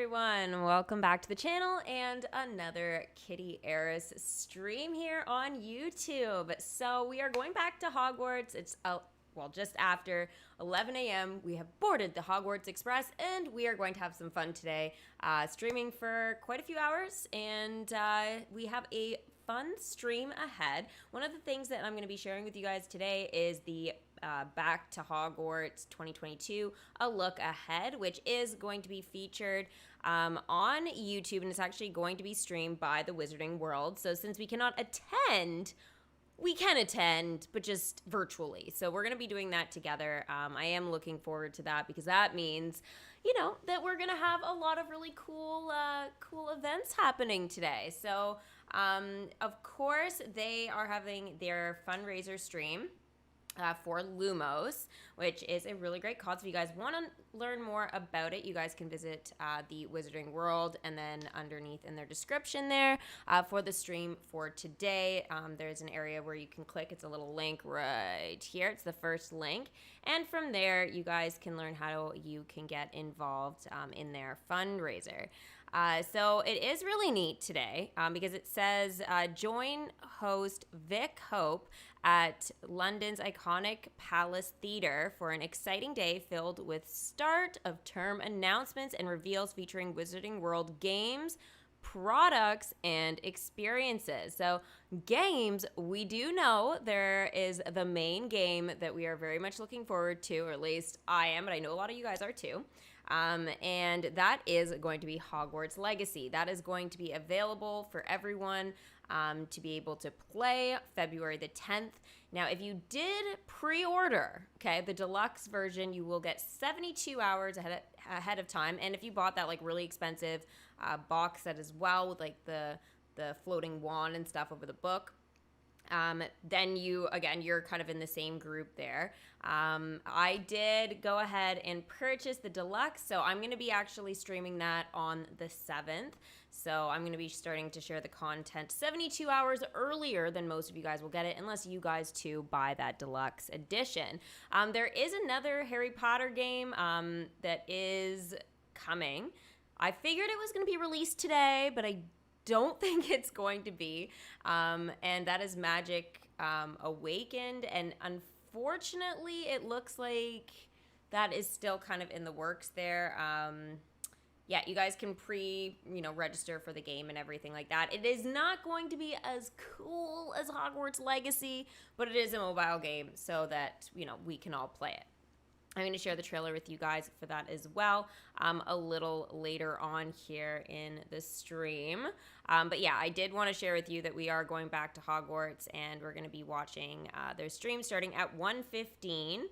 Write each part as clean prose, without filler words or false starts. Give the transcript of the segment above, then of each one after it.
everyone, welcome back to the channel and another Kittyarris stream here on YouTube. So we are going back to Hogwarts. It's just after 11 a.m. We have boarded the Hogwarts Express and we are going to have some fun today, streaming for quite a few hours, and we have a fun stream ahead. One of the things that I'm going to be sharing with you guys today is the Back to Hogwarts 2022, a look ahead, which is going to be featured on YouTube, and it's actually going to be streamed by the Wizarding World. So since we cannot attend, we can attend, but just virtually. So we're going to be doing that together. I am looking forward to that because that means, you know, that we're going to have a lot of really cool events happening today. So, of course, they are having their fundraiser stream for Lumos, which is a really great cause. If you guys want to learn more about it, you guys can visit the Wizarding World, and then underneath in their description there for the stream for today, there's an area where you can click. It's a little link right here. It's the first link, and from there you guys can learn how you can get involved in their fundraiser. So it is really neat today because it says join host Vic Hope at London's iconic Palace Theatre for an exciting day filled with start of term announcements and reveals featuring Wizarding World games, products, and experiences. So games, we do know there is the main game that we are very much looking forward to, or at least I am, but I know a lot of you guys are too. And that is going to be Hogwarts Legacy. That is going to be available for everyone to be able to play February the 10th. Now, if you did pre-order, okay, the deluxe version, you will get 72 hours ahead of time. And if you bought that like really expensive box set as well with like the floating wand and stuff over the book, then you're kind of in the same group there. I did go ahead and purchase the deluxe, so I'm going to be actually streaming that on the 7th. So I'm going to be starting to share the content 72 hours earlier than most of you guys will get it, unless you guys too buy that deluxe edition. There is another Harry Potter game that is coming. I figured it was going to be released today, but I don't think it's going to be, and that is Magic Awakened, and unfortunately it looks like that is still kind of in the works there. Yeah, you guys can register for the game and everything like that. It is not going to be as cool as Hogwarts Legacy, but it is a mobile game so that, we can all play it. I'm going to share the trailer with you guys for that as well a little later on here in the stream. But yeah, I did want to share with you that we are going back to Hogwarts, and we're going to be watching their stream starting at 1:15.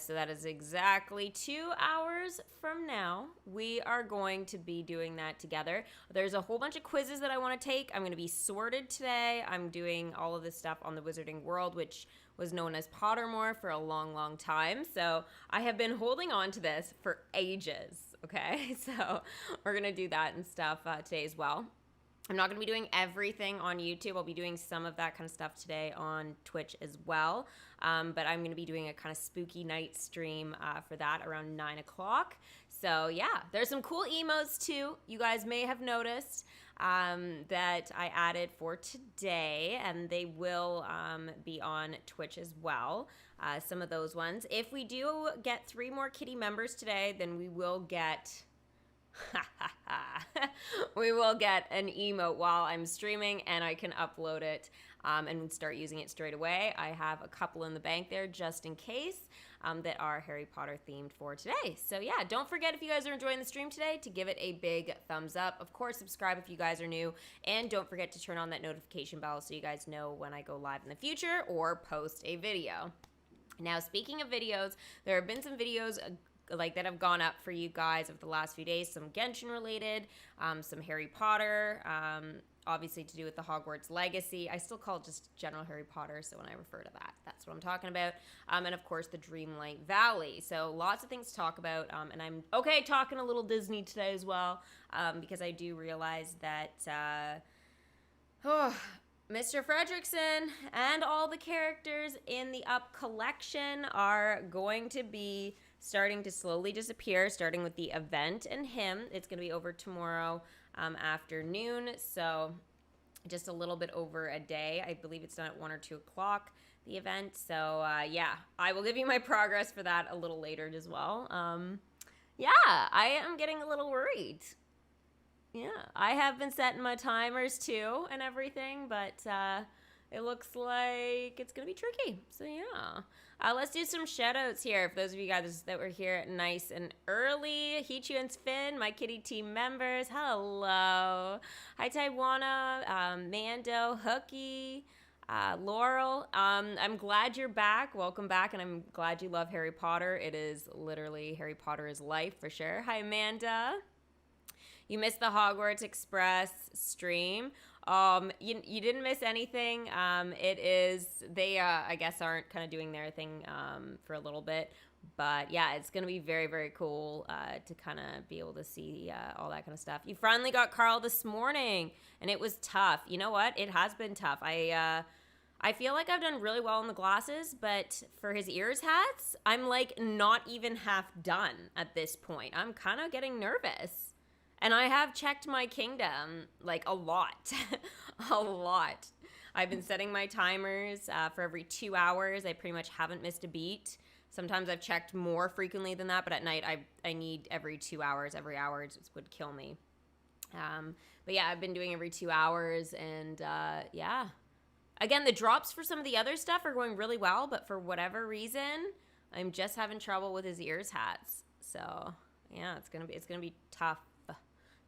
So that is exactly 2 hours from now. We are going to be doing that together. There's a whole bunch of quizzes that I want to take. I'm going to be sorted today. I'm doing all of this stuff on the Wizarding World, which was known as Pottermore for a long, long time. So I have been holding on to this for ages, okay? So we're going to do that and stuff today as well. I'm not going to be doing everything on YouTube. I'll be doing some of that kind of stuff today on Twitch as well. But I'm going to be doing a kind of spooky night stream for that around 9 o'clock. So yeah, there's some cool emotes too. You guys may have noticed that I added for today, and they will be on Twitch as well. Some of those ones. If we do get 3 more Kitty members today, then we will get... we will get an emote while I'm streaming, and I can upload it and start using it straight away. I have a couple in the bank there just in case that are Harry Potter themed for today. So yeah, don't forget, if you guys are enjoying the stream today, to give it a big thumbs up. Of course, subscribe if you guys are new, and don't forget to turn on that notification bell so you guys know when I go live in the future or post a video. Now, speaking of videos, there have been some videos that have gone up for you guys over the last few days, some Genshin related, some Harry Potter, obviously to do with the Hogwarts Legacy. I still call it just general Harry Potter, so when I refer to that, that's what I'm talking about. And of course the Dreamlight Valley. So lots of things to talk about, and I'm okay talking a little Disney today as well, because I do realize that Mr. Fredricksen and all the characters in the Up collection are going to be starting to slowly disappear, starting with the event and him. It's going to be over tomorrow afternoon, so just a little bit over a day. I believe it's done at 1 or 2 o'clock, the event. So yeah, I will give you my progress for that a little later as well. Yeah, I am getting a little worried. Yeah, I have been setting my timers too and everything, but it looks like it's going to be tricky. So yeah, let's do some shout outs here. For those of you guys that were here nice and early, Hichu and Finn, my kitty team members, hello. Hi Taiwana, Mando, Hookie, Laurel. I'm glad you're back. Welcome back, and I'm glad you love Harry Potter. It is literally Harry Potter is life for sure. Hi Amanda. You missed the Hogwarts Express stream. You didn't miss anything. It is, they, I guess, aren't kind of doing their thing for a little bit. But yeah, it's going to be very, very cool to kind of be able to see all that kind of stuff. You finally got Carl this morning, and it was tough. You know what? It has been tough. I feel like I've done really well in the glasses, but for his ears hats, I'm like not even half done at this point. I'm kind of getting nervous. And I have checked my kingdom, like, a lot. A lot. I've been setting my timers for every 2 hours. I pretty much haven't missed a beat. Sometimes I've checked more frequently than that, but at night I need every 2 hours. Every hour would kill me. But yeah, I've been doing every 2 hours, and yeah. Again, the drops for some of the other stuff are going really well, but for whatever reason, I'm just having trouble with his ears hats. So yeah, it's gonna be tough.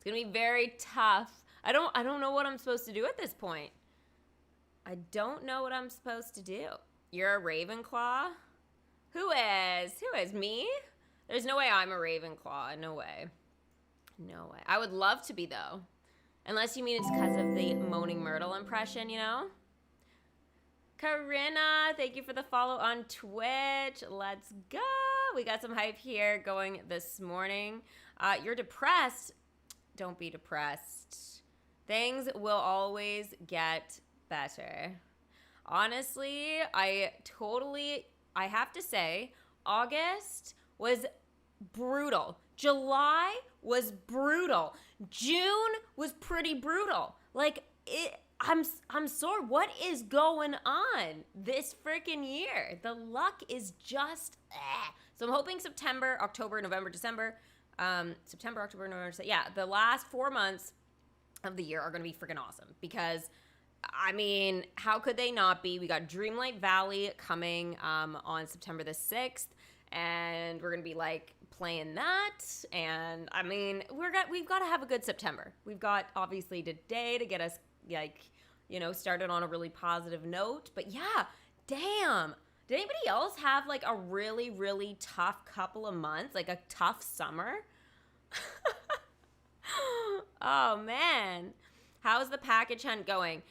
It's going to be very tough. I don't know what I'm supposed to do at this point. I don't know what I'm supposed to do. You're a Ravenclaw? Who is? Me? There's no way I'm a Ravenclaw. No way. No way. I would love to be, though. Unless you mean it's because of the Moaning Myrtle impression, you know? Corinna, thank you for the follow on Twitch. Let's go. We got some hype here going this morning. You're depressed. Don't be depressed. Things will always get better. Honestly, I have to say, August was brutal. July was brutal. June was pretty brutal. Like, I'm sore. What is going on this freaking year? The luck is just So I'm hoping September, October, November, December, September, October, November, yeah, the last 4 months of the year are going to be freaking awesome because, I mean, how could they not be? We got Dreamlight Valley coming on September the 6th, and we're going to be, like, playing that, and, I mean, we've got to have a good September. We've got, obviously, today to get us, like, you know, started on a really positive note, but, yeah, damn. Did anybody else have, like, a really, really tough couple of months, like a tough summer? Oh, man. How's the package hunt going?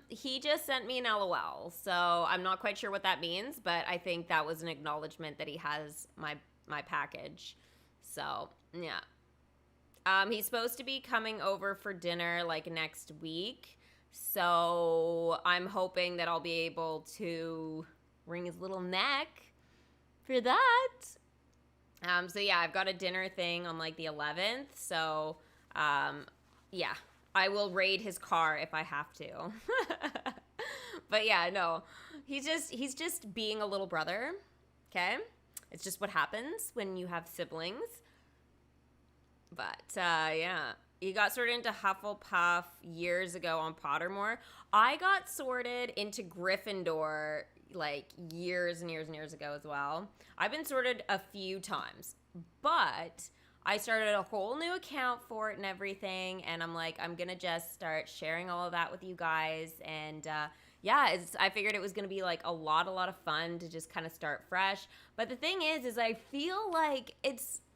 He just sent me an LOL, so I'm not quite sure what that means, but I think that was an acknowledgement that he has my package. So, yeah. He's supposed to be coming over for dinner, like, next week. So I'm hoping that I'll be able to wring his little neck for that. So yeah, I've got a dinner thing on like the 11th. So yeah, I will raid his car if I have to. But yeah, no, he's just being a little brother. Okay. It's just what happens when you have siblings. But yeah. You got sorted into Hufflepuff years ago on Pottermore. I got sorted into Gryffindor like years and years and years ago as well. I've been sorted a few times, but I started a whole new account for it and everything, and I'm like, I'm going to just start sharing all of that with you guys, and yeah, I figured it was going to be like a lot of fun to just kind of start fresh. But the thing is I feel like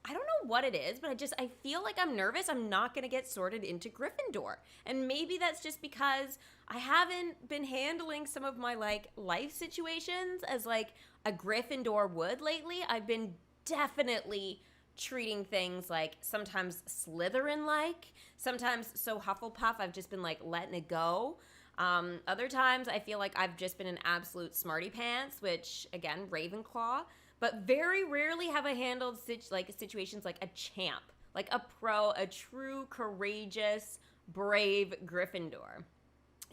I don't know what it is, but I feel like I'm nervous I'm not going to get sorted into Gryffindor. And maybe that's just because I haven't been handling some of my, like, life situations as, like, a Gryffindor would lately. I've been definitely treating things, like, sometimes Slytherin-like, sometimes so Hufflepuff, I've just been, like, letting it go. Other times, I feel like I've just been an absolute smarty pants, which, again, Ravenclaw. but very rarely have I handled situations like a champ, like a pro, a true courageous, brave Gryffindor.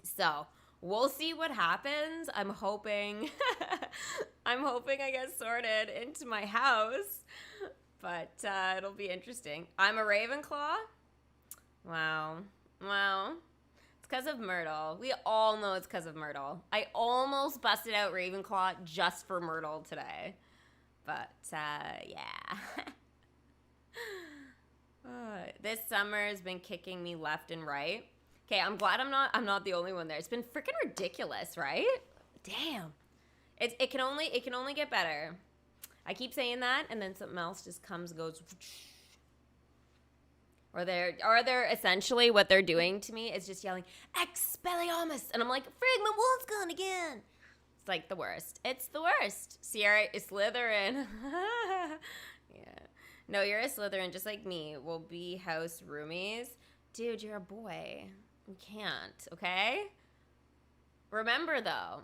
So we'll see what happens. I'm hoping, I'm hoping I get sorted into my house, but it'll be interesting. I'm a Ravenclaw. Wow. Well, it's because of Myrtle. We all know it's because of Myrtle. I almost busted out Ravenclaw just for Myrtle today. But, yeah. This summer has been kicking me left and right. Okay, I'm glad I'm not the only one there. It's been freaking ridiculous, right? Damn. It can only get better. I keep saying that, and then something else just comes and goes. Or they're essentially what they're doing to me is just yelling Expelliarmus, and I'm like, frig, my wolf's gone again. It's like the worst. It's the worst. Sierra is Slytherin. Yeah. No, you're a Slytherin just like me. We'll be house roomies. Dude, you're a boy. We can't, okay? Remember, though,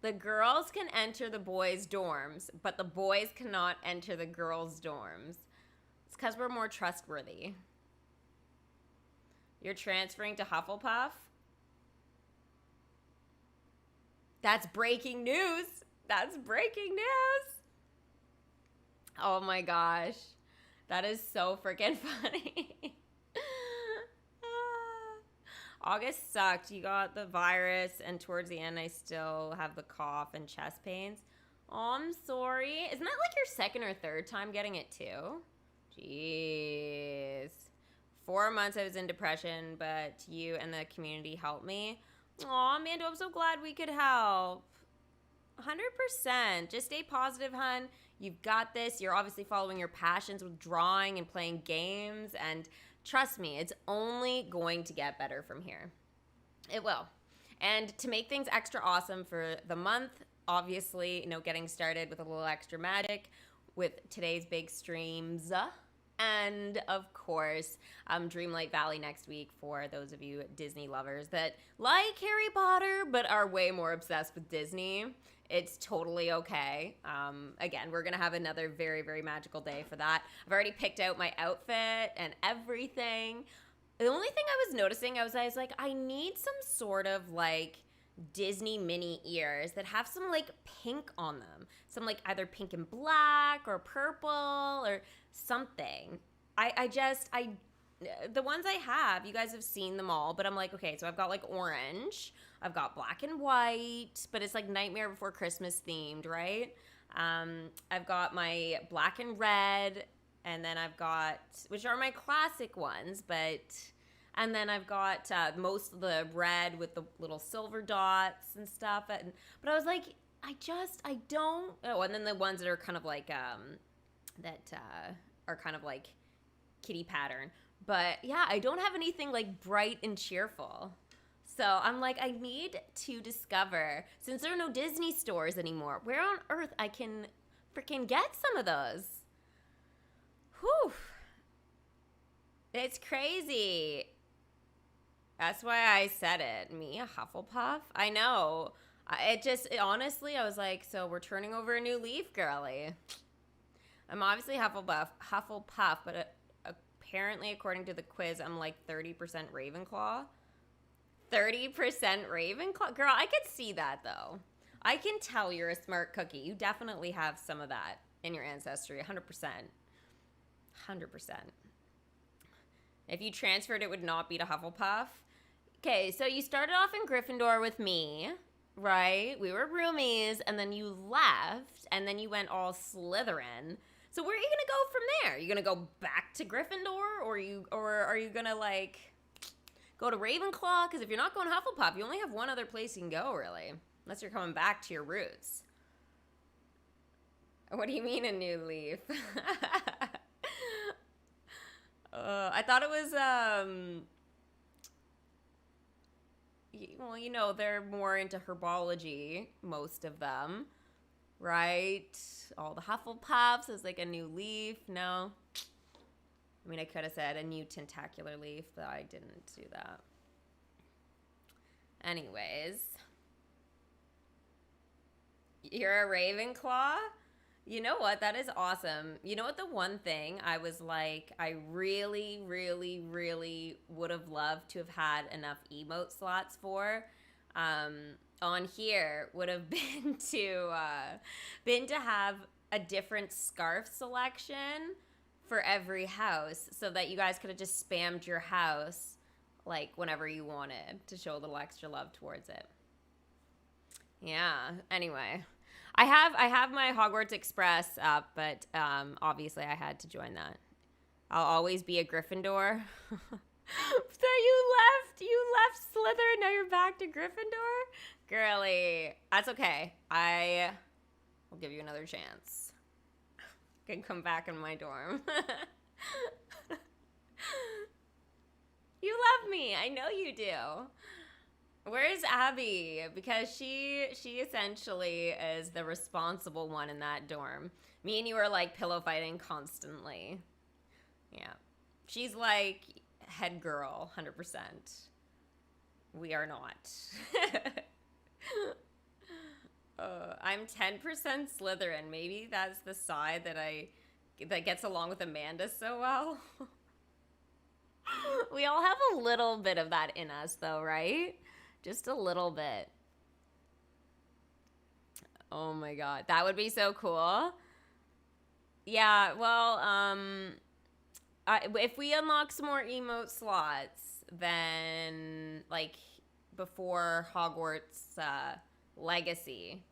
the girls can enter the boys' dorms, but the boys cannot enter the girls' dorms. It's because we're more trustworthy. You're transferring to Hufflepuff? That's breaking news. That's breaking news. Oh my gosh. That is so freaking funny. August sucked. You got the virus, and towards the end, I still have the cough and chest pains. Oh, I'm sorry. Isn't that like your second or third time getting it too? Jeez. 4 months I was in depression, but you and the community helped me. Aw, Mando, I'm so glad we could help. 100%. Just stay positive, hun. You've got this. You're obviously following your passions with drawing and playing games, and trust me, it's only going to get better from here. It will. And to make things extra awesome for the month, obviously, getting started with a little extra magic with today's big streams. And, of course, Dreamlight Valley next week for those of you Disney lovers that like Harry Potter but are way more obsessed with Disney. It's totally okay. Again, we're going to have another very, very magical day for that. I've already picked out my outfit and everything. The only thing I was noticing, I was like, I need some sort of, like, Disney mini ears that have some, like, pink on them. Some, like, either pink and black or purple or something. The ones I have, you guys have seen them all, but I'm like, okay, so I've got, like, orange. I've got black and white, but it's, like, Nightmare Before Christmas themed, right? I've got my black and red, and then I've got, which are my classic ones, and then I've got most of the red with the little silver dots and stuff. But I was like, I don't. Oh, and then the ones that are kind of like, are kind of like kitty pattern. But yeah, I don't have anything like bright and cheerful. So I'm like, I need to discover, since there are no Disney stores anymore, where on earth I can freaking get some of those. Whew. It's crazy. That's why I said it. Me, a Hufflepuff? I know. Honestly, I was like, so we're turning over a new leaf, girly. I'm obviously Hufflepuff, but apparently, according to the quiz, I'm like 30% Ravenclaw. 30% Ravenclaw? Girl, I could see that, though. I can tell you're a smart cookie. You definitely have some of that in your ancestry, 100%. 100%. If you transferred, it would not be to Hufflepuff. Okay, so you started off in Gryffindor with me, right? We were roomies, and then you left, and then you went all Slytherin. So where are you gonna go from there? Are you gonna go back to Gryffindor, or are you gonna like go to Ravenclaw? Because if you're not going to Hufflepuff, you only have one other place you can go, really, unless you're coming back to your roots. What do you mean a new leaf? I thought it was well, they're more into herbology, most of them, right? All the Hufflepuffs is like a new leaf. No. I mean, I could have said a new tentacular leaf, but I didn't do that. Anyways. You're a Ravenclaw? You know what? That is awesome. You know what? The one thing I was like, I really, really, really would have loved to have had enough emote slots for, um, on here would have been to have a different scarf selection for every house, so that you guys could have just spammed your house like whenever you wanted to show a little extra love towards it. Yeah. Anyway, I have my Hogwarts Express up, but obviously I had to join that. I'll always be a Gryffindor. So you left Slytherin, now you're back to Gryffindor? Girly, that's okay. I will give you another chance. You can come back in my dorm. You love me. I know you do. Where's Abby? Because she essentially is the responsible one in that dorm. Me and you are like pillow fighting constantly. Yeah. She's like head girl, 100%. We are not. I'm 10% Slytherin. Maybe that's the side that gets along with Amanda so well. We all have a little bit of that in us though, right? Just a little bit. Oh my god, that would be so cool. Yeah, well, if we unlock some more emote slots, then like before Hogwarts Legacy,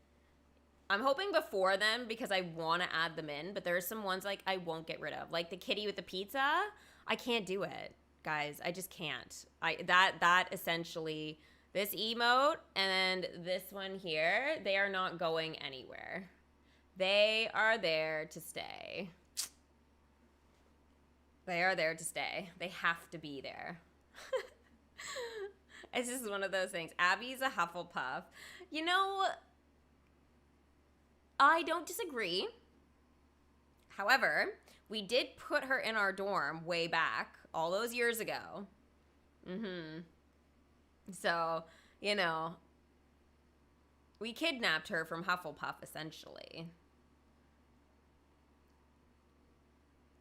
I'm hoping before then because I want to add them in. But there are some ones like I won't get rid of, like the kitty with the pizza. I can't do it, guys. I just can't. That essentially. This emote and this one here, they are not going anywhere. They are there to stay. They are there to stay. They have to be there. It's just one of those things. Abby's a Hufflepuff. You know, I don't disagree. However, we did put her in our dorm way back, all those years ago. Mm-hmm. So, you know, we kidnapped her from Hufflepuff, essentially.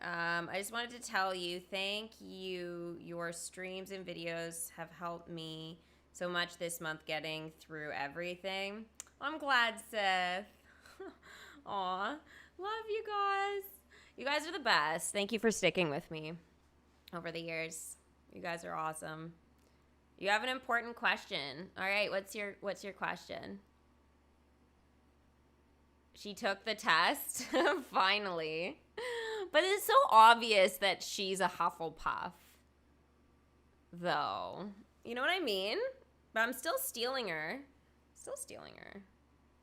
I just wanted to tell you, thank you. Your streams and videos have helped me so much this month getting through everything. I'm glad, Seth. Aw, love you guys. You guys are the best. Thank you for sticking with me over the years. You guys are awesome. You have an important question. All right, what's your question? She took the test, finally. But it's so obvious that she's a Hufflepuff, though. You know what I mean? But I'm still stealing her.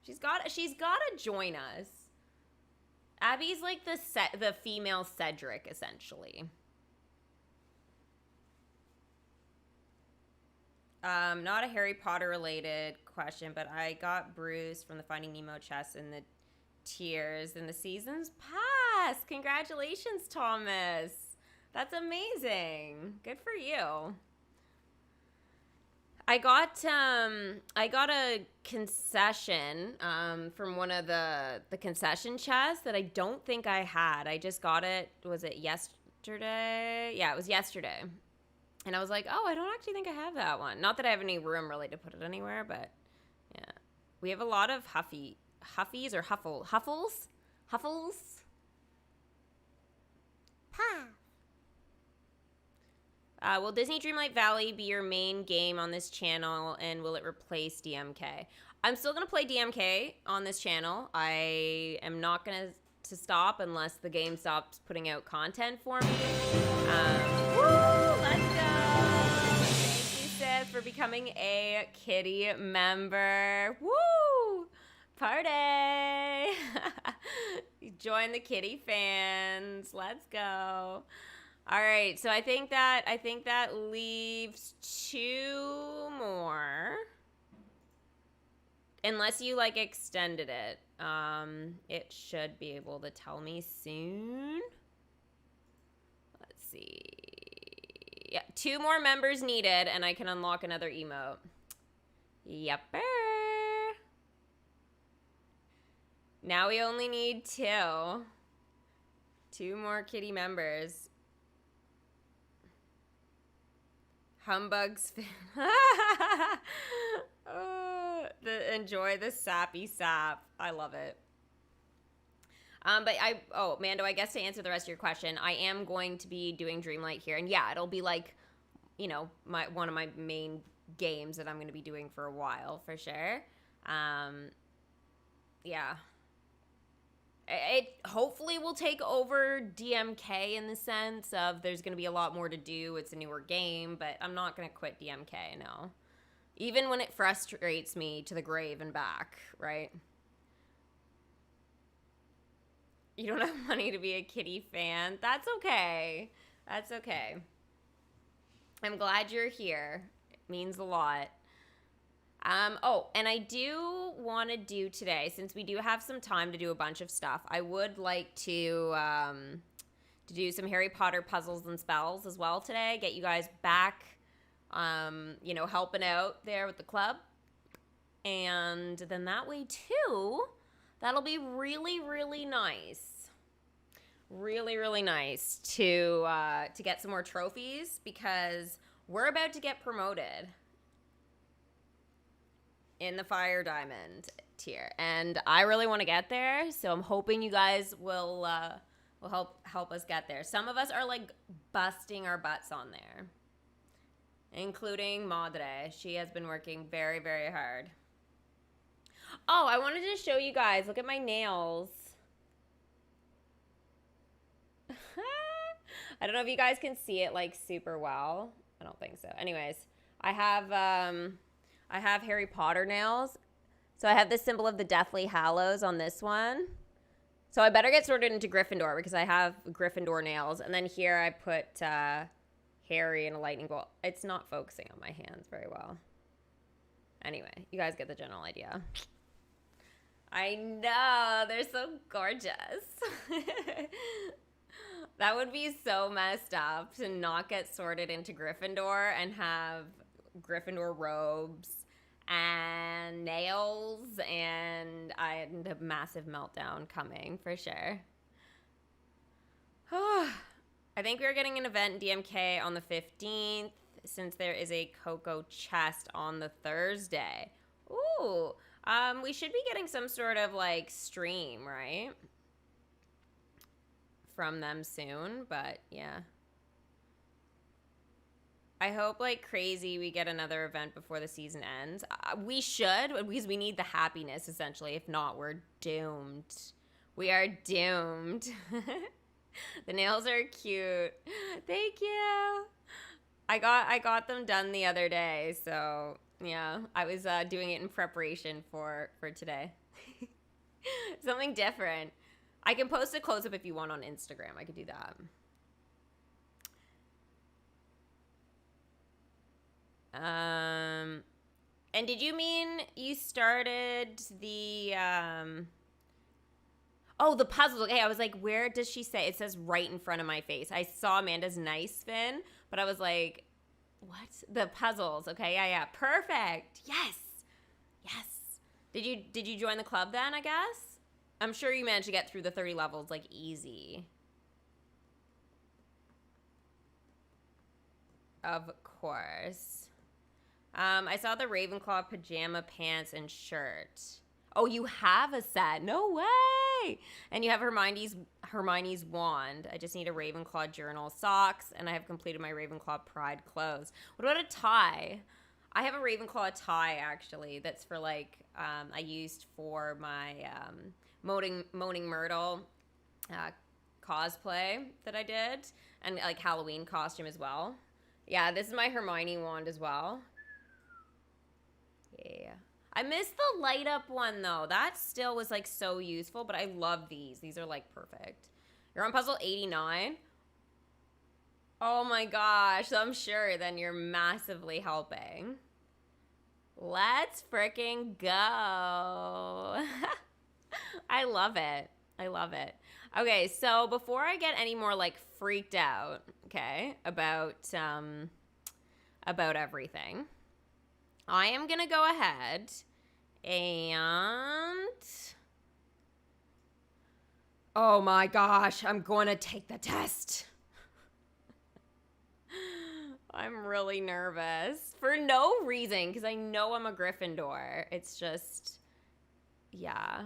She's got to join us. Abby's like the female Cedric, essentially. Not a Harry Potter related question, but I got bruised from the Finding Nemo chest and the tears in the season's past. Congratulations, Thomas. That's amazing. Good for you. I got a concession from one of the concession chests that I don't think I had. I just got it. Was it yesterday? Yeah, it was yesterday. And I was like, oh, I don't actually think I have that one. Not that I have any room really to put it anywhere, but yeah. We have a lot of Huffies or Huffles? Will Disney Dreamlight Valley be your main game on this channel, and will it replace DMK? I'm still going to play DMK on this channel. I am not going to stop unless the game stops putting out content for me. Woo! Let's go! Thank you, Sid, for becoming a Kitty member. Woo! Party! Join the Kitty fans. Let's go. All right, so I think that leaves 2 more. Unless you like extended it. It should be able to tell me soon. Let's see. Yeah, 2 more members needed, and I can unlock another emote. Yepper. Now we only need two. Two more kitty members. Humbugs. Enjoy the sappy sap. I love it. Mando, I guess to answer the rest of your question, I am going to be doing Dreamlight here. And yeah, it'll be like, you know, one of my main games that I'm going to be doing for a while, for sure. Yeah. It hopefully will take over DMK in the sense of there's going to be a lot more to do. It's a newer game, but I'm not going to quit DMK, no. Even when it frustrates me to the grave and back, right? You don't have money to be a kitty fan. That's okay. That's okay. I'm glad you're here. It means a lot. And I do want to do today, since we do have some time to do a bunch of stuff, I would like to do some Harry Potter puzzles and spells as well today. Get you guys back, helping out there with the club. And then that way, too, that'll be really, really nice. Really, really nice to get some more trophies because we're about to get promoted in the Fire Diamond tier, and I really want to get there, so I'm hoping you guys will help us get there. Some of us are like busting our butts on there, including Madre. She has been working very, very hard. Oh, I wanted to show you guys. Look at my nails. I don't know if you guys can see it like super well. I don't think so. Anyways, I have Harry Potter nails. So I have the symbol of the Deathly Hallows on this one. So I better get sorted into Gryffindor because I have Gryffindor nails. And then here I put Harry and a lightning bolt. It's not focusing on my hands very well. Anyway, you guys get the general idea. I know, they're so gorgeous. That would be so messed up to not get sorted into Gryffindor and have Gryffindor robes and nails, and I had a massive meltdown coming for sure. I think we're getting an event in DMK on the 15th since there is a Coco chest on the Thursday. Ooh, we should be getting some sort of like stream, right? From them soon, but yeah. I hope like crazy we get another event before the season ends. We should, because we need the happiness essentially. If not, we're doomed. We are doomed. The nails are cute. Thank you. I got them done the other day, so yeah, I was doing it in preparation for today. Something different. I can post a close-up if you want on Instagram. I could do that. And did you mean you started the, oh, the puzzles. Okay, I was like, where does she say? It says right in front of my face. I saw Amanda's nice spin, but I was like, what? The puzzles. Okay, yeah. Perfect. Yes. Did you join the club then, I guess? I'm sure you managed to get through the 30 levels, like, easy. Of course. I saw the Ravenclaw pajama pants and shirt. Oh, you have a set. No way. And you have Hermione's wand. I just need a Ravenclaw journal, socks, and I have completed my Ravenclaw pride clothes. What about a tie? I have a Ravenclaw tie, actually, that's for, like, I used for my Moaning Myrtle cosplay that I did, and, like, Halloween costume as well. Yeah, this is my Hermione wand as well. Yeah. I missed the light up one, though. That still was, like, so useful, but I love these. These are, like, perfect. You're on puzzle 89? Oh, my gosh. I'm sure then you're massively helping. Let's freaking go. I love it. Okay, so before I get any more, like, freaked out, okay, about everything, I am going to go ahead and Oh my gosh, I'm going to take the test. I'm really nervous for no reason because I know I'm a Gryffindor. It's just, yeah.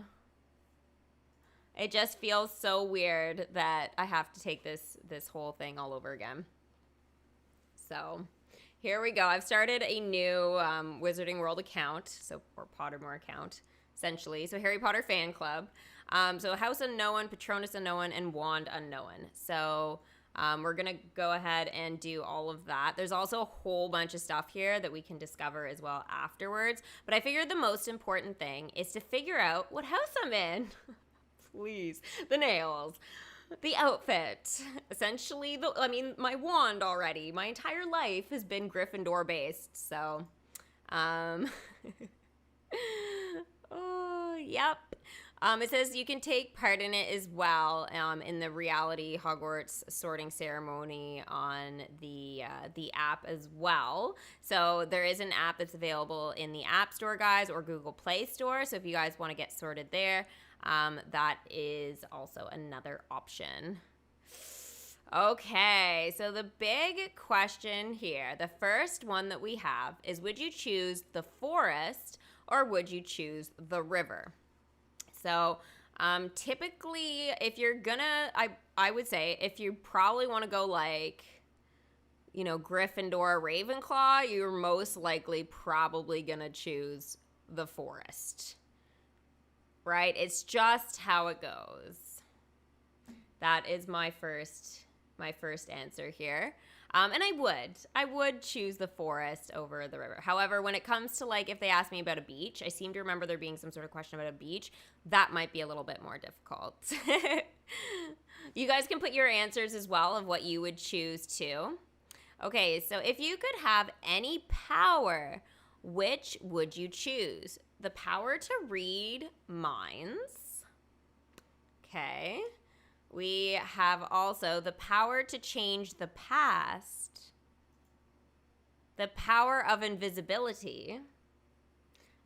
It just feels so weird that I have to take this whole thing all over again. So here we go. I've started a new Wizarding World account, or Pottermore account, essentially. So Harry Potter fan club. So House Unknown, Patronus Unknown, and Wand Unknown. So we're going to go ahead and do all of that. There's also a whole bunch of stuff here that we can discover as well afterwards. But I figured the most important thing is to figure out what house I'm in. Please. The nails. The outfit. Essentially, my wand already. My entire life has been Gryffindor based. So, oh, yep. It says you can take part in it as well in the reality Hogwarts sorting ceremony on the app as well. So there is an app that's available in the App Store, guys, or Google Play Store. So if you guys want to get sorted there, that is also another option. Okay, so the big question here, the first one that we have is, would you choose the forest or would you choose the river? So typically, if you're gonna, I would say if you probably want to go like, Gryffindor, Ravenclaw, you're most likely probably gonna choose the forest, right? It's just how it goes. That is my first answer here. And I would choose the forest over the river. However, when it comes to if they ask me about a beach, I seem to remember there being some sort of question about a beach. That might be a little bit more difficult. You guys can put your answers as well of what you would choose too. Okay, so if you could have any power, which would you choose? The power to read minds. Okay. We have also the power to change the past, the power of invisibility.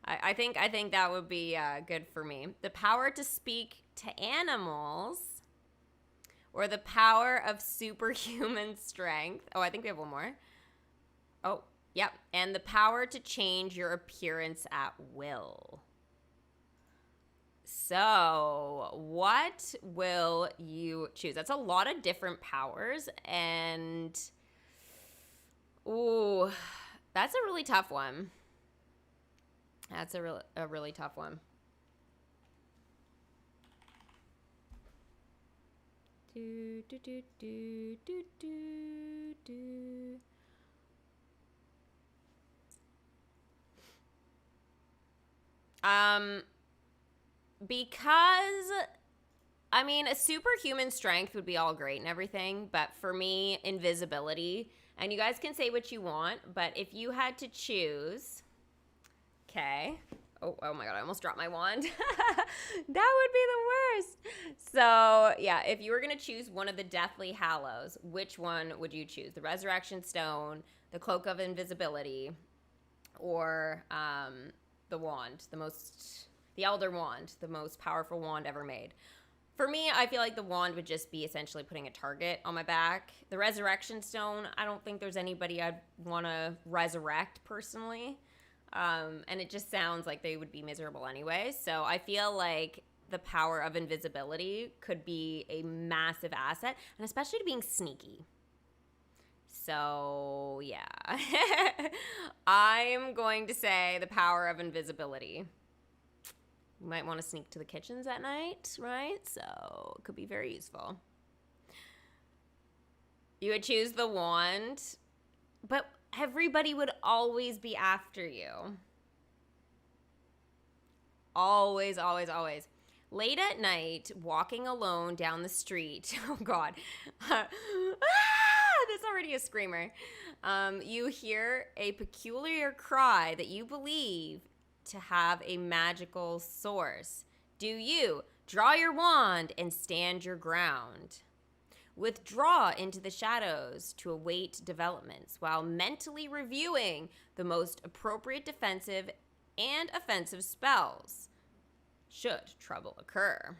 I think that would be good for me. The power to speak to animals, or the power of superhuman strength. Oh, I think we have one more. Oh, yep. And the power to change your appearance at will. So, what will you choose? That's a lot of different powers, and ooh, that's a really tough one. That's a really tough one. Do do do do do do do. Because, a superhuman strength would be all great and everything, but for me, invisibility, and you guys can say what you want, but if you had to choose, okay, oh my god, I almost dropped my wand. That would be the worst. So, yeah, if you were going to choose one of the Deathly Hallows, which one would you choose? The Resurrection Stone, the Cloak of Invisibility, or the wand, the Elder Wand, the most powerful wand ever made. For me, I feel like the wand would just be essentially putting a target on my back. The Resurrection Stone, I don't think there's anybody I'd want to resurrect personally. And it just sounds like they would be miserable anyway. So I feel like the power of invisibility could be a massive asset, and especially to being sneaky. So, yeah. I'm going to say the power of invisibility. You might want to sneak to the kitchens at night, right? So it could be very useful. You would choose the wand, but everybody would always be after you. Always, always, always. Late at night, walking alone down the street. Oh, God. That's already a screamer. You hear a peculiar cry that you believe to have a magical source. Do you draw your wand and stand your ground? Withdraw into the shadows to await developments while mentally reviewing the most appropriate defensive and offensive spells should trouble occur.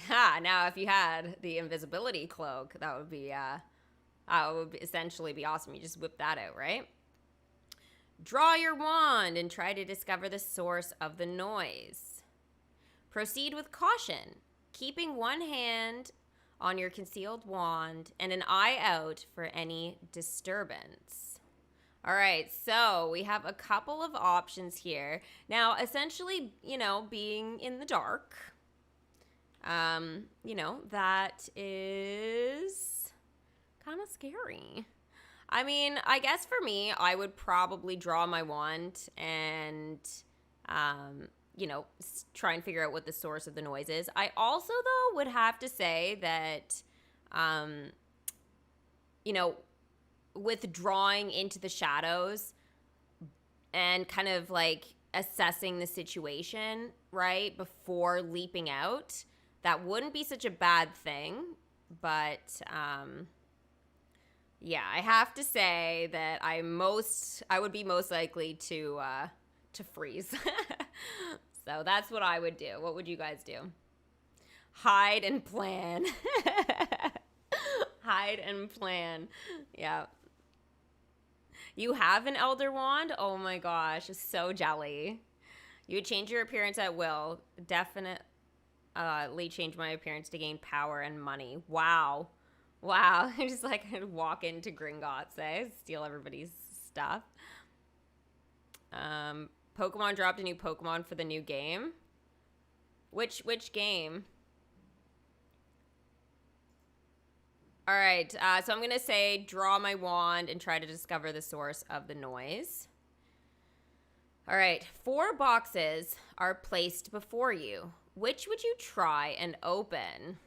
Ha! Now, if you had the invisibility cloak, that would essentially be awesome. You just whip that out, right? Draw your wand and try to discover the source of the noise. Proceed with caution, keeping one hand on your concealed wand and an eye out for any disturbance. All right, so we have a couple of options here. Now, essentially, being in the dark, that is kind of scary. I mean, I guess for me, I would probably draw my wand and, try and figure out what the source of the noise is. I also, though, would have to say that, withdrawing into the shadows and kind of like assessing the situation, right, before leaping out, that wouldn't be such a bad thing. But, yeah, I have to say that I would be most likely to freeze. So that's what I would do. What would you guys do? Hide and plan. Hide and plan. Yeah. You have an elder wand? Oh my gosh, so jelly. You would change your appearance at will. Definitely change my appearance to gain power and money. Wow. Just like I'd walk into Gringotts, steal everybody's stuff. Pokemon dropped a new Pokemon for the new game. Which game? All right, so I'm going to say draw my wand and try to discover the source of the noise. All right, 4 boxes are placed before you. Which would you try and open?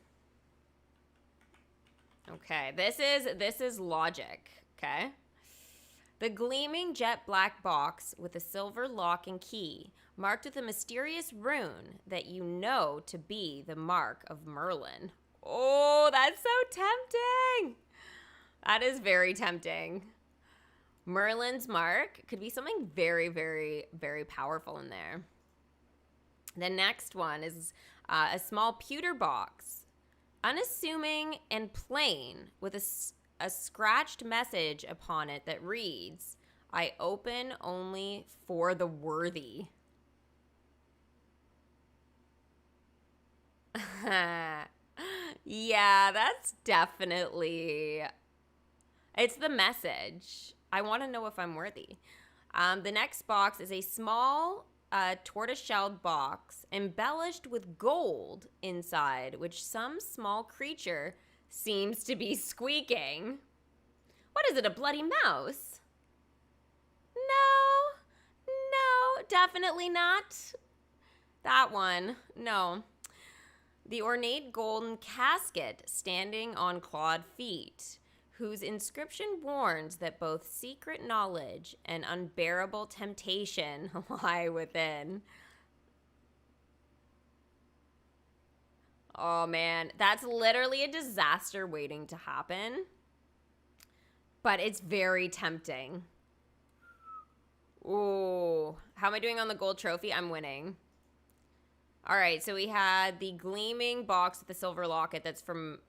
Okay, this is logic, okay? The gleaming jet black box with a silver lock and key, marked with a mysterious rune that you know to be the mark of Merlin. Oh, that's so tempting. That is very tempting. Merlin's mark could be something very, very, very powerful in there. The next one is a small pewter box, unassuming and plain, with a scratched message upon it that reads, "I open only for the worthy." Yeah, that's definitely... It's the message. I want to know if I'm worthy. The next box is a small tortoise-shelled box embellished with gold inside, which some small creature seems to be squeaking. What is it, a bloody mouse? No, definitely not. That one, no. The ornate golden casket standing on clawed feet, whose inscription warns that both secret knowledge and unbearable temptation lie within. Oh man, that's literally a disaster waiting to happen. But it's very tempting. Ooh, how am I doing on the gold trophy? I'm winning. All right, so we had the gleaming box with the silver locket that's from,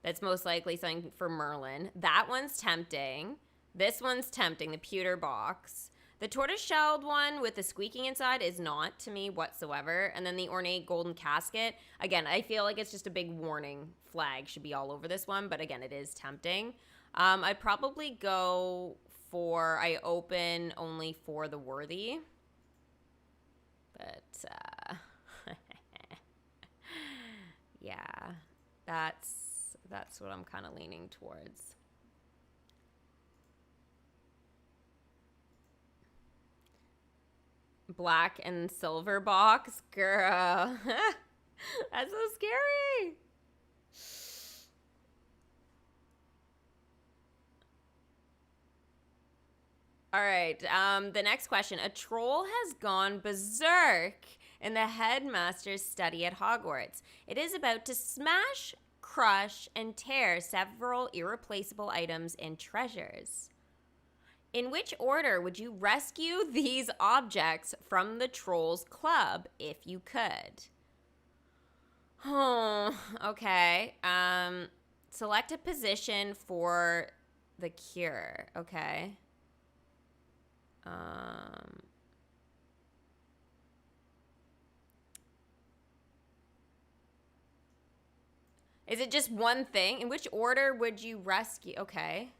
that's most likely something for Merlin. That one's tempting. This one's tempting, the pewter box. The tortoise-shelled one with the squeaking inside is not to me whatsoever. And then the ornate golden casket, again, I feel like it's just a big warning flag should be all over this one. But again, it is tempting. I'd probably go for I open only for the worthy. But, yeah, that's what I'm kind of leaning towards. Black and silver box, girl. That's so scary. All right, the next question. A troll has gone berserk in the headmaster's study at Hogwarts. It is about to smash, crush, and tear several irreplaceable items and treasures. In which order would you rescue these objects from the troll's club if you could? Oh, okay. Select a position for the cure. Okay. Is it just one thing? In which order would you rescue? Okay.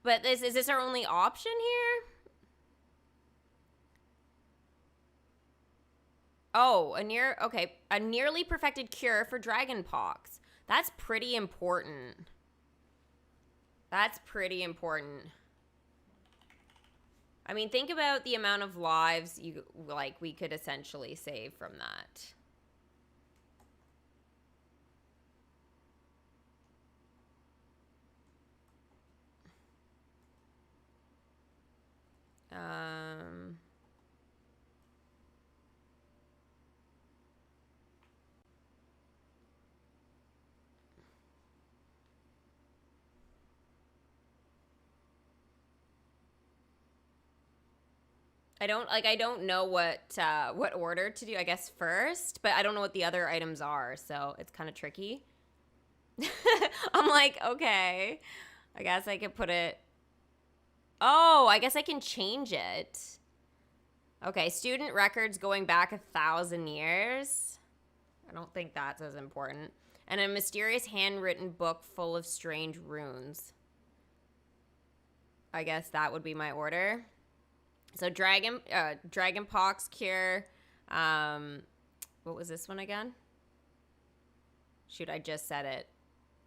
But is this our only option here? Oh, a nearly perfected cure for dragonpox. That's pretty important. That's pretty important. I mean, think about the amount of lives we could essentially save from that. I don't know what order to do. I guess first, but I don't know what the other items are, so it's kind of tricky. I'm like, okay, I guess I could put it. Oh, I guess I can change it. Okay, student records going back 1,000 years. I don't think that's as important. And a mysterious handwritten book full of strange runes. I guess that would be my order. So dragonpox cure. What was this one again? Shoot, I just said it.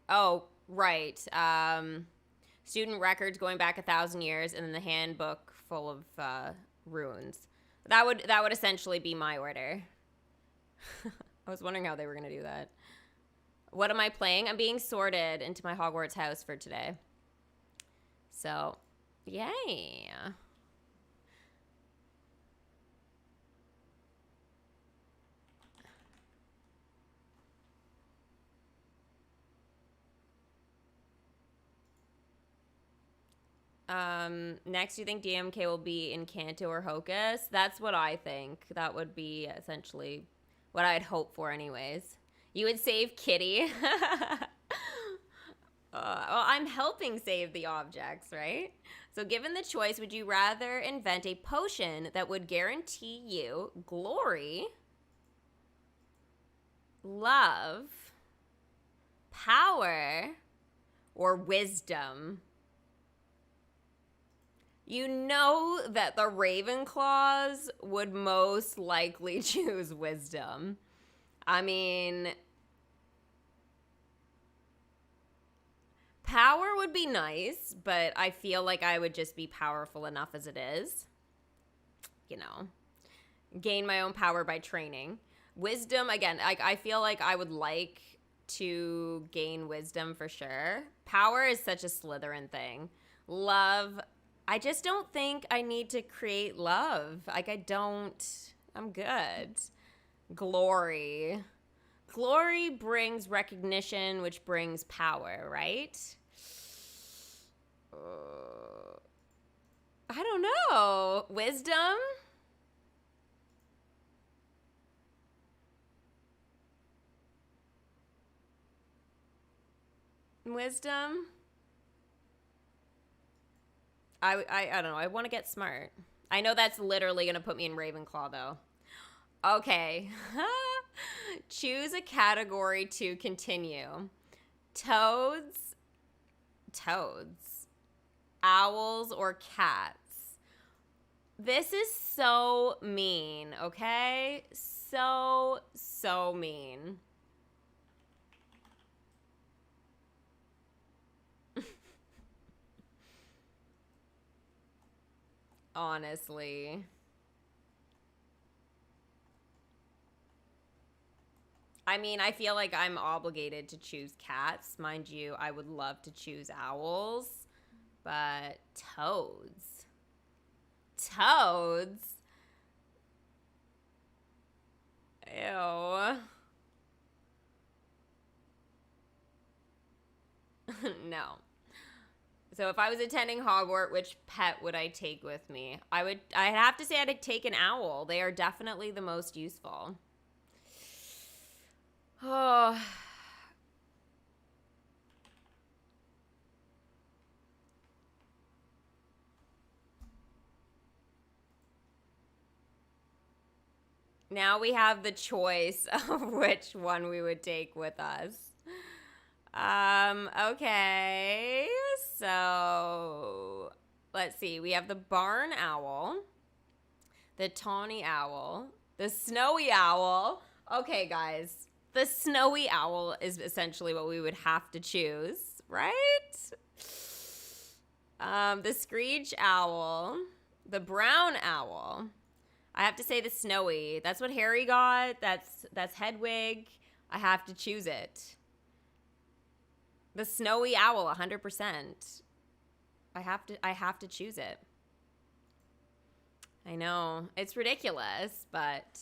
Oh, right. Student records going back 1,000 years, and then the handbook full of runes. That would essentially be my order. I was wondering how they were gonna do that. What am I playing? I'm being sorted into my Hogwarts house for today. So, yay. Next, do you think DMK will be in Kanto or Hocus? That's what I think. That would be essentially what I'd hope for anyways. You would save Kitty. Well, I'm helping save the objects, right? So given the choice, would you rather invent a potion that would guarantee you glory, love, power, or wisdom? You know that the Ravenclaws would most likely choose wisdom. I mean, power would be nice, but I feel like I would just be powerful enough as it is. You know, gain my own power by training. Wisdom, again, I feel like I would like to gain wisdom for sure. Power is such a Slytherin thing. Love, I just don't think I need to create love. Like, I'm good. Glory. Glory brings recognition, which brings power, right? I don't know. Wisdom? Wisdom? I don't know. I want to get smart. I know that's literally going to put me in Ravenclaw, though. Okay. Choose a category to continue. Toads, owls, or cats. This is so mean, okay? So mean. Honestly. I mean, I feel like I'm obligated to choose cats. Mind you, I would love to choose owls, but toads. Toads? Ew. No. So if I was attending Hogwarts, which pet would I take with me? I'd have to say I'd take an owl. They are definitely the most useful. Oh. Now we have the choice of which one we would take with us. Okay. So, let's see. We have the barn owl, the tawny owl, the snowy owl. Okay, guys. The snowy owl is essentially what we would have to choose, right? The screech owl, the brown owl. I have to say the snowy. That's what Harry got. That's Hedwig. I have to choose it. The snowy owl, 100%. I have to choose it. I know. It's ridiculous, but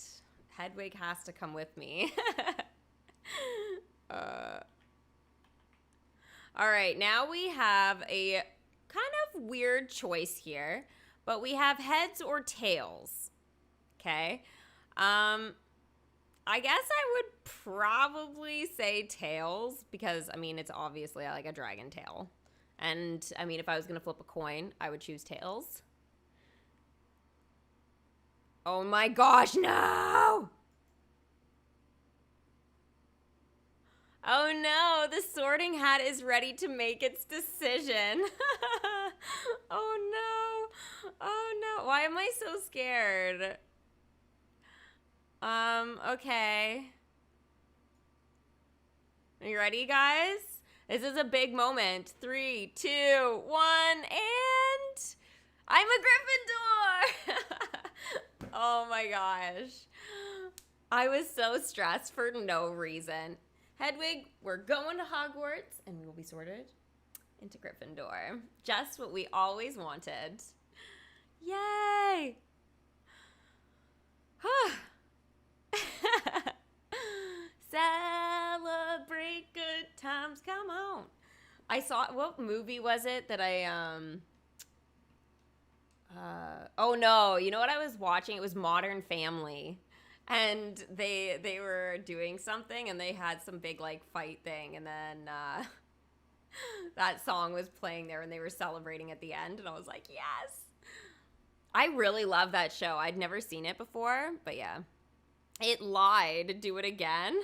Hedwig has to come with me. All right, now we have a kind of weird choice here, but we have heads or tails. Okay. I guess I would probably say tails because, I mean, it's obviously like a dragon tail. And, I mean, if I was going to flip a coin, I would choose tails. Oh my gosh, no! Oh no, the sorting hat is ready to make its decision. Oh no. Oh no. Why am I so scared? Okay. Are you ready, guys? This is a big moment. 3, 2, 1, and I'm a Gryffindor! Oh my gosh. I was so stressed for no reason. Hedwig, we're going to Hogwarts, and we will be sorted into Gryffindor. Just what we always wanted. Yay! Celebrate good times, come on. I saw, what movie was it that oh no, you know what I was watching? It was Modern Family. And they were doing something and they had some big like fight thing, and then that song was playing there and they were celebrating at the end, and I was like, yes. I really love that show. I'd never seen it before, but yeah. It lied. Do it again.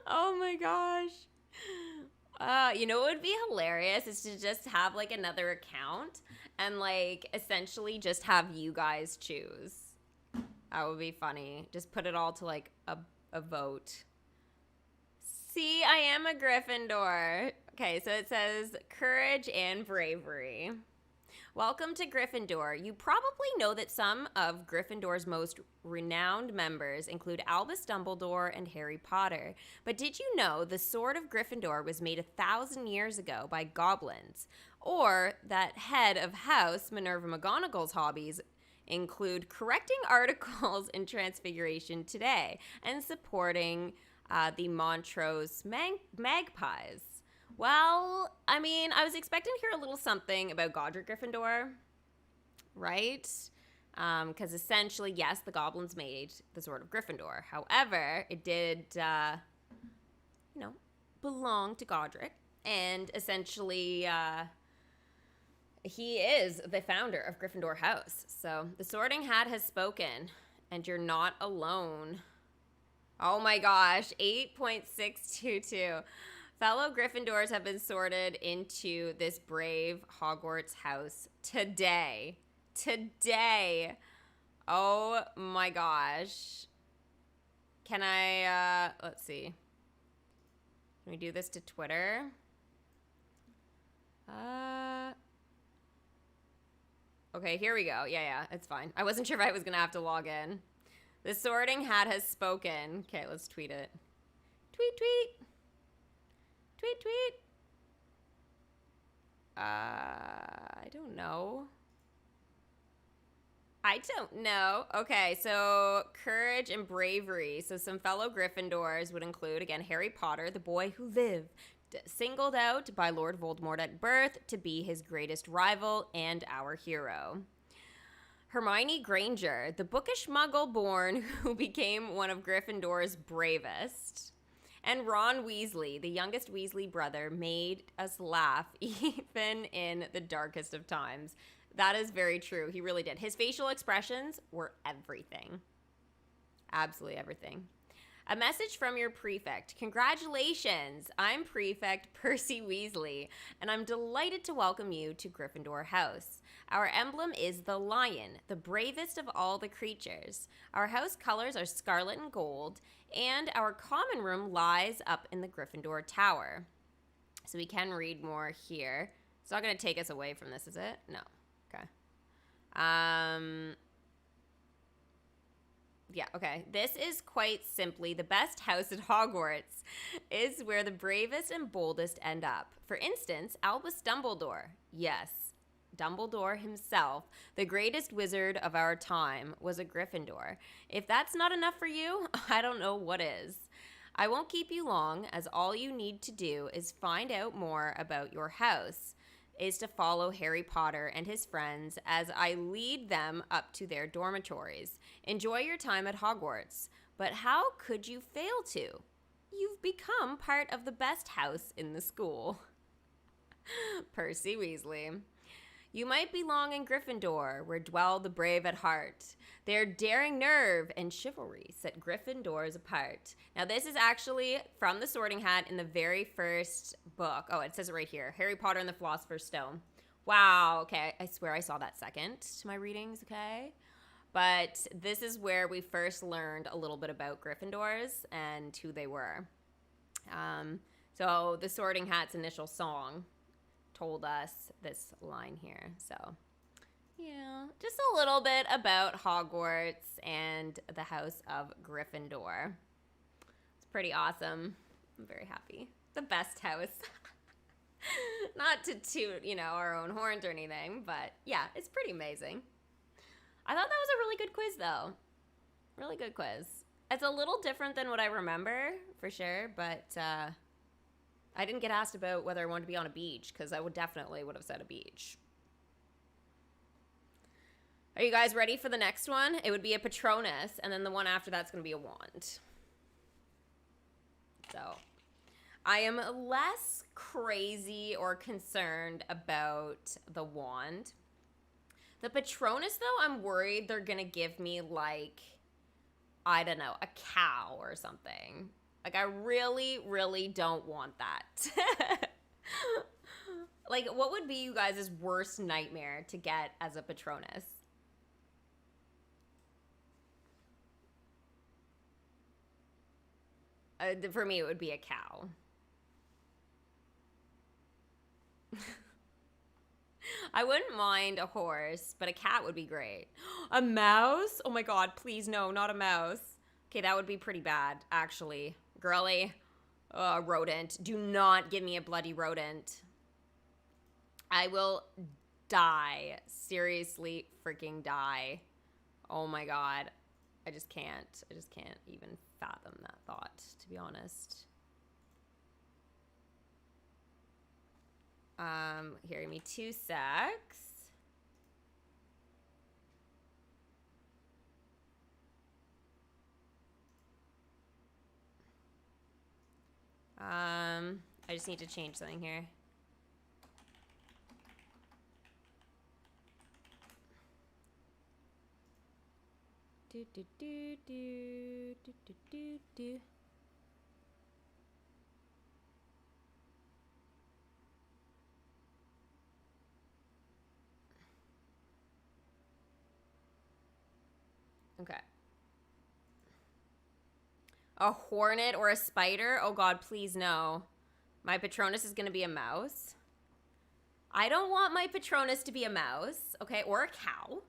Oh my gosh. You know what would be hilarious is to just have like another account and like essentially just have you guys choose. That would be funny. Just put it all to like a vote. See, I am a Gryffindor. Okay, so it says courage and bravery. Welcome to Gryffindor. You probably know that some of Gryffindor's most renowned members include Albus Dumbledore and Harry Potter. But did you know the Sword of Gryffindor was made 1,000 years ago by goblins? Or that head of house Minerva McGonagall's hobbies include correcting articles in Transfiguration today and supporting the Montrose Magpies. Well, I mean, I was expecting to hear a little something about Godric Gryffindor, right? Because essentially, yes, the goblins made the Sword of Gryffindor. However, it did, belong to Godric. And essentially, he is the founder of Gryffindor House. So the Sorting Hat has spoken, and you're not alone. Oh my gosh, 8.622. Fellow Gryffindors have been sorted into this brave Hogwarts house today. Today. Oh my gosh. Can I, let's see. Can we do this to Twitter? Okay, here we go. Yeah, it's fine. I wasn't sure if I was going to have to log in. The Sorting Hat has spoken. Okay, let's tweet it. Tweet, tweet. Tweet, tweet. I don't know. Okay, so courage and bravery. So some fellow Gryffindors would include, again, Harry Potter, the boy who lived, singled out by Lord Voldemort at birth to be his greatest rival and our hero. Hermione Granger, the bookish muggle born who became one of Gryffindor's bravest. And Ron Weasley, the youngest Weasley brother, made us laugh even in the darkest of times. That is very true. He really did. His facial expressions were everything. Absolutely everything. A message from your prefect. Congratulations. I'm Prefect Percy Weasley, and I'm delighted to welcome you to Gryffindor House. Our emblem is the lion, the bravest of all the creatures. Our house colors are scarlet and gold, and our common room lies up in the Gryffindor Tower. So we can read more here. It's not going to take us away from this, is it? No. Okay. Yeah, okay. This is quite simply the best house at Hogwarts is where the bravest and boldest end up. For instance, Albus Dumbledore. Yes, Dumbledore himself, the greatest wizard of our time, was a Gryffindor. If that's not enough for you, I don't know what is. I won't keep you long, as all you need to do is find out more about your house, is to follow Harry Potter and his friends as I lead them up to their dormitories. Enjoy your time at Hogwarts. But how could you fail to? You've become part of the best house in the school. Percy Weasley. You might belong in Gryffindor, where dwell the brave at heart. Their daring nerve and chivalry set Gryffindors apart. Now, this is actually from the Sorting Hat in the very first book. Oh, it says it right here. Harry Potter and the Philosopher's Stone. Wow, okay. I swear I saw that second to my readings, okay? But this is where we first learned a little bit about Gryffindors and who they were. So the Sorting Hat's initial song told us this line here. So, yeah, just a little bit about Hogwarts and the House of Gryffindor. It's pretty awesome. I'm very happy. The best house. Not to toot, our own horns or anything, but yeah, it's pretty amazing. I thought that was a really good quiz, though. Really good quiz. It's a little different than what I remember, for sure, but I didn't get asked about whether I wanted to be on a beach, because I would have said a beach. Are you guys ready for the next one? It would be a Patronus, and then the one after that's going to be a wand. So, I am less crazy or concerned about the wand. The Patronus, though, I'm worried they're going to give me, I don't know, a cow or something. I really, really don't want that. What would be you guys' worst nightmare to get as a Patronus? For me, it would be a cow. I wouldn't mind a horse, but a cat would be great. A mouse? Oh my god, please no, not a mouse. Okay, that would be pretty bad, actually. Girly, rodent. Do not give me a bloody rodent. I will die. Seriously freaking die. Oh my god. I just can't even fathom that thought, to be honest. Here, give me 2 secs. I just need to change something here. Do do do do do do do do. Okay. A hornet or a spider? Oh god, please no. My Patronus is gonna be a mouse. I don't want my Patronus to be a mouse, okay, or a cow.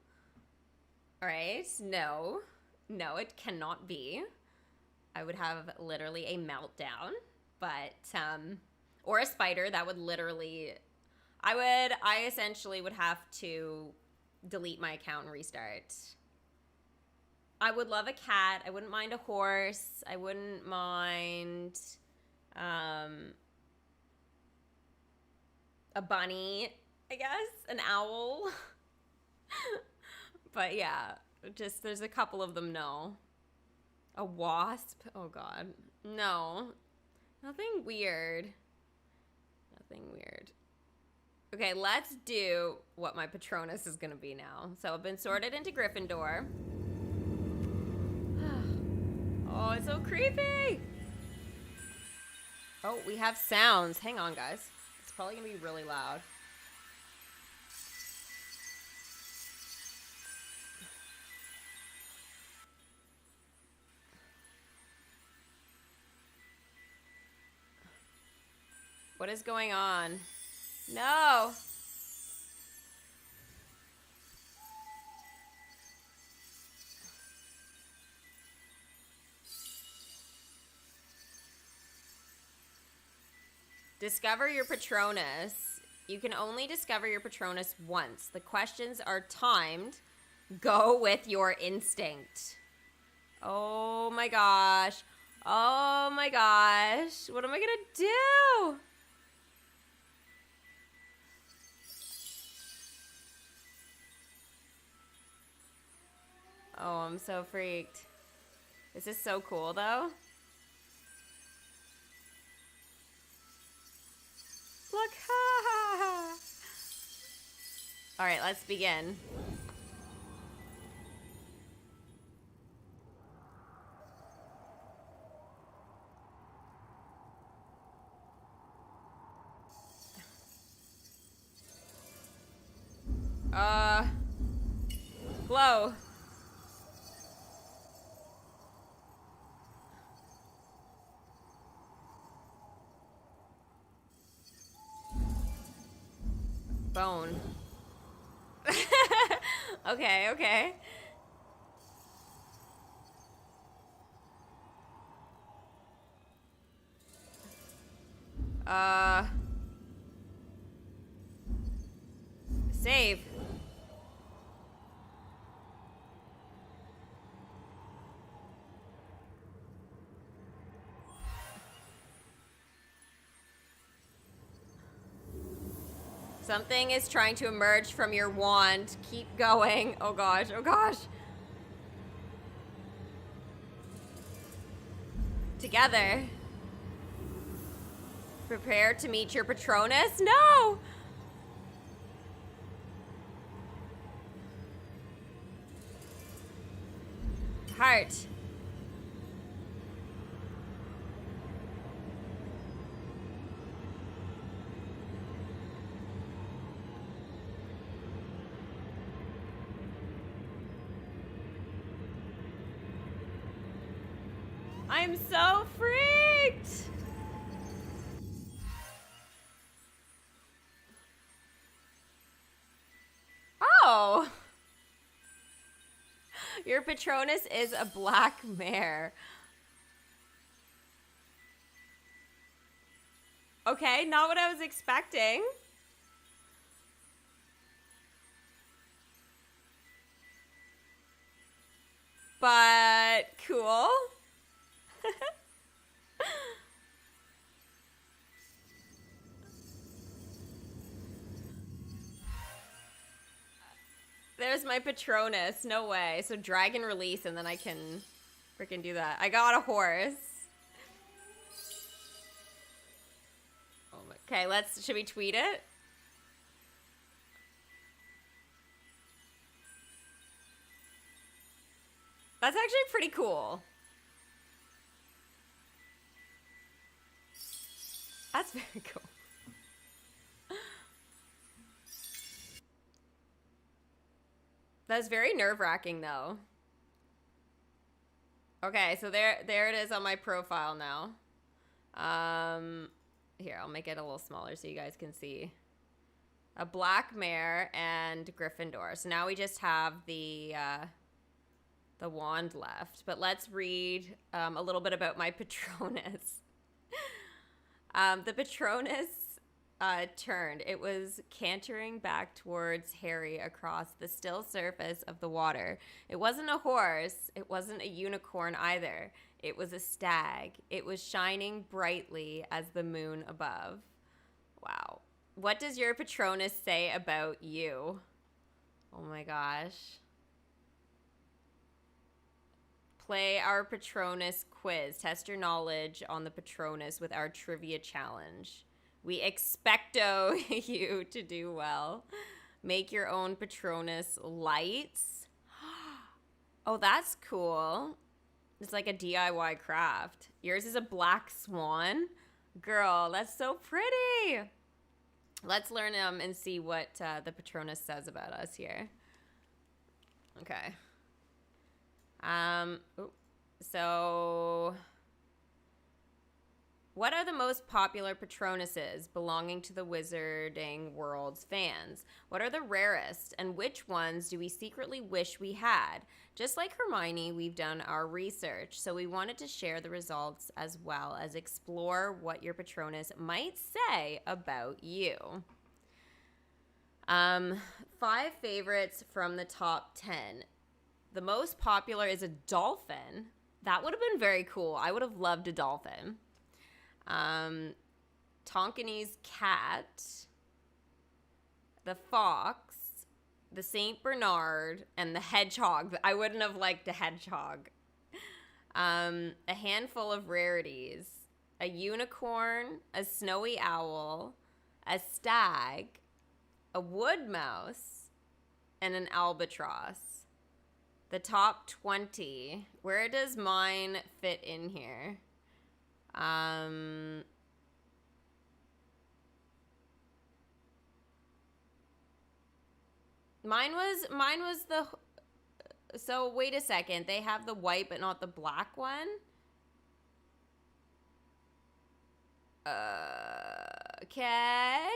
All right, no, it cannot be. I would have literally a meltdown, but, or a spider, that would literally, I essentially would have to delete my account and restart. I would love a cat. I wouldn't mind a horse. I wouldn't mind, a bunny, I guess, an owl. But yeah, just there's a couple of them. No. A wasp? Oh god. No. Nothing weird. Nothing weird. Okay, let's do what my Patronus is gonna be now. So I've been sorted into Gryffindor. Oh, it's so creepy. Oh, we have sounds. Hang on, guys. It's probably gonna be really loud. What is going on? No. Discover your Patronus. You can only discover your Patronus once. The questions are timed. Go with your instinct. Oh my gosh. Oh my gosh. What am I gonna do? Oh, I'm so freaked. This is so cool though. Look. All right, let's begin. Glow. Bone. Okay, okay. Save. Something is trying to emerge from your wand. Keep going. Oh gosh, oh gosh. Together. Prepare to meet your Patronus? No! Heart. I'm so freaked. Oh. Your Patronus is a black mare. Okay, not what I was expecting. But cool. There's my Patronus. No way. So dragon release and then I can freaking do that. I got a horse. Oh my. Okay, should we tweet it? That's actually pretty cool. That's very cool. That's very nerve-wracking though. Okay, so there it is on my profile now. Here, I'll make it a little smaller so you guys can see. A black mare and Gryffindor. So now we just have the wand left. But let's read a little bit about my Patronus. The Patronus turned. It was cantering back towards Harry across the still surface of the water. It wasn't a horse. It wasn't a unicorn either. It was a stag. It was shining brightly as the moon above. Wow. What does your Patronus say about you? Oh my gosh. play our Patronus quiz. Test your knowledge on the Patronus with our trivia challenge. We expecto you to do well. Make your own Patronus lights. Oh, that's cool. It's like a DIY craft. Yours is a black swan. Girl, that's so pretty. Let's learn and see what the Patronus says about us here. Okay. So, what are the most popular Patronuses belonging to the Wizarding World's fans? What are the rarest, and which ones do we secretly wish we had? Just like Hermione, we've done our research, so we wanted to share the results as well as explore what your Patronus might say about you. 5 favorites from the top 10. The most popular is a dolphin. That would have been very cool. I would have loved a dolphin. Tonkinese cat, the fox, the Saint Bernard, and the hedgehog. I wouldn't have liked a hedgehog. A handful of rarities. A unicorn, a snowy owl, a stag, a wood mouse, and an albatross. The top 20. Where does mine fit in here? Mine was the, so wait a second. They have the white but not the black one? Okay.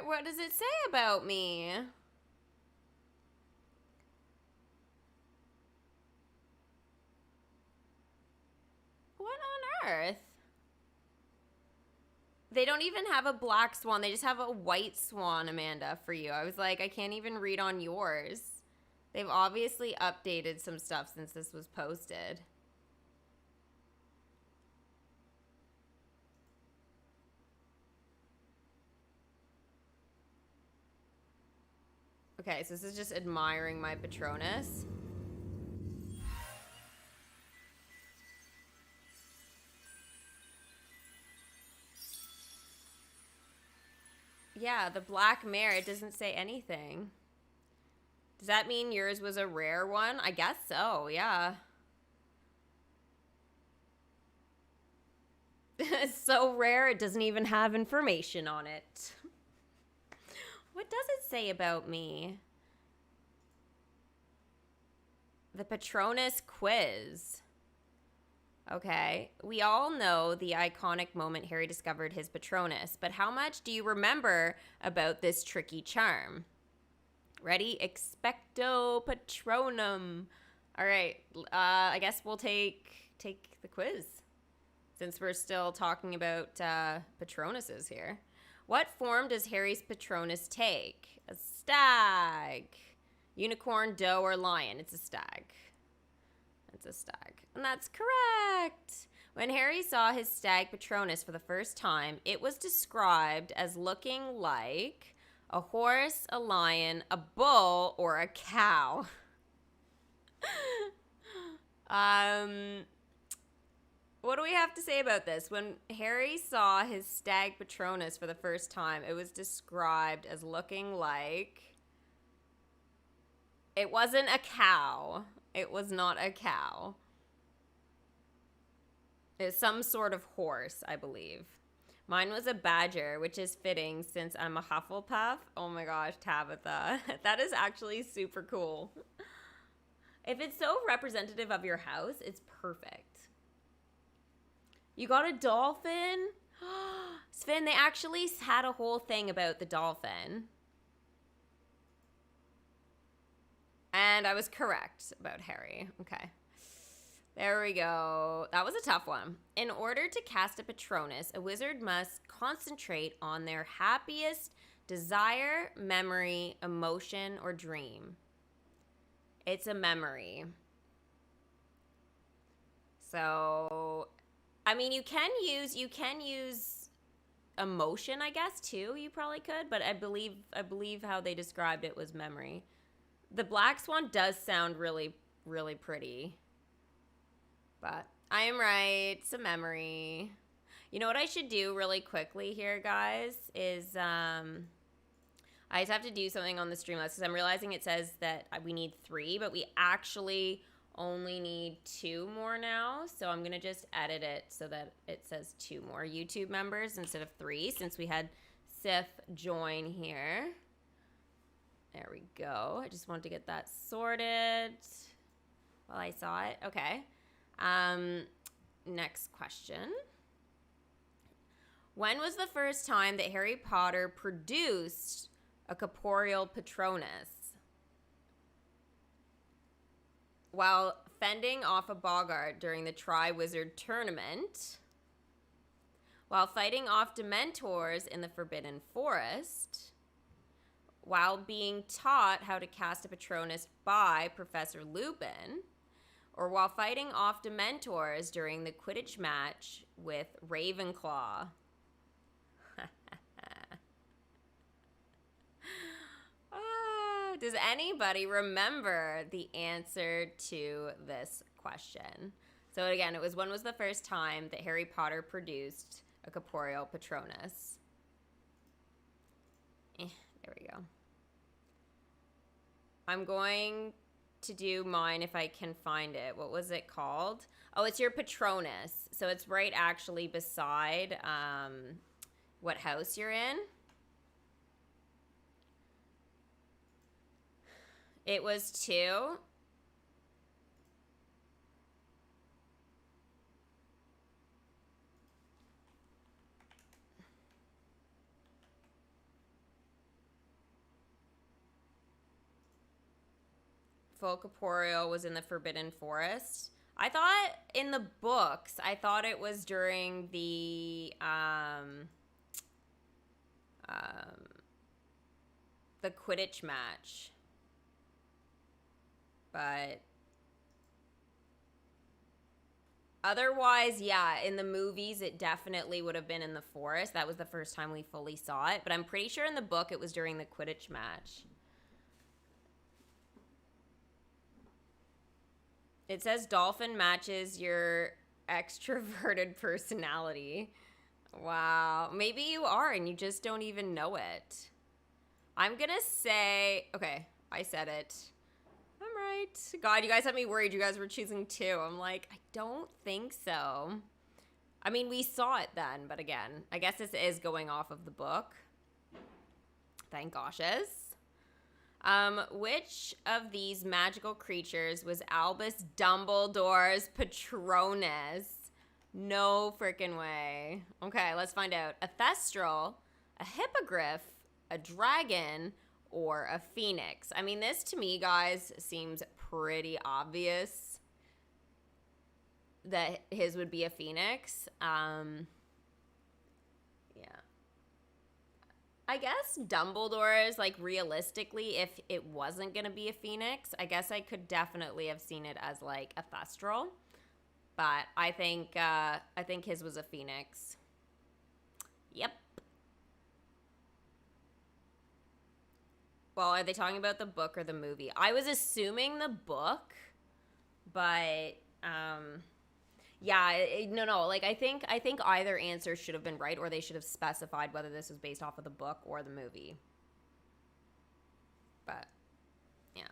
What does it say about me? What on earth? They don't even have a black swan. They just have a white swan, Amanda, for you. I was like, I can't even read on yours. They've obviously updated some stuff since this was posted. Okay, so this is just admiring my Patronus. Yeah, the black mare, it doesn't say anything. Does that mean yours was a rare one? I guess so, yeah. It's so rare, it doesn't even have information on it. What does it say about me? The Patronus quiz. Okay. We all know the iconic moment Harry discovered his Patronus, but how much do you remember about this tricky charm? Ready? Expecto Patronum. All right. I guess we'll take the quiz since we're still talking about Patronuses here. What form does Harry's Patronus take? A stag, unicorn, doe, or lion? It's a stag. It's a stag. And that's correct. When Harry saw his stag Patronus for the first time, it was described as looking like a horse, a lion, a bull, or a cow. What do we have to say about this? When Harry saw his stag Patronus for the first time, it was described as looking like... It wasn't a cow. It was not a cow. It's some sort of horse, I believe. Mine was a badger, which is fitting since I'm a Hufflepuff. Oh my gosh, Tabitha. That is actually super cool. If it's so representative of your house, it's perfect. You got a dolphin? Sven, they actually had a whole thing about the dolphin. And I was correct about Harry. Okay. There we go. That was a tough one. In order to cast a Patronus, a wizard must concentrate on their happiest desire, memory, emotion, or dream. It's a memory. So... I mean, you can use emotion, I guess, too. You probably could, but I believe how they described it was memory. The Black Swan does sound really, really pretty. But I am right. It's a memory. You know what I should do really quickly here, guys, is I just have to do something on the stream list because I'm realizing it says that we need 3, but we actually only need 2 more now. So I'm going to just edit it so that it says 2 more YouTube members instead of 3 since we had Sif join here. There we go. I just wanted to get that sorted while I saw it. Okay. Next question. When was the first time that Harry Potter produced a corporeal Patronus? While fending off a boggart during the Triwizard Tournament, while fighting off Dementors in the Forbidden Forest, while being taught how to cast a Patronus by Professor Lupin, or while fighting off Dementors during the Quidditch match with Ravenclaw. Does anybody remember the answer to this question? So again, it was when was the first time that Harry Potter produced a corporeal Patronus? There we go. I'm going to do mine if I can find it. What was it called? Oh, it's your Patronus. So it's right actually beside what house you're in. It was 2. Full corporeal was in the Forbidden Forest. I thought in the books, I thought it was during the Quidditch match. But otherwise, yeah, in the movies, it definitely would have been in the forest. That was the first time we fully saw it. But I'm pretty sure in the book, it was during the Quidditch match. It says dolphin matches your extroverted personality. Wow. Maybe you are and you just don't even know it. I'm going to say, okay, I said it. I'm right. God, you guys had me worried you guys were choosing 2. I'm like, I don't think so. I mean, we saw it then, but again, I guess this is going off of the book. Thank goshes. Which of these magical creatures was Albus Dumbledore's Patronus? No freaking way. Okay, let's find out. A Thestral, a Hippogriff, a Dragon, or a Phoenix. I mean, this to me, guys, seems pretty obvious that his would be a Phoenix. Yeah. I guess Dumbledore's, like, realistically, if it wasn't going to be a Phoenix, I guess I could definitely have seen it as, like, a Thestral. But I think his was a Phoenix. Yep. Well, are they talking about the book or the movie? I was assuming the book, but, yeah, no. Like, I think either answer should have been right, or they should have specified whether this was based off of the book or the movie. But, yeah.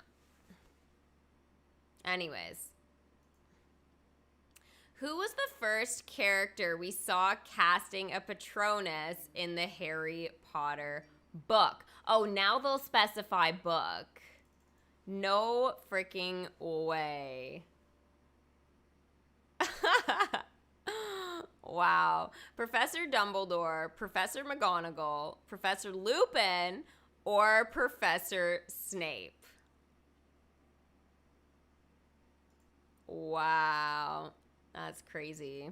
Anyways. Who was the first character we saw casting a Patronus in the Harry Potter book? Oh, now they'll specify book. No freaking way. Wow. Professor Dumbledore, Professor McGonagall, Professor Lupin, or Professor Snape? Wow. That's crazy.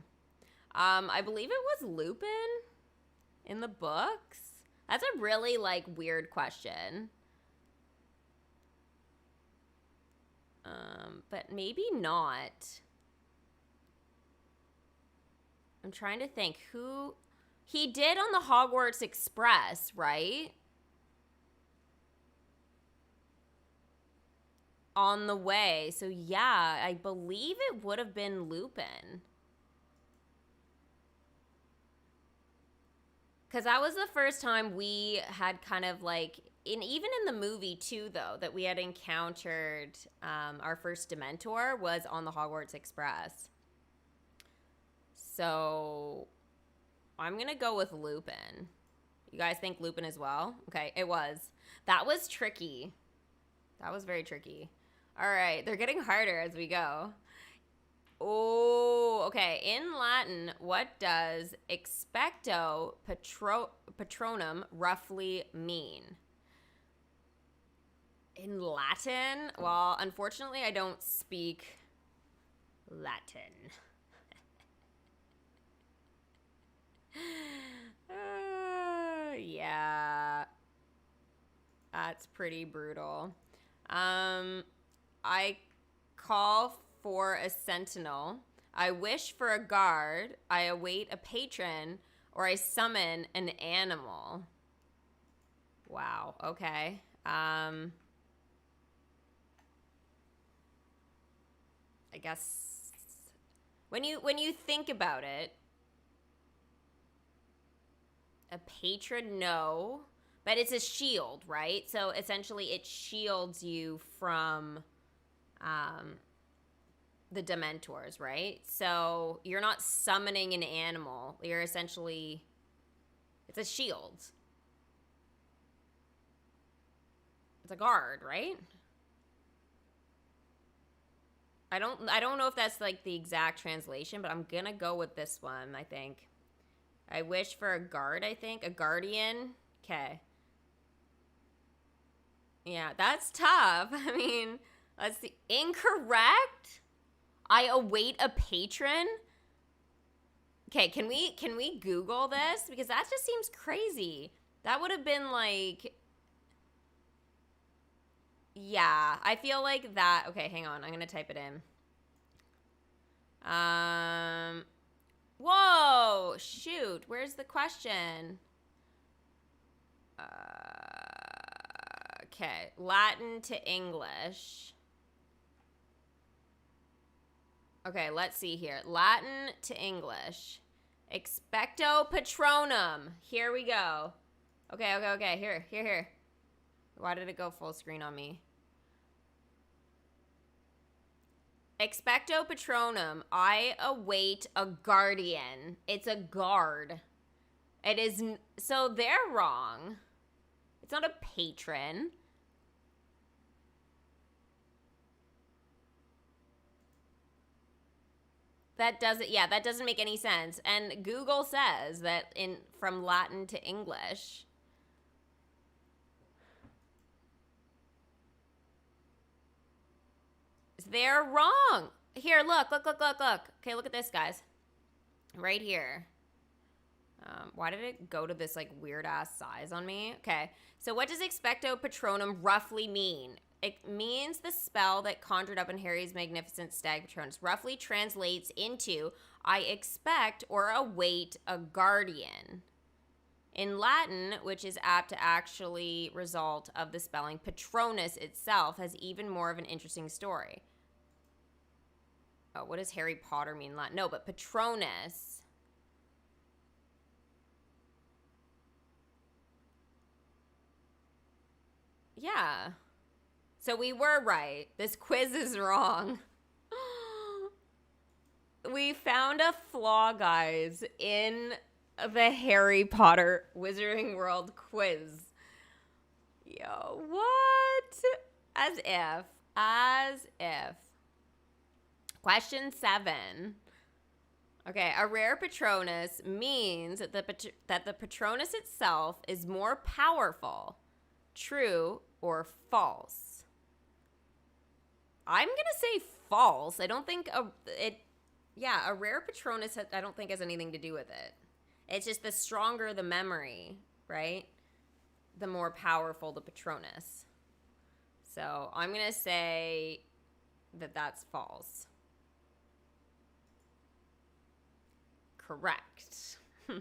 I believe it was Lupin in the books. That's a really, like, weird question. But maybe not. I'm trying to think who he did on the Hogwarts Express, right? on the way. So yeah, I believe it would have been Lupin. Because that was the first time we had kind of like, even in the movie too, though, that we had encountered our first Dementor was on the Hogwarts Express. So I'm going to go with Lupin. You guys think Lupin as well? Okay, it was. That was tricky. That was very tricky. All right, they're getting harder as we go. Oh, okay. In Latin, what does expecto patronum roughly mean? In Latin? Well, unfortunately, I don't speak Latin. Yeah. That's pretty brutal. I call for a sentinel. I wish for a guard. I await a patron, or I summon an animal. Wow. Okay. I guess when you think about it, a patron, no, but it's a shield, right? So essentially, it shields you from the Dementors, right? So you're not summoning an animal. You're essentially, it's a shield. It's a guard, right? I don't know if that's like the exact translation, but I'm gonna go with this one, I think. I wish for a guard, I think. A guardian. Okay. Yeah, that's tough. I mean, let's see. Incorrect? I await a patron? Okay, can we Google this? Because that just seems crazy. That would have been like... Yeah, I feel like that... Okay, hang on. I'm going to type it in. Whoa! Shoot, where's the question? Okay, Latin to English. Okay, let's see here. Latin to English. Expecto patronum. Here we go. Okay. Here. Why did it go full screen on me? Expecto patronum. I await a guardian. It's a guard. It is... So they're wrong. It's not a patron. That doesn't make any sense. And Google says that from Latin to English. They're wrong. Here, look. Okay, look at this, guys. Right here. Why did it go to this like weird ass size on me? Okay, so what does expecto patronum roughly mean? It means the spell that conjured up in Harry's magnificent stag Patronus. Roughly translates into I expect or await a guardian. In Latin, which is apt to actually result of the spelling, Patronus itself has even more of an interesting story. Oh, what does Harry Potter mean in Latin? No, but Patronus. Yeah. So we were right. This quiz is wrong. We found a flaw, guys, in the Harry Potter Wizarding World quiz. Yo, what? As if. Question 7. Okay, a rare Patronus means that the Patronus itself is more powerful. True or false? I'm going to say false. I don't think a rare Patronus I don't think has anything to do with it. It's just the stronger the memory, right? The more powerful the Patronus. So I'm going to say that that's false. Correct. All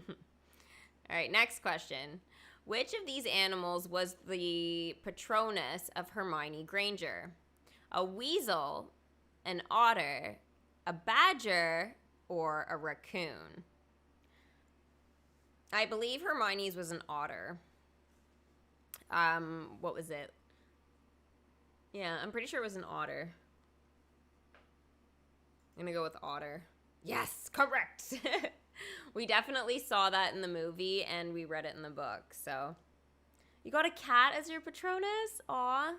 right, next question. Which of these animals was the Patronus of Hermione Granger? A weasel, an otter, a badger, or a raccoon? I believe Hermione's was an otter. What was it? Yeah, I'm pretty sure it was an otter. I'm gonna go with otter. Yes, correct. We definitely saw that in the movie and we read it in the book, so. You got a cat as your Patronus? Aw.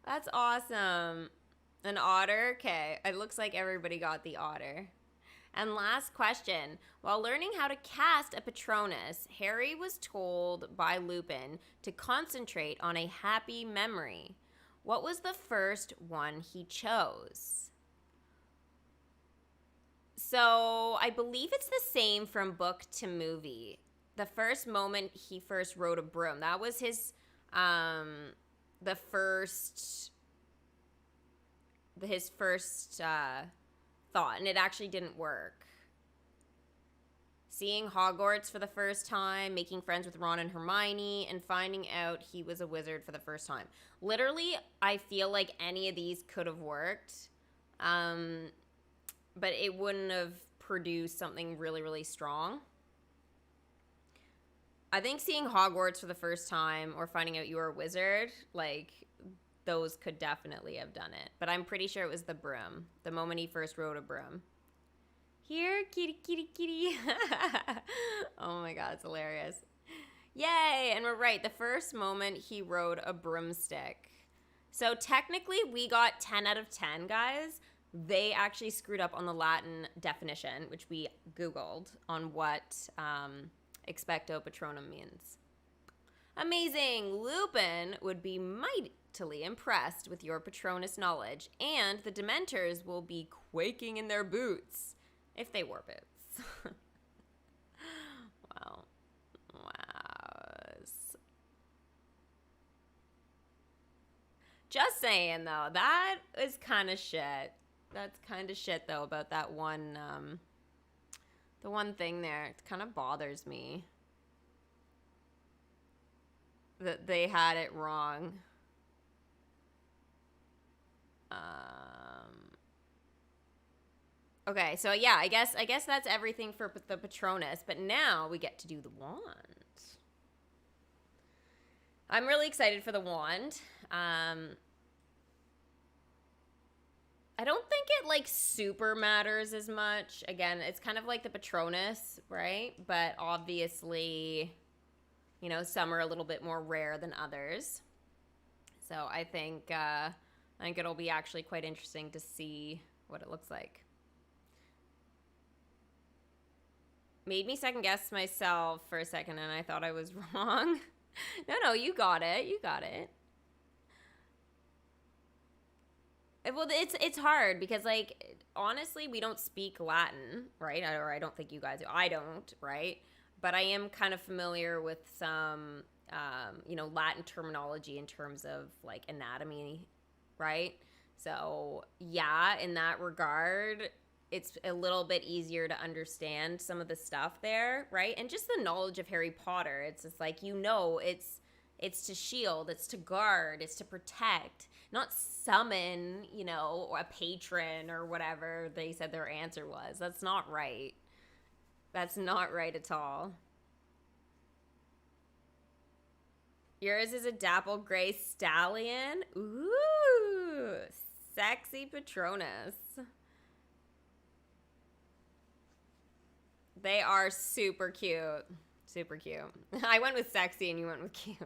That's awesome. An otter? Okay, it looks like everybody got the otter. And last question. While learning how to cast a Patronus, Harry was told by Lupin to concentrate on a happy memory. What was the first one he chose? So I believe it's the same from book to movie. The first moment he first rode a broom, that was his first thought, and it actually didn't work. Seeing Hogwarts for the first time, making friends with Ron and Hermione, and finding out he was a wizard for the first time. Literally, I feel like any of these could have worked, but it wouldn't have produced something really, really strong. I think seeing Hogwarts for the first time or finding out you were a wizard, like, those could definitely have done it. But I'm pretty sure it was the broom, the moment he first rode a broom. Here, kitty, kitty, kitty. Oh my God, it's hilarious. Yay, and we're right. The first moment he rode a broomstick. So technically we got 10 out of 10, guys. They actually screwed up on the Latin definition, which we Googled on what expecto patronum means. Amazing! Lupin would be mightily impressed with your Patronus knowledge, and the Dementors will be quaking in their boots. If they wore boots. Wow. Just saying, though, that is kind of shit. That's kind of shit, though, about that one, the one thing there. It kind of bothers me that they had it wrong. Okay, so yeah, I guess that's everything for the Patronus, but now we get to do the wand. I'm really excited for the wand. I don't think it, like, super matters as much. Again, it's kind of like the Patronus, right? But obviously, you know, some are a little bit more rare than others. So I think it'll be actually quite interesting to see what it looks like. Made me second guess myself for a second, and I thought I was wrong. No, you got it. You got it. Well, it's hard because, like, honestly, we don't speak Latin, right? Or I don't think you guys do. I don't, right? But I am kind of familiar with some, you know, Latin terminology in terms of, like, anatomy, right? So, yeah, in that regard, it's a little bit easier to understand some of the stuff there, right? And just the knowledge of Harry Potter. It's just like, you know, it's to shield, it's to guard, it's to protect, not summon, you know, a patron or whatever they said their answer was. That's not right. That's not right at all. Yours is a dapple gray stallion. Ooh, sexy Patronus. They are super cute. Super cute. I went with sexy and you went with cute.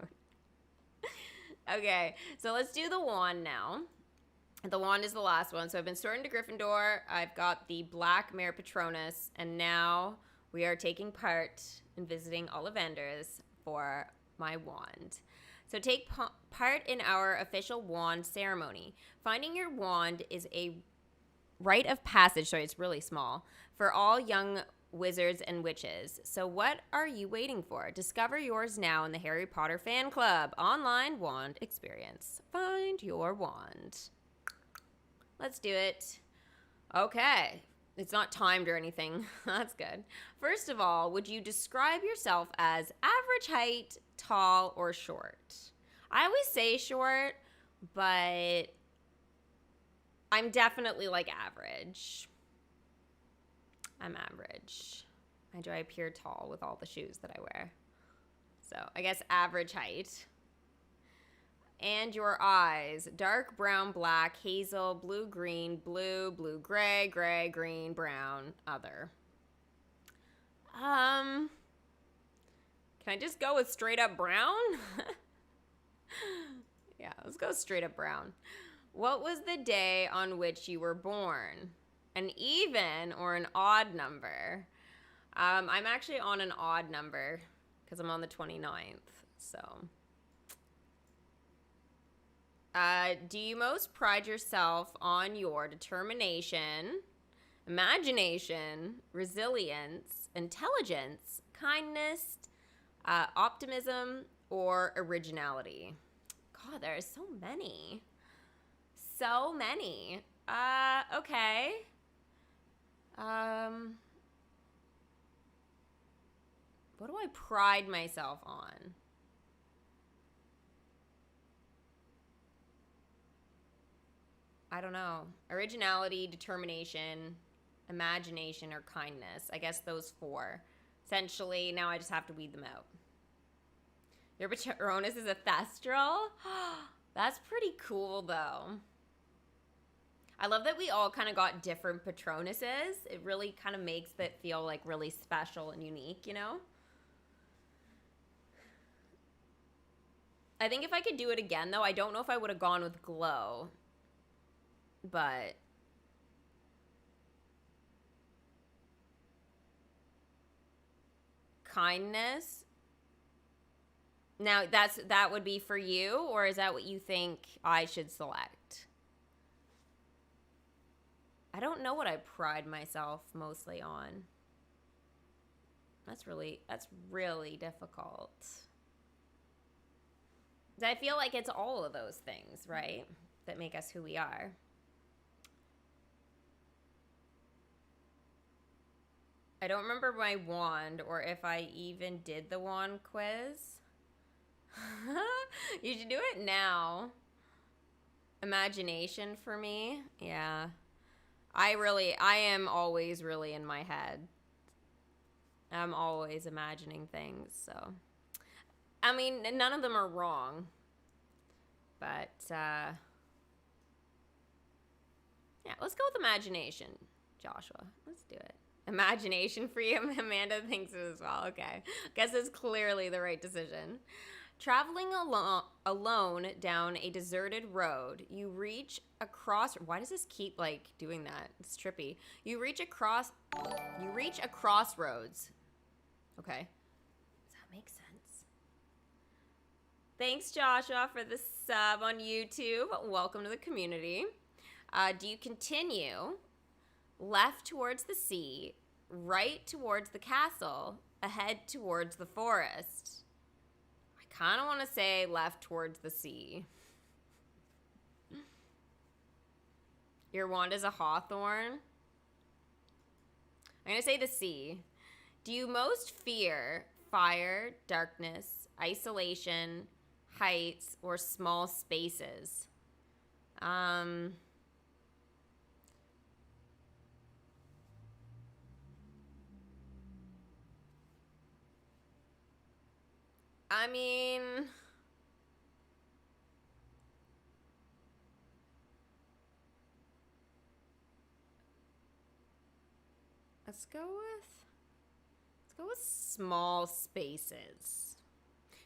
Okay, so let's do the wand now. The wand is the last one. So I've been sorted into Gryffindor. I've got the Black Mare Patronus. And now we are taking part in visiting Ollivanders for my wand. So take part in our official wand ceremony. Finding your wand is a rite of passage. Sorry, it's really small. For all young wizards and witches. So what are you waiting for? Discover yours now in the Harry Potter Fan Club online wand experience. Find your wand. Let's do it. Okay. It's not timed or anything. That's good. First of all, would you describe yourself as average height, tall, or short? I always say short, but I'm definitely like average. I'm average. Do I appear tall with all the shoes that I wear? So I guess average height. And your eyes: dark brown, black, hazel, blue, green, blue, blue, gray, gray, green, brown, other. Can I just go with straight up brown? Yeah, let's go straight up brown. What was the day on which you were born? An even or an odd number? I'm actually on an odd number because I'm on the 29th. So, do you most pride yourself on your determination, imagination, resilience, intelligence, kindness, optimism, or originality? God, there are so many. So many. Okay. What do I pride myself on? I don't know. Originality, determination, imagination, or kindness. I guess those four. Essentially, now I just have to weed them out. Your Patronus is a thestral? That's pretty cool, though. I love that we all kind of got different Patronuses. It really kind of makes it feel like really special and unique, you know? I think if I could do it again, though, I don't know if I would have gone with glow. But kindness. Now, that would be for you, or is that what you think I should select? I don't know what I pride myself mostly on. That's really difficult. I feel like it's all of those things, right, that make us who we are. I don't remember my wand or if I even did the wand quiz. You should do it now. Imagination for me. Yeah. I am always really in my head. I'm always imagining things, so. I mean, none of them are wrong. But, yeah, let's go with imagination, Joshua. Let's do it. Imagination for you. Amanda thinks it as well. Okay. Guess it's clearly the right decision. Traveling alone down a deserted road, you reach why does this keep like doing that? It's trippy. You reach a crossroads. Okay. Does that make sense? Thanks, Joshua, for the sub on YouTube. Welcome to the community. Do you continue left towards the sea, right towards the castle, ahead towards the forest? Kind of want to say left towards the sea. Your wand is a hawthorn. I'm going to say the sea. Do you most fear fire, darkness, isolation, heights, or small spaces? I mean, let's go with small spaces.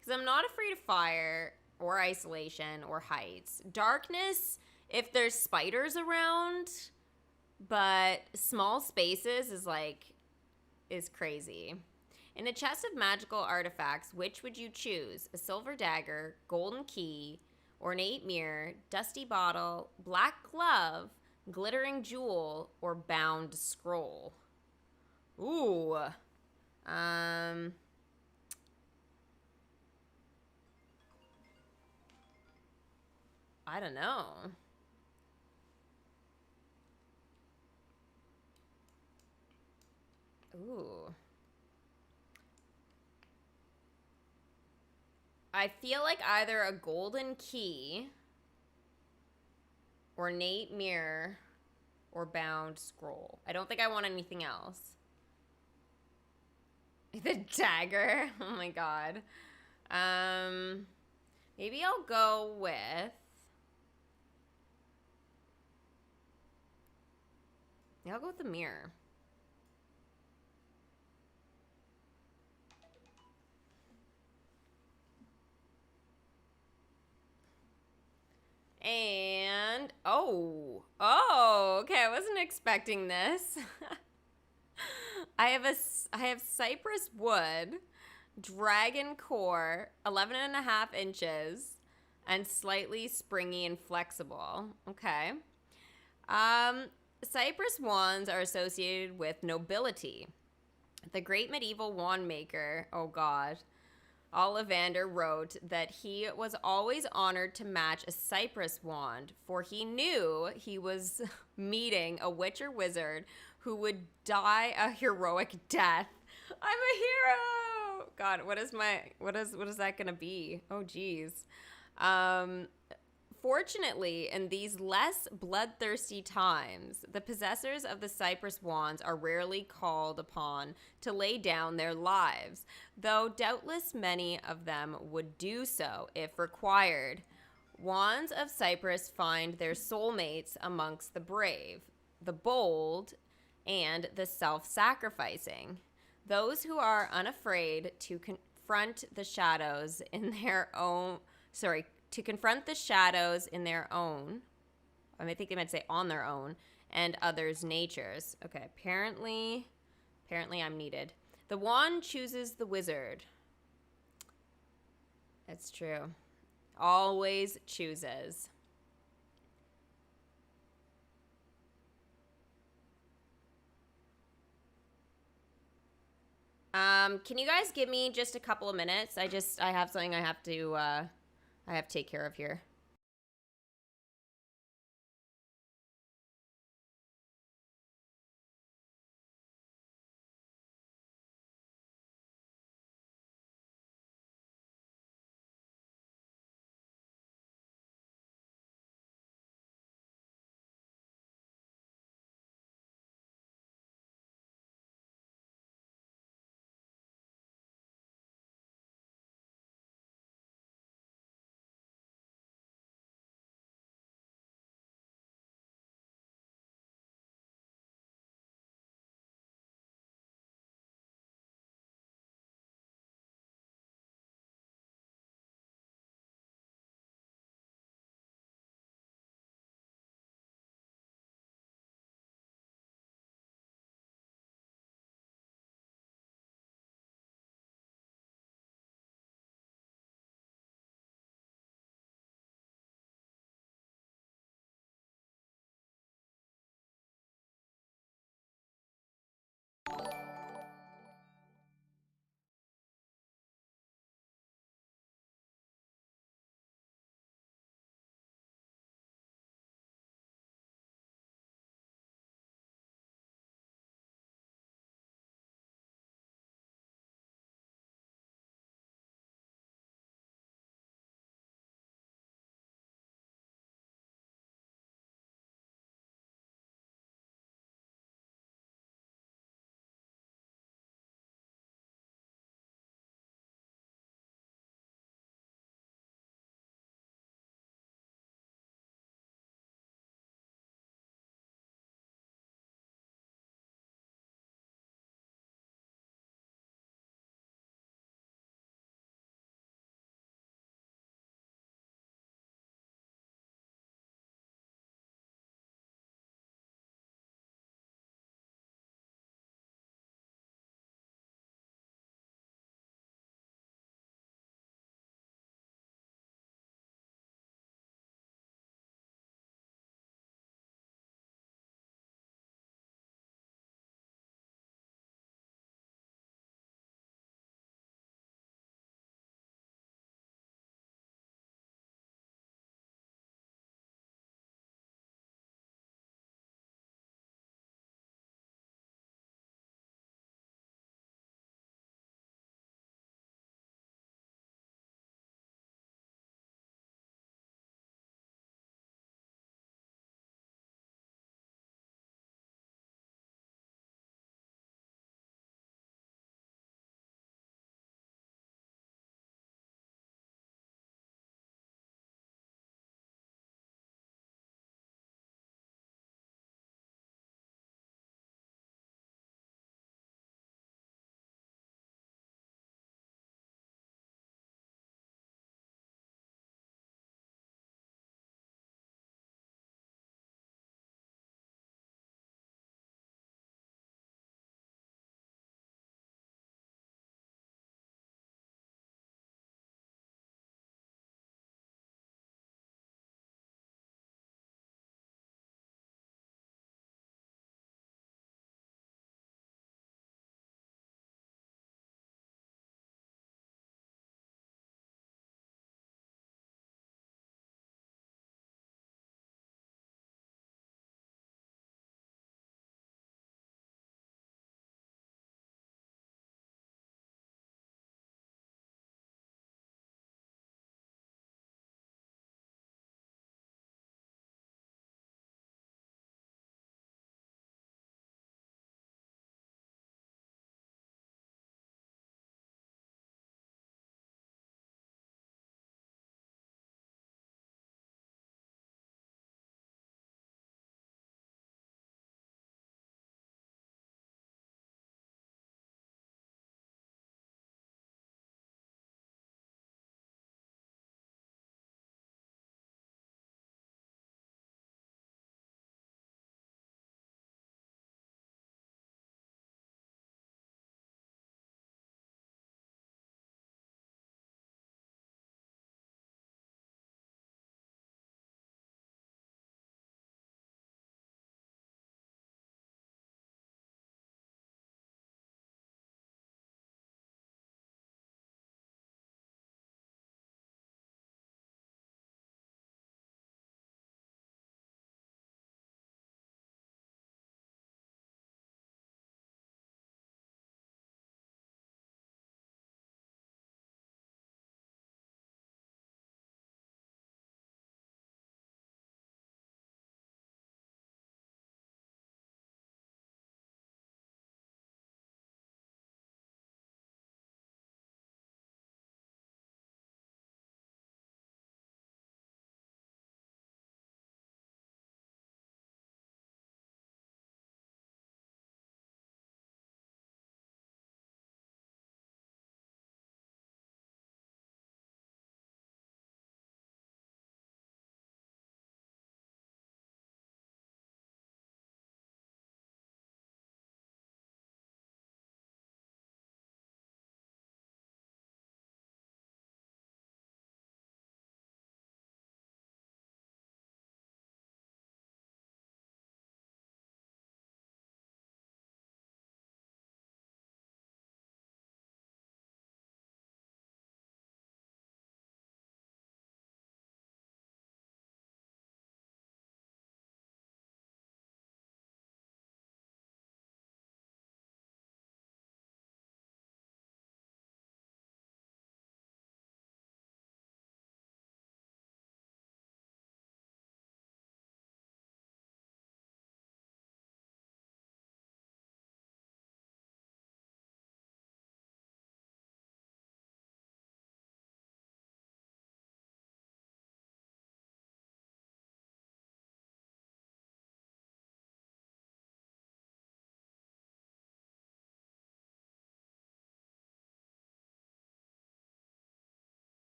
Because I'm not afraid of fire or isolation or heights. Darkness, if there's spiders around, but small spaces is crazy. In a chest of magical artifacts, which would you choose? A silver dagger, golden key, ornate mirror, dusty bottle, black glove, glittering jewel, or bound scroll? Ooh. I don't know. Ooh. I feel like either a golden key Ornate mirror or bound scroll. I don't think I want anything else. The dagger. Oh my god. Maybe I'll go with... Yeah, I'll go with the mirror. And okay, I wasn't expecting this. I have cypress wood, dragon core, 11.5 inches, and slightly springy and flexible. Okay. Cypress wands are associated with nobility. The great medieval wand maker, oh god, Ollivander wrote that he was always honored to match a cypress wand, for he knew he was meeting a witch or wizard who would die a heroic death. I'm a hero. God, what is that gonna be? Oh geez. Fortunately, in these less bloodthirsty times, the possessors of the cypress wands are rarely called upon to lay down their lives, though doubtless many of them would do so if required. Wands of cypress find their soulmates amongst the brave, the bold, and the self-sacrificing. Those who are unafraid to confront the shadows in their own, to confront the shadows in their own, I think they meant to say on their own, and others' natures. Okay, apparently I'm needed. The wand chooses the wizard. That's true. Always chooses. Can you guys give me just a couple of minutes? I have something I have to take care of here.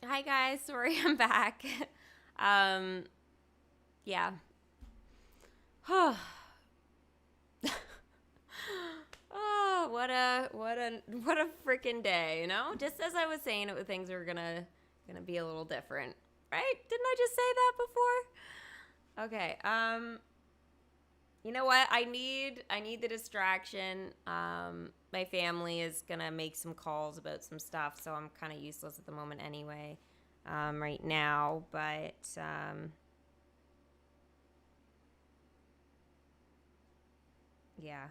Hi guys, sorry I'm back. Yeah. Oh, what a freaking day, you know? Just as I was saying it, things were gonna be a little different, right? Didn't I just say that before? Okay. You know what? I need the distraction. My family is gonna make some calls about some stuff, so I'm kind of useless at the moment anyway. Right now, but yeah.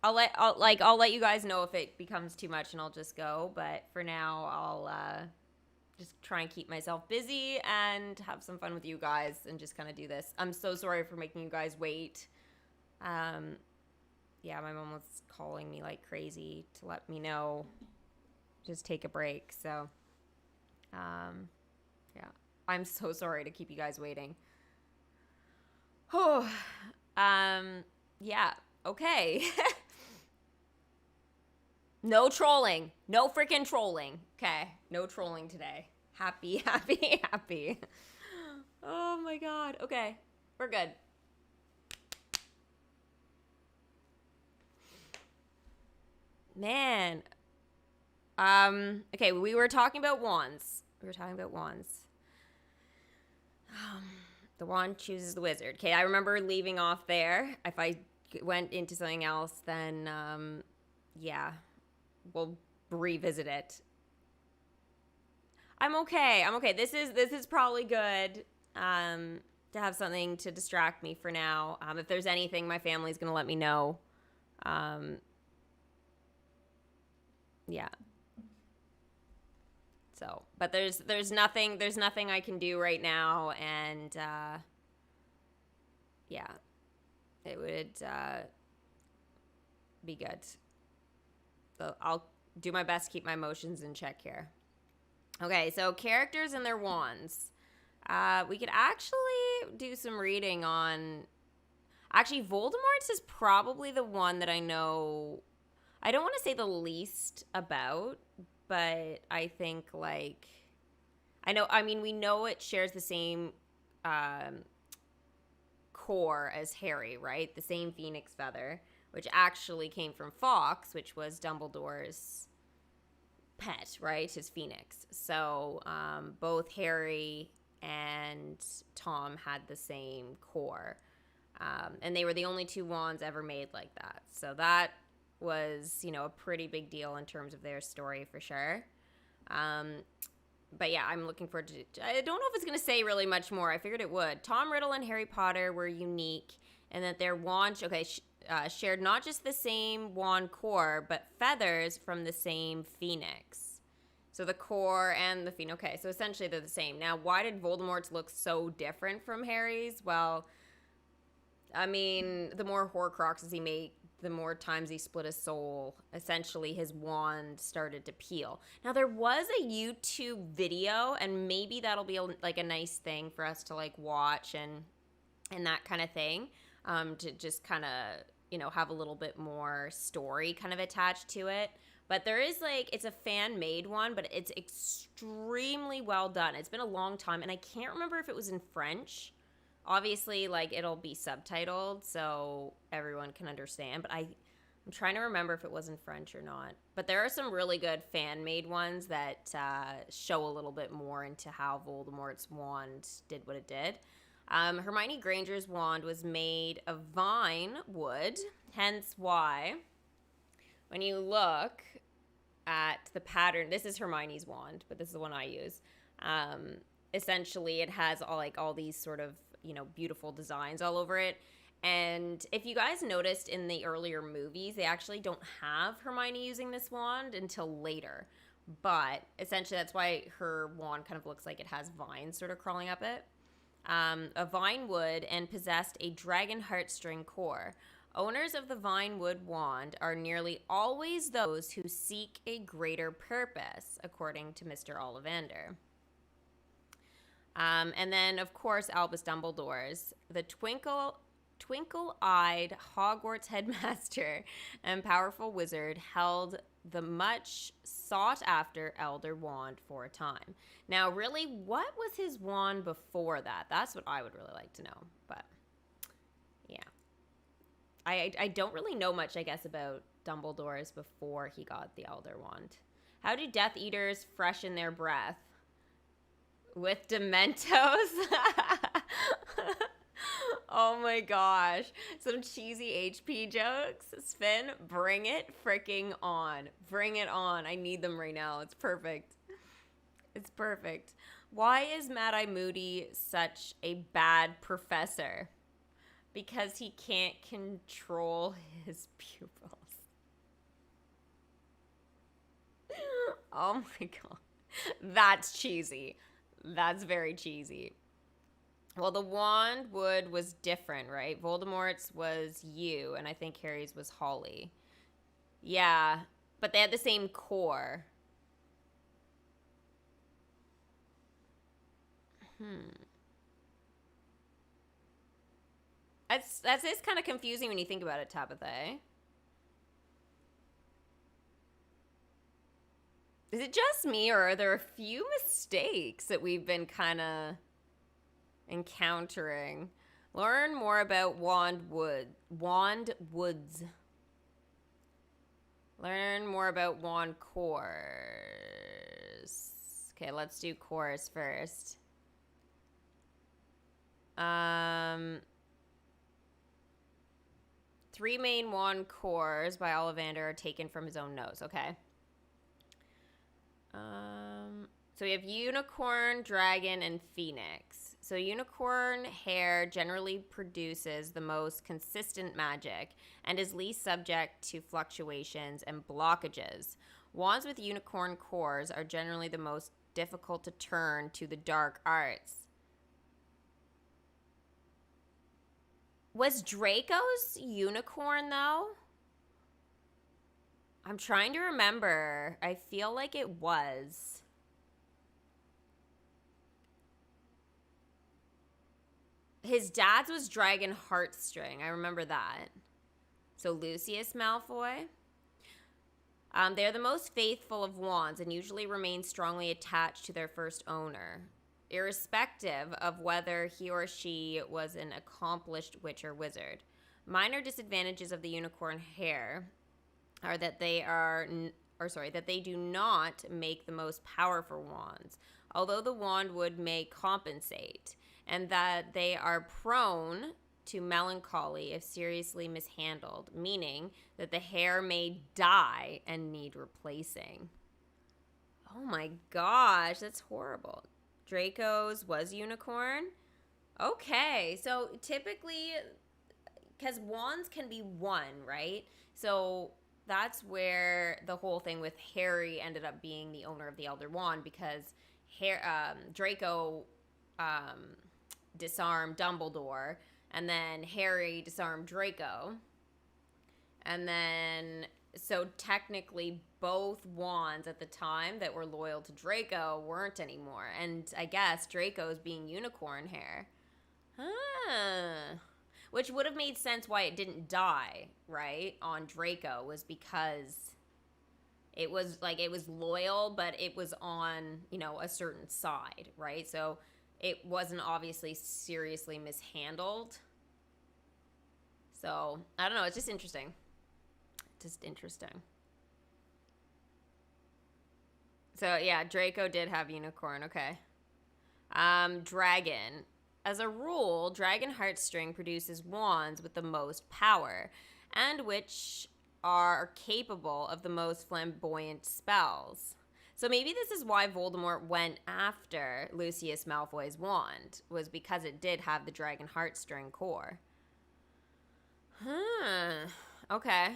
I'll let you guys know if it becomes too much and I'll just go, but for now I'll just try and keep myself busy and have some fun with you guys and just kind of do this. I'm so sorry for making you guys wait. Yeah, my mom was calling me like crazy to let me know just take a break. So yeah. I'm so sorry to keep you guys waiting. Oh. Yeah. Okay. No trolling. No freaking trolling. Okay. No trolling today. Happy, happy, happy. Oh my god. Okay. We're good. Man. Okay, we were talking about wands. The wand chooses the wizard. Okay, I remember leaving off there. If I went into something else, then, yeah, we'll revisit it. I'm okay. This is probably good, to have something to distract me for now. If there's anything, my family's gonna let me know. Yeah. So, but there's nothing I can do right now, and yeah, it would be good. So I'll do my best to keep my emotions in check here. Okay, so characters and their wands. We could actually do some reading on. Actually, Voldemort's is probably the one that I know. I don't want to say the least about, but I think, like, we know it shares the same core as Harry, right? The same phoenix feather, which actually came from Fawkes, which was Dumbledore's pet, right? His phoenix. So both Harry and Tom had the same core. And they were the only two wands ever made like that. So that was, a pretty big deal in terms of their story for sure. But yeah, I'm looking forward to. I don't know if it's going to say really much more. I figured it would. Tom Riddle and Harry Potter were unique in that their wand, shared not just the same wand core, but feathers from the same phoenix. So the core and the phoenix. Okay, so essentially they're the same. Now, why did Voldemort's look so different from Harry's? Well, the more Horcruxes he made, the more times he split his soul, essentially his wand started to peel. Now, there was a YouTube video, and maybe that'll be a nice thing for us to watch and that kind of thing, to just kind of, have a little bit more story kind of attached to it. But there is it's a fan-made one, but it's extremely well done. It's been a long time, and I can't remember if it was in French. Obviously, it'll be subtitled so everyone can understand, but I'm trying to remember if it was in French or not. But there are some really good fan-made ones that show a little bit more into how Voldemort's wand did what it did. Hermione Granger's wand was made of vine wood, hence why when you look at the pattern, this is Hermione's wand, but this is the one I use. Essentially, it has all these sort of beautiful designs all over it. And if you guys noticed in the earlier movies, they actually don't have Hermione using this wand until later. But essentially, that's why her wand kind of looks like it has vines sort of crawling up it. A vine wood and possessed a dragon heartstring core. Owners of the vine wood wand are nearly always those who seek a greater purpose, according to Mr. Ollivander. And then, of course, Albus Dumbledore's. The twinkle-eyed Hogwarts headmaster and powerful wizard held the much sought after Elder Wand for a time. Now, really, what was his wand before that? That's what I would really like to know. But yeah, I don't really know much, I guess, about Dumbledore's before he got the Elder Wand. How do Death Eaters freshen their breath? With Dementos? Oh my gosh. Some cheesy HP jokes. Sven, bring it freaking on. Bring it on. I need them right now. It's perfect. It's perfect. Why is Mad-Eye Moody such a bad professor? Because he can't control his pupils. Oh my god. That's cheesy. That's very cheesy. Well, the wand wood was different, right? Voldemort's was you, and I think Harry's was Holly. Yeah, but they had the same core. That's kind of confusing when you think about it, Tabitha. Is it just me, or are there a few mistakes that we've been kind of encountering? Learn more about wand woods. Learn more about wand cores. Okay, let's do cores first. 3 main wand cores by Ollivander are taken from his own nose. Okay. So we have unicorn, dragon, and phoenix. So unicorn hair generally produces the most consistent magic and is least subject to fluctuations and blockages. Wands with unicorn cores are generally the most difficult to turn to the dark arts. Was Draco's unicorn, though? I'm trying to remember. I feel like it was. His dad's was Dragon Heartstring. I remember that. So Lucius Malfoy. They're the most faithful of wands and usually remain strongly attached to their first owner, irrespective of whether he or she was an accomplished witch or wizard. Minor disadvantages of the unicorn hair are that they do not make the most powerful wands, although the wand would may compensate, and that they are prone to melancholy if seriously mishandled, meaning that the hair may die and need replacing. Oh my gosh, that's horrible. Draco's was unicorn. Okay, so typically, because wands can be one, right? So that's where the whole thing with Harry ended up being the owner of the Elder Wand, because Draco disarmed Dumbledore, and then Harry disarmed Draco. And then, so technically both wands at the time that were loyal to Draco weren't anymore. And I guess Draco's being unicorn hair. Which would have made sense why it didn't die, right, on Draco, was because it was loyal, but it was on, a certain side, right? So it wasn't obviously seriously mishandled. So, I don't know, it's just interesting. So, yeah, Draco did have unicorn, okay. Dragon. As a rule, Dragon Heartstring produces wands with the most power, and which are capable of the most flamboyant spells. So maybe this is why Voldemort went after Lucius Malfoy's wand, was because it did have the Dragon Heartstring core. Okay.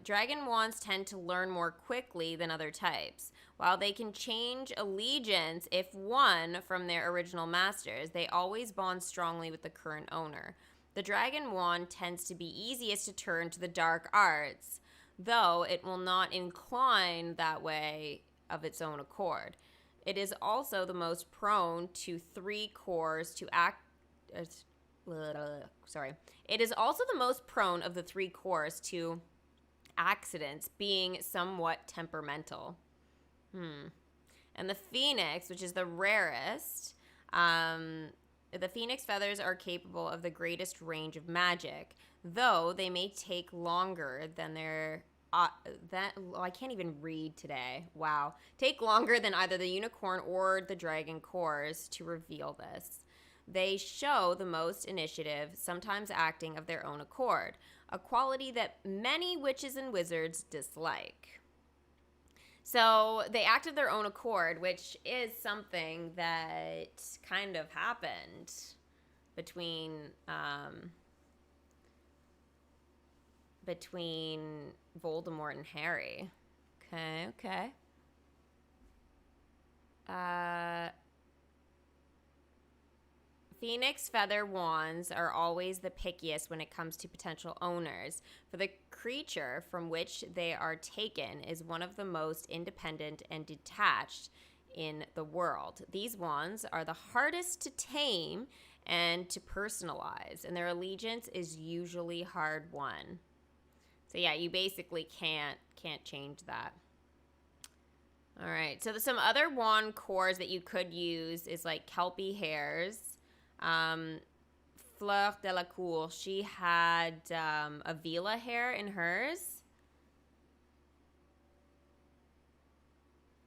Dragon wands tend to learn more quickly than other types. While they can change allegiance if won from their original masters, they always bond strongly with the current owner. The dragon wand tends to be easiest to turn to the dark arts, though it will not incline that way of its own accord. It is also the most prone to 3 cores to act sorry. It is also the most prone of the three cores to accidents, being somewhat temperamental. And the phoenix, which is the rarest, the phoenix feathers are capable of the greatest range of magic, though they may take longer than their I can't even read today. Wow. Take longer than either the unicorn or the dragon cores to reveal this. They show the most initiative, sometimes acting of their own accord, a quality that many witches and wizards dislike. So they act of their own accord, which is something that kind of happened between Voldemort and Harry. Okay. Phoenix feather wands are always the pickiest when it comes to potential owners, for the creature from which they are taken is one of the most independent and detached in the world. These wands are the hardest to tame and to personalize, and their allegiance is usually hard won. So yeah, you basically can't change that. All right, so some other wand cores that you could use is like Kelpie hairs. Fleur de la Cour, she had Avila hair in hers.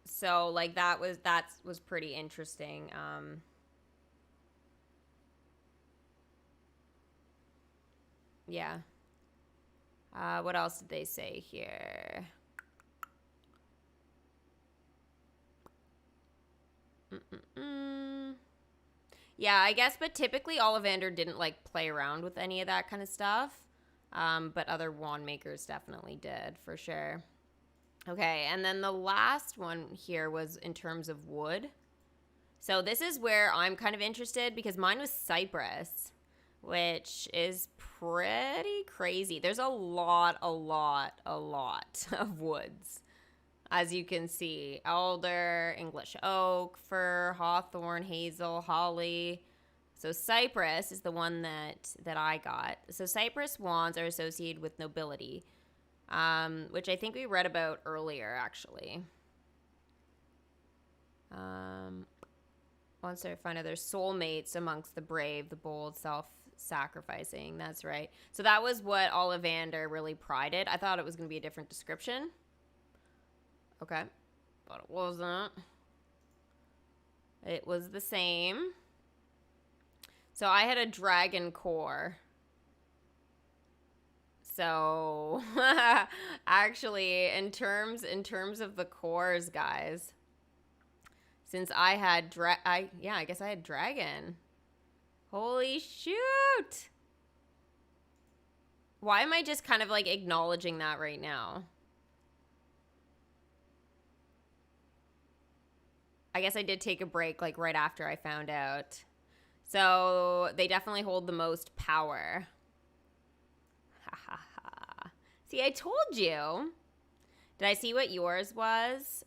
So like that was pretty interesting. Yeah. What else did they say here? Yeah, I guess, but typically Ollivander didn't like play around with any of that kind of stuff. But other wand makers definitely did, for sure. Okay, and then the last one here was in terms of wood. So this is where I'm kind of interested because mine was cypress, which is pretty crazy. There's a lot of woods. As you can see, alder, English oak, fir, hawthorn, hazel, holly. So cypress is the one that I got. So cypress wands are associated with nobility, which I think we read about earlier, actually. Once I find other soulmates amongst the brave, the bold, self-sacrificing. That's right. So that was what Ollivander really prided. I thought it was going to be a different description. Okay, but it wasn't. It was the same. So I had a dragon core. So actually, in terms of the cores, guys, since I had I guess I had dragon. Holy shoot! Why am I just kind of like acknowledging that right now? I guess I did take a break like right after I found out. So they definitely hold the most power. Ha ha ha. See, I told you. Did I see what yours was?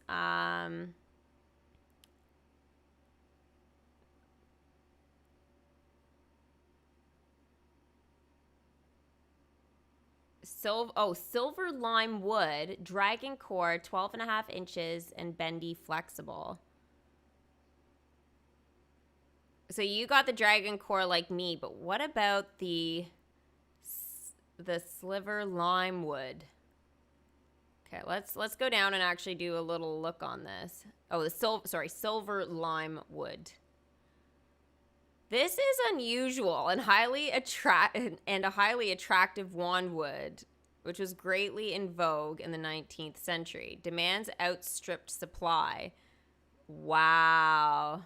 Silver lime wood, dragon core, 12.5 inches, and bendy flexible. So you got the dragon core like me, but what about the sliver lime wood? Okay, let's go down and actually do a little look on this. Oh, the silver lime wood. This is unusual and a highly attractive wand wood, which was greatly in vogue in the 19th century. Demands outstripped supply. Wow.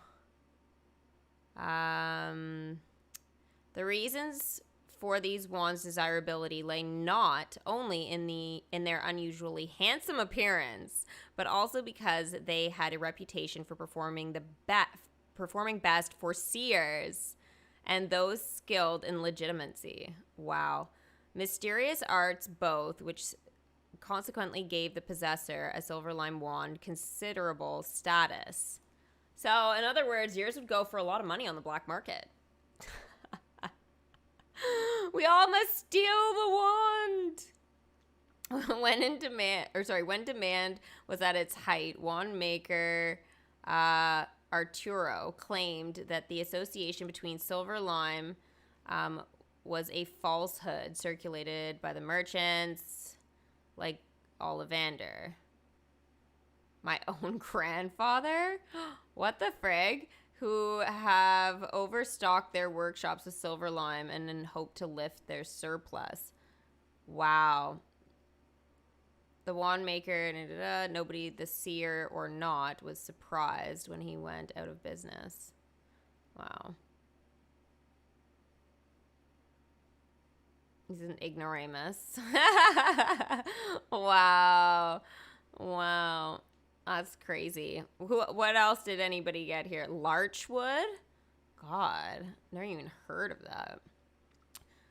The reasons for these wands' desirability lay not only in their unusually handsome appearance, but also because they had a reputation for performing best for seers and those skilled in legitimacy. Wow. Mysterious arts both, which consequently gave the possessor a silver lime wand considerable status. So, in other words, yours would go for a lot of money on the black market. We all must steal the wand. When demand was at its height, wand maker Arturo claimed that the association between silver lime was a falsehood circulated by the merchants like Ollivander. My own grandfather? What the frig? Who have overstocked their workshops with silver lime and then hope to lift their surplus. Wow. The wand maker, nobody, the seer or not, was surprised when he went out of business. Wow. He's an ignoramus. Wow. Wow. That's crazy. What else did anybody get here? Larchwood? God, never even heard of that.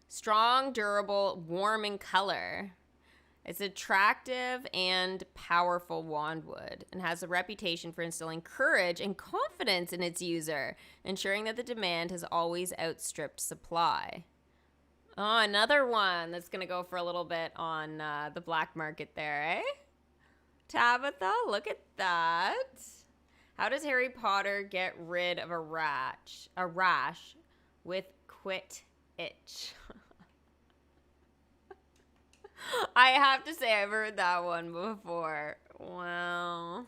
Strong, durable, warm in color. It's attractive and powerful wandwood and has a reputation for instilling courage and confidence in its user, ensuring that the demand has always outstripped supply. Oh, another one that's going to go for a little bit on the black market there, eh? Tabitha, look at that. How does Harry Potter get rid of a rash with quit itch? I have to say I've heard that one before. Wow.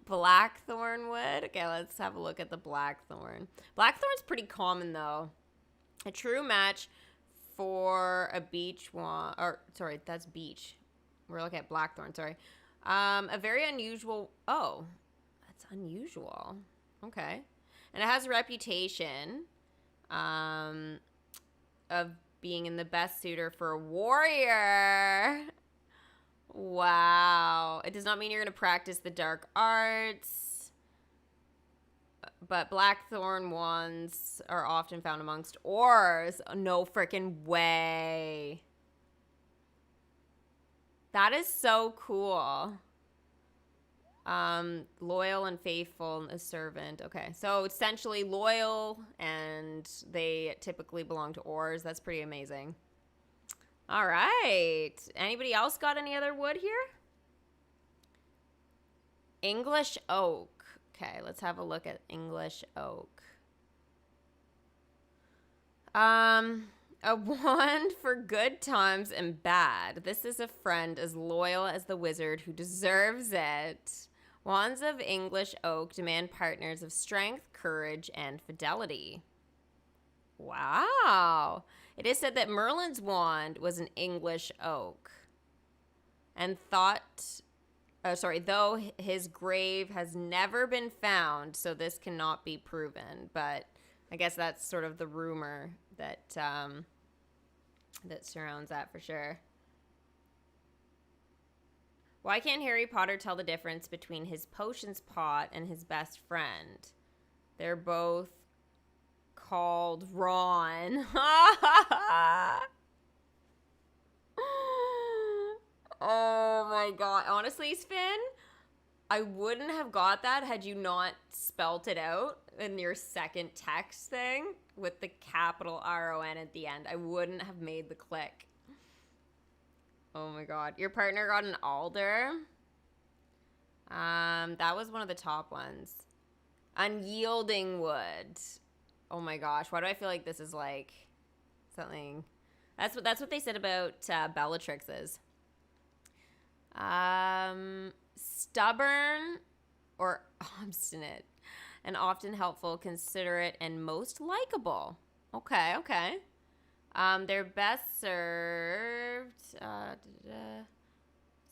Blackthorn wood. Okay, let's have a look at the blackthorn. Blackthorn's pretty common though. A true match for a beech wand. Or sorry, that's beech. We're looking at blackthorn, sorry. A very unusual... Oh, that's unusual. Okay. And it has a reputation of being in the best suitor for a warrior. Wow. It does not mean you're going to practice the dark arts. But blackthorn wands are often found amongst ores. No freaking way. That is so cool. Loyal and faithful, a servant. Okay, so essentially loyal, and they typically belong to ores. That's pretty amazing. All right. Anybody else got any other wood here? English oak. Okay, let's have a look at English oak. A wand for good times and bad. This is a friend as loyal as the wizard who deserves it. Wands of English oak demand partners of strength, courage, and fidelity. Wow. It is said that Merlin's wand was an English oak. And though his grave has never been found, so this cannot be proven. But I guess that's sort of the rumor that surrounds that for sure. Why can't Harry Potter tell the difference between his potions pot and his best friend? They're both called Ron. Oh my god. Honestly, Sven, I wouldn't have got that had you not spelt it out in your second text thing with the capital R-O-N at the end. I wouldn't have made the click. Oh my god. Your partner got an alder. That was one of the top ones. Unyielding wood. Oh my gosh. Why do I feel like this is like something? That's what they said about Bellatrix's. Stubborn or obstinate and often helpful, considerate, and most likable. Okay. They're best served.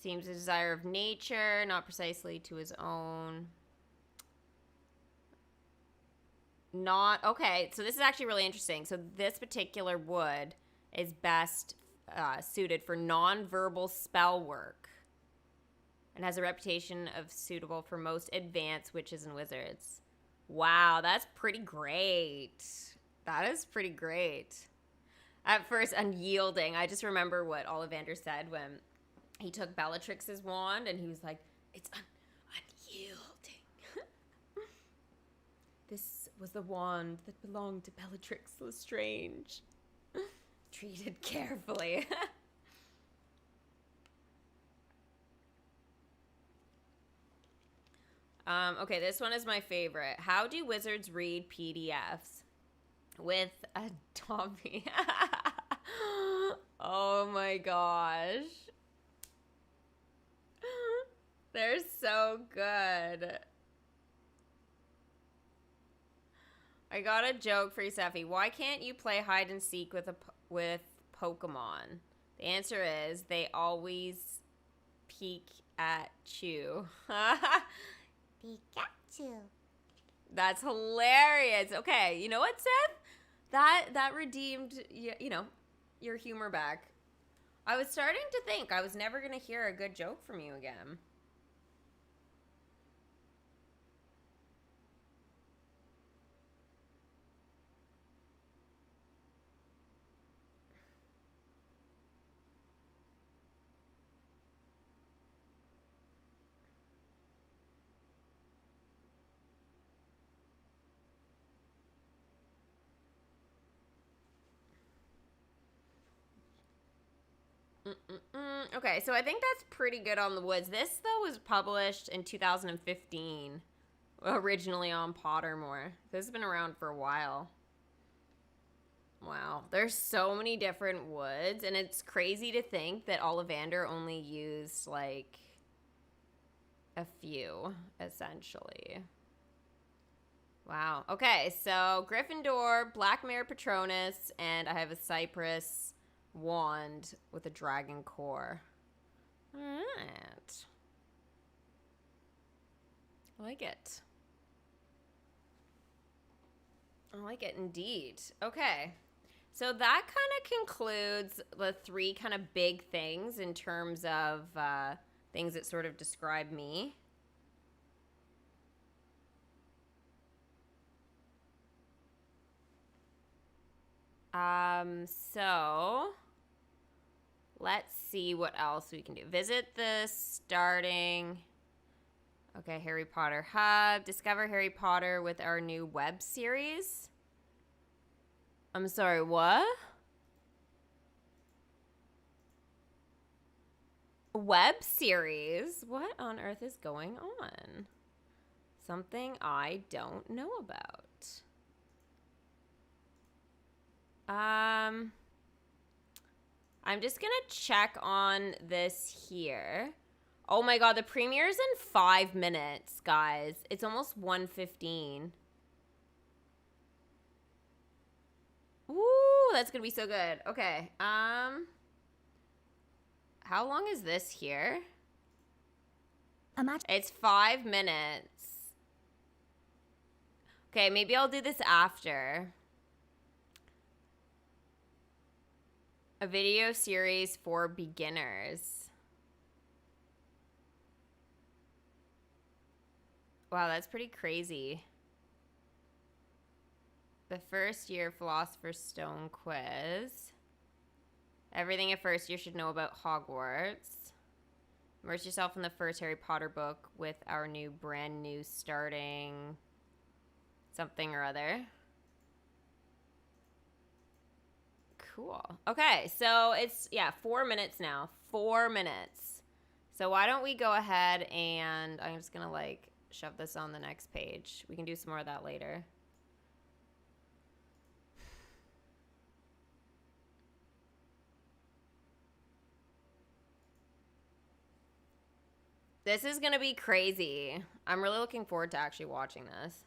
Seems a desire of nature, not precisely to his own. Not okay. So this is actually really interesting. So this particular wood is best suited for non-verbal spell work and has a reputation of suitable for most advanced witches and wizards. Wow, that's pretty great. That is pretty great. At first, unyielding. I just remember what Ollivander said when he took Bellatrix's wand, and he was like, "It's unyielding." This was the wand that belonged to Bellatrix Lestrange. Treated carefully. Okay, this one is my favorite. How do wizards read PDFs? With a Dobby. Oh my gosh. They're so good. I got a joke for you, Seffi. Why can't you play hide and seek with Pokemon? The answer is they always peek at you. Pikachu. That's hilarious. Okay, you know what, Seth? That redeemed, you know, your humor back. I was starting to think I was never going to hear a good joke from you again. Okay, so I think that's pretty good on the woods. This, though, was published in 2015, originally on Pottermore. This has been around for a while. Wow, there's so many different woods, and it's crazy to think that Ollivander only used, like, a few, essentially. Wow. Okay, so Gryffindor, Black Mare Patronus, and I have a Cypress wand with a dragon core. All right. I like it. I like it indeed. Okay. So that kind of concludes the three kind of big things in terms of things that sort of describe me. So let's see what else we can do. Visit the starting. Okay, Harry Potter Hub. Discover Harry Potter with our new web series. I'm sorry, what? Web series? What on earth is going on? Something I don't know about. I'm just gonna check on this here. Oh my god, the premiere's in 5 minutes, guys. It's almost 1:15. Ooh, that's gonna be so good. Okay, how long is this here? It's 5 minutes. Okay, maybe I'll do this after. A video series for beginners. Wow, that's pretty crazy. The first year Philosopher's Stone quiz. Everything a first year should know about Hogwarts. Immerse yourself in the first Harry Potter book with our new brand new starting something or other. Cool. Okay, so it's, 4 minutes now. 4 minutes. So why don't we go ahead and I'm just going to, like, shove this on the next page. We can do some more of that later. This is going to be crazy. I'm really looking forward to actually watching this.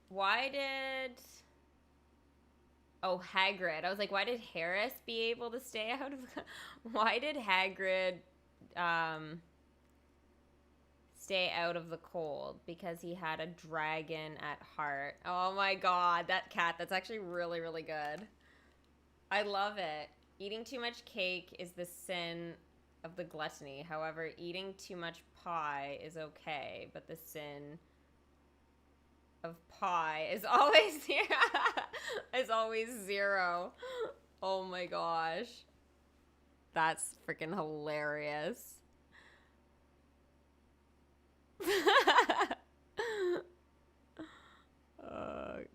Why did... Oh, Hagrid. I was like, why did Harris be able to stay out of... Why did Hagrid stay out of the cold? Because he had a dragon at heart. Oh my god, that cat. That's actually really, really good. I love it. Eating too much cake is the sin of the gluttony. However, eating too much pie is okay, but the sin of pie is always is always 0. Oh my gosh. That's freaking hilarious.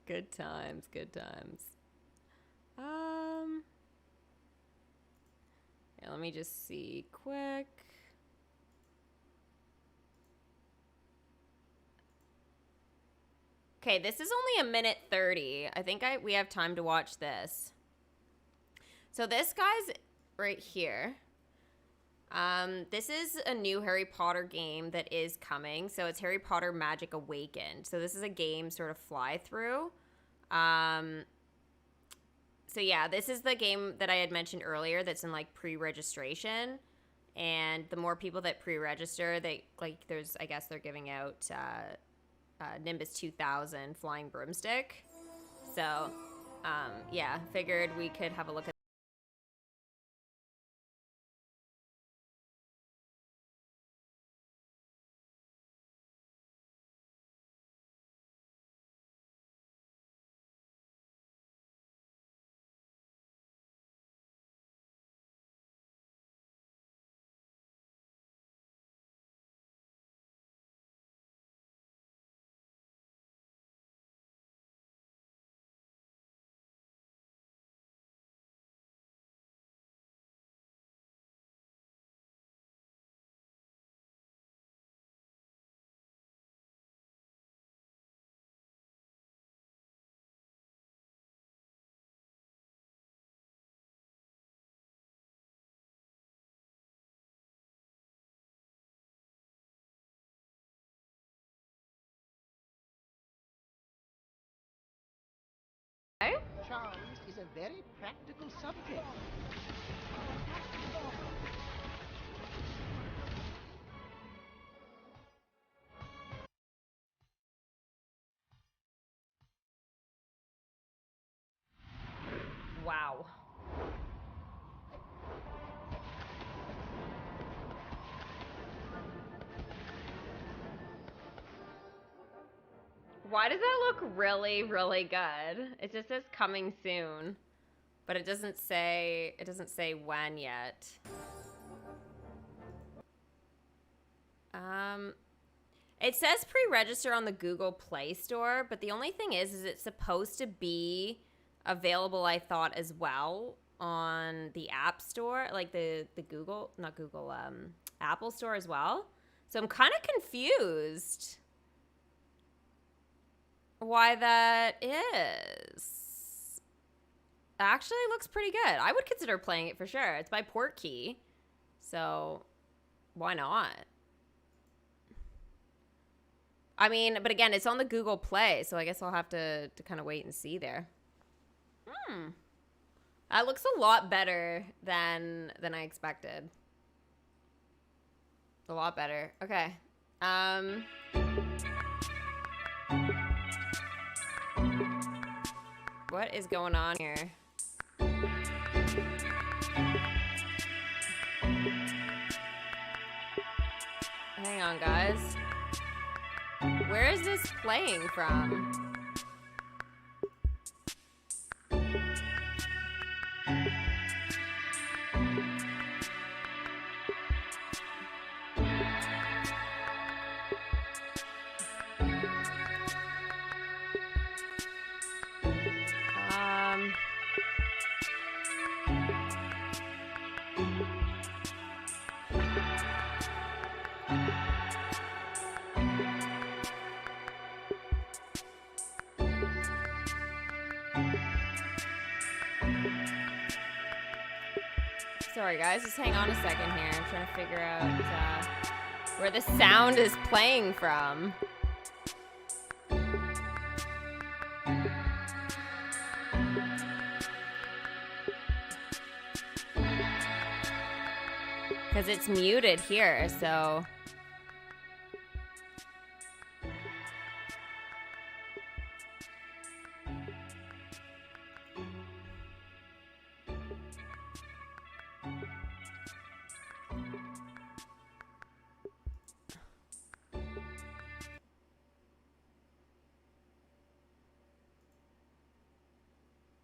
Good times, good times. Yeah, let me just see quick. Okay, this is only 1:30. I think we have time to watch this. So this guy's right here. This is a new Harry Potter game that is coming. So it's Harry Potter Magic Awakened. So this is a game sort of fly through. So yeah, this is the game that I had mentioned earlier that's in like pre-registration. And the more people that pre-register, I guess they're giving out Nimbus 2000 Flying Broomstick. So yeah, figured we could have a look at Charms is a very practical subject. Wow. Why does that look really, really good? It just says coming soon, but it doesn't say when yet. It says pre-register on the Google Play Store, but the only thing is it's supposed to be available, I thought, as well on the App Store, like the Apple Store as well. So I'm kind of confused why that is. Actually, it looks pretty good. I would consider playing it for sure. It's by Portkey, so why not? I mean, but again, it's on the Google Play, so I guess I'll have to kind of wait and see there. That looks a lot better than I expected. A lot better. Okay. What is going on here? Hang on, guys. Where is this playing from? Sorry guys, just hang on a second here. I'm trying to figure out where the sound is playing from. Because it's muted here, so...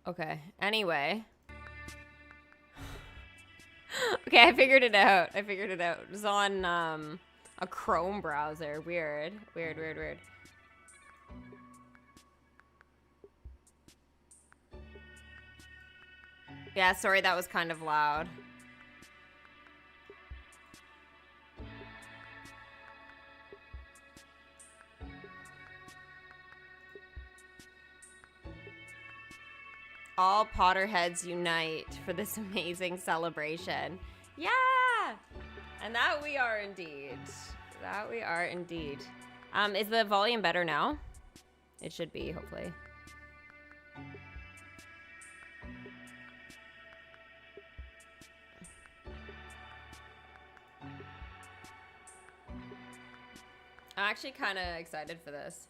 Okay, anyway. Okay, I figured it out. It was on A Chrome browser. Weird. Weird, weird, weird. Yeah, sorry, that was kind of loud. All Potterheads unite for this amazing celebration. Yeah! And that we are indeed. That we are indeed. Is the volume better now? It should be, hopefully. I'm actually kind of excited for this.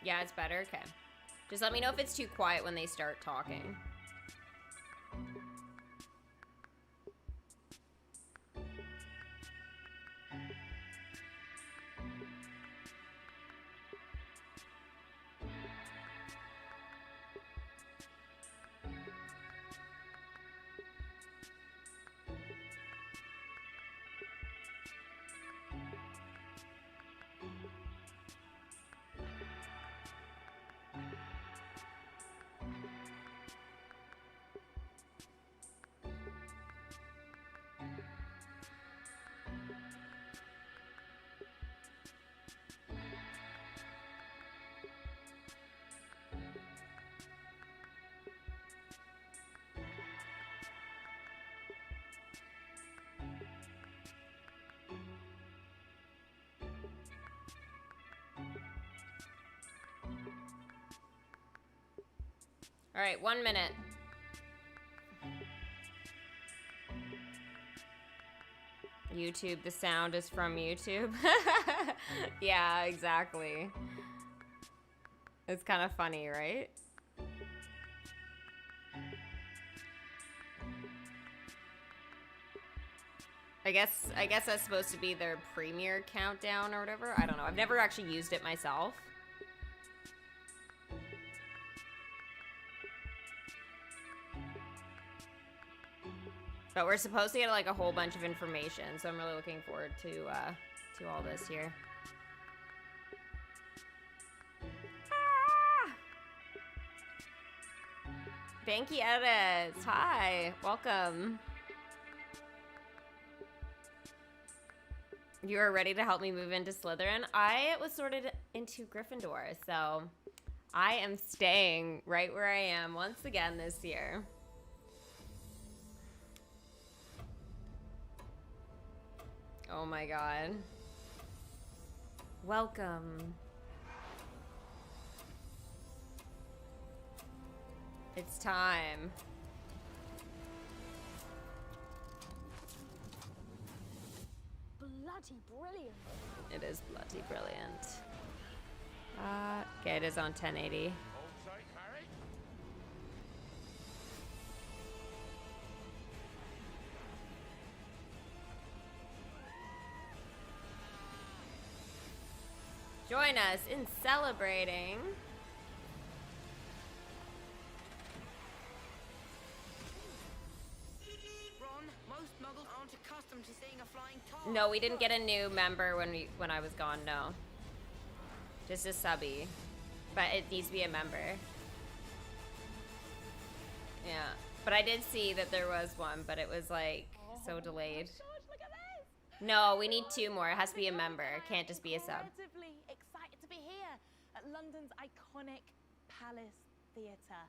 Yeah, it's better? Okay. Just let me know if it's too quiet when they start talking. All right, 1 minute. YouTube, the sound is from YouTube. Yeah, exactly. It's kind of funny, right? I guess that's supposed to be their premiere countdown or whatever. I don't know. I've never actually used it myself. But we're supposed to get like a whole bunch of information, so I'm really looking forward to all this here. Ah! Kittyarris, hi, welcome. You are ready to help me move into Slytherin? I was sorted into Gryffindor, so I am staying right where I am once again this year. Oh my god. Welcome. It's time. Bloody brilliant. It is bloody brilliant. Okay, it is on 1080. Join us in celebrating. Ron, most muggles aren't accustomed to seeing a flying tar. No, we didn't get a new member when I was gone, no. Just a subby. But it needs to be a member. Yeah. But I did see that there was one, but it was like so delayed. Oh my gosh, look at this! No, we need 2 more. It has to be a member. It can't just be a sub. Incredibly excited to be here at London's iconic Palace Theatre,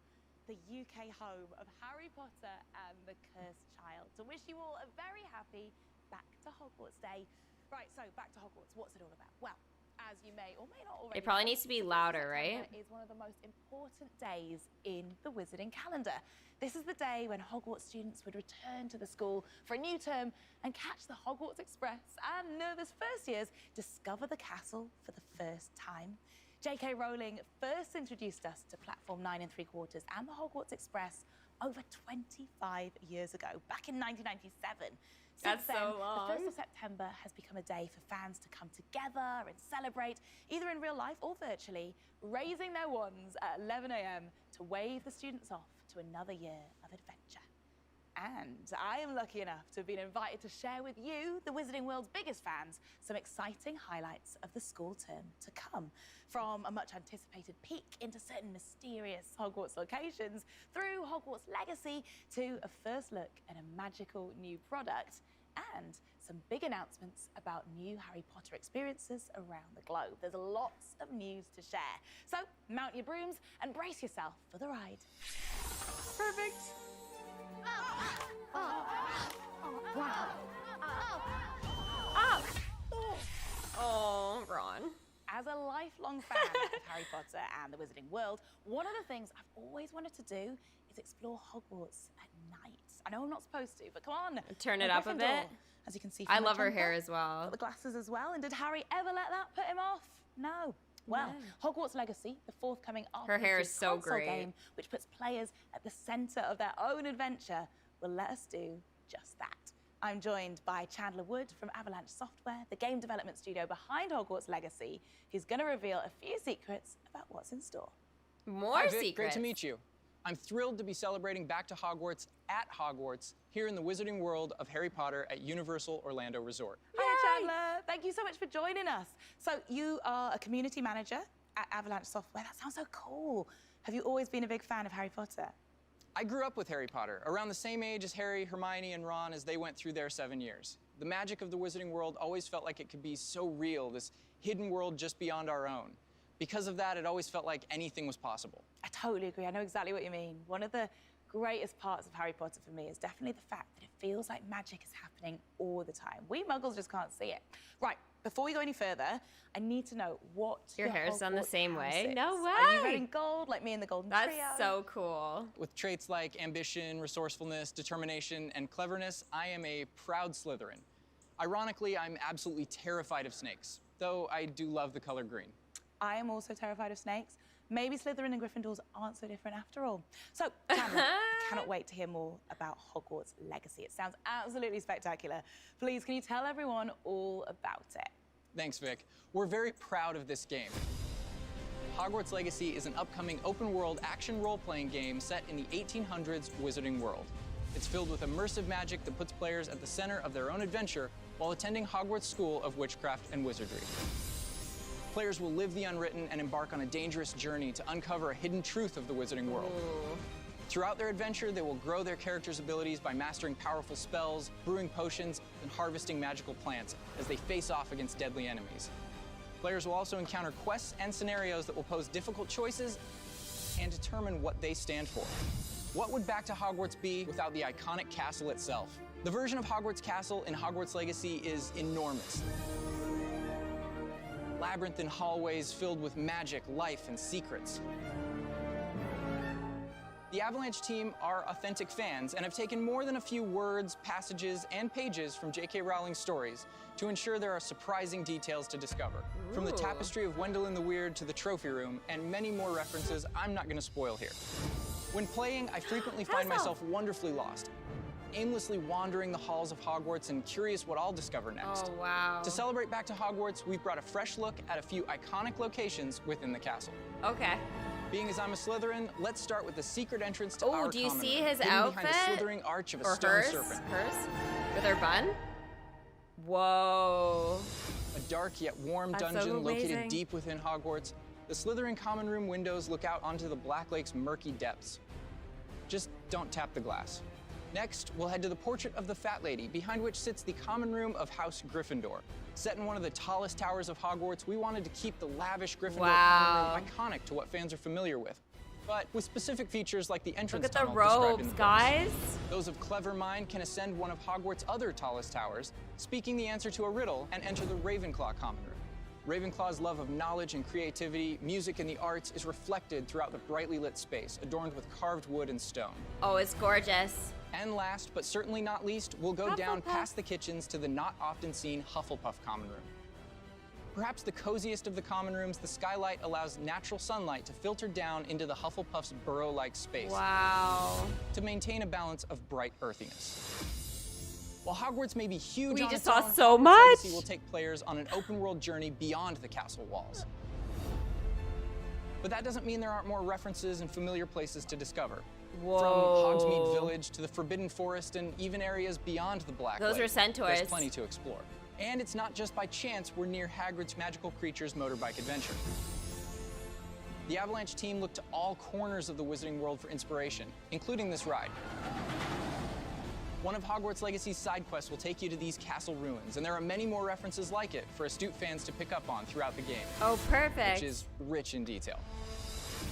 the UK home of Harry Potter and the Cursed Child. To wish you all a very happy Back to Hogwarts Day. Right, so Back to Hogwarts, what's it all about? Well, as you may or may not already It probably know, needs to be the 1st of louder, right? September is one of the most important days in the wizarding calendar. This is the day when Hogwarts students would return to the school for a new term and catch the Hogwarts Express, and nervous first years discover the castle for the first time. J.K. Rowling first introduced us to Platform 9 3/4 and the Hogwarts Express over 25 years ago, back in 1997. That's Since then, so long. the 1st of September has become a day for fans to come together and celebrate, either in real life or virtually, raising their wands at 11 a.m. to wave the students off to another year of adventure. And I am lucky enough to have been invited to share with you, the Wizarding World's biggest fans, some exciting highlights of the school term to come. From a much anticipated peek into certain mysterious Hogwarts locations, through Hogwarts Legacy, to a first look at a magical new product, and some big announcements about new Harry Potter experiences around the globe. There's lots of news to share. So mount your brooms and brace yourself for the ride. Perfect. Oh, Ron. As a lifelong fan of Harry Potter and the Wizarding World, one of the things I've always wanted to do is explore Hogwarts at night. I know I'm not supposed to, but come on. Turn it I'm up a Gryffindor, bit. As you can see from I my love her jumper. hair as well. Got the glasses as well. And did Harry ever let that put him off? No. Well, Hogwarts Legacy, the forthcoming RPG hair is so console great. game, which puts players at the center of their own adventure, will let us do just that. I'm joined by Chandler Wood from Avalanche Software, the game development studio behind Hogwarts Legacy, who's going to reveal a few secrets about what's in store. More Hi, Vic. secrets. Great to meet you. I'm thrilled to be celebrating Back to Hogwarts at Hogwarts here in the Wizarding World of Harry Potter at Universal Orlando Resort. Hi, Chandler. Thank you so much for joining us. So you are a community manager at Avalanche Software. That sounds so cool. Have you always been a big fan of Harry Potter? I grew up with Harry Potter, around the same age as Harry, Hermione, and Ron as they went through their 7 years. The magic of the Wizarding World always felt like it could be so real, this hidden world just beyond our own. Because of that, it always felt like anything was possible. I totally agree. I know exactly what you mean. One of the greatest parts of Harry Potter for me is definitely the fact that it feels like magic is happening all the time. We Muggles just can't see it. Right, before we go any further, I need to know what Your hair's done the Hogwarts same house way? is. No Are you way. red and gold like me in the Golden That's Trio? so cool. With traits like ambition, resourcefulness, determination, and cleverness, I am a proud Slytherin. Ironically, I'm absolutely terrified of snakes, though I do love the color green. I am also terrified of snakes. Maybe Slytherin and Gryffindors aren't so different after all. So, Chandler, I cannot wait to hear more about Hogwarts Legacy. It sounds absolutely spectacular. Please, can you tell everyone all about it? Thanks, Vic. We're very proud of this game. Hogwarts Legacy is an upcoming open-world action role-playing game set in the 1800s Wizarding World. It's filled with immersive magic that puts players at the center of their own adventure while attending Hogwarts School of Witchcraft and Wizardry. Players will live the unwritten and embark on a dangerous journey to uncover a hidden truth of the Wizarding World. Throughout their adventure, they will grow their characters' abilities by mastering powerful spells, brewing potions, and harvesting magical plants as they face off against deadly enemies. Players will also encounter quests and scenarios that will pose difficult choices and determine what they stand for. What would Back to Hogwarts be without the iconic castle itself? The version of Hogwarts Castle in Hogwarts Legacy is enormous. Labyrinthine hallways filled with magic, life, and secrets. The Avalanche team are authentic fans and have taken more than a few words, passages, and pages from J.K. Rowling's stories to ensure there are surprising details to discover. From the tapestry of Wendell the Weird to the trophy room, and many more references I'm not going to spoil here. When playing, I frequently find myself wonderfully lost, aimlessly wandering the halls of Hogwarts and curious what I'll discover next. Oh, wow. To celebrate Back to Hogwarts, we've brought a fresh look at a few iconic locations within the castle. Okay. Being as I'm a Slytherin, let's start with the secret entrance to our Oh, do you common see room, his hidden outfit? behind a slithering arch of a Or stone hers? serpent. Hers? With her bun? Whoa. A dark yet warm That's so dungeon amazing. located deep within Hogwarts. The Slytherin common room windows look out onto the Black Lake's murky depths. Just don't tap the glass. Next, we'll head to the portrait of the Fat Lady, behind which sits the common room of House Gryffindor. Set in one of the tallest towers of Hogwarts, we wanted to keep the lavish Gryffindor common room iconic to what fans are familiar with, but with specific features like the entrance Look at the tunnel described in robes, the books. guys. Those of clever mind can ascend one of Hogwarts' other tallest towers, speaking the answer to a riddle, and enter the Ravenclaw common room. Ravenclaw's love of knowledge and creativity, music, and the arts is reflected throughout the brightly lit space, adorned with carved wood and stone. Oh, it's gorgeous. And last, but certainly not least, we'll go down Hufflepuff. past the kitchens to the not often seen Hufflepuff common room. Perhaps the coziest of the common rooms, the skylight allows natural sunlight to filter down into the Hufflepuff's burrow-like space Wow. to maintain a balance of bright earthiness. While Hogwarts may be huge We on just its saw own, so Hogwarts much. Legacy will take players on an open-world journey beyond the castle walls. But that doesn't mean there aren't more references and familiar places to discover. Whoa. From Hogsmeade Village to the Forbidden Forest and even areas beyond the Black Those Lake. were centaurs. There's plenty to explore. And it's not just by chance we're near Hagrid's Magical Creatures motorbike adventure. The Avalanche team looked to all corners of the Wizarding World for inspiration, including this ride. One of Hogwarts Legacy's side quests will take you to these castle ruins, and there are many more references like it for astute fans to pick up on throughout the game, Oh, perfect. which is rich in detail.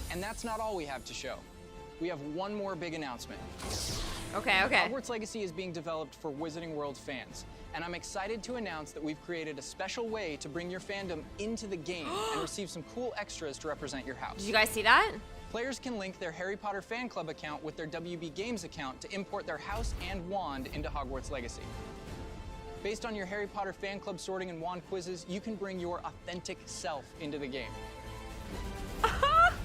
And that's not all we have to show. We have one more big announcement. Okay. Hogwarts Legacy is being developed for Wizarding World fans, and I'm excited to announce that we've created a special way to bring your fandom into the game and receive some cool extras to represent your house. Did you guys see that? Players can link their Harry Potter fan club account with their WB Games account to import their house and wand into Hogwarts Legacy. Based on your Harry Potter fan club sorting and wand quizzes, you can bring your authentic self into the game.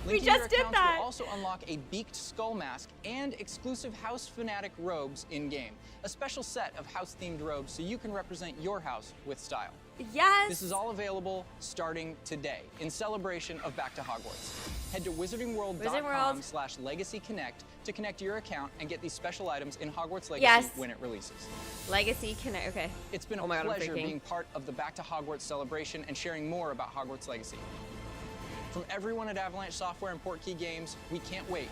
We Linking your just did accounts that. will also unlock a beaked skull mask and exclusive House Fanatic robes in-game. A special set of house-themed robes so you can represent your house with style. Yes. This is all available starting today in celebration of Back to Hogwarts. Head to wizardingworld.com/legacyconnect to connect your account and get these special items in Hogwarts Legacy Yes. when it releases. Legacy Connect. Okay. It's been a Oh my God, I'm pleasure freaking. being part of the Back to Hogwarts celebration and sharing more about Hogwarts Legacy. From everyone at Avalanche Software and Portkey Games, we can't wait.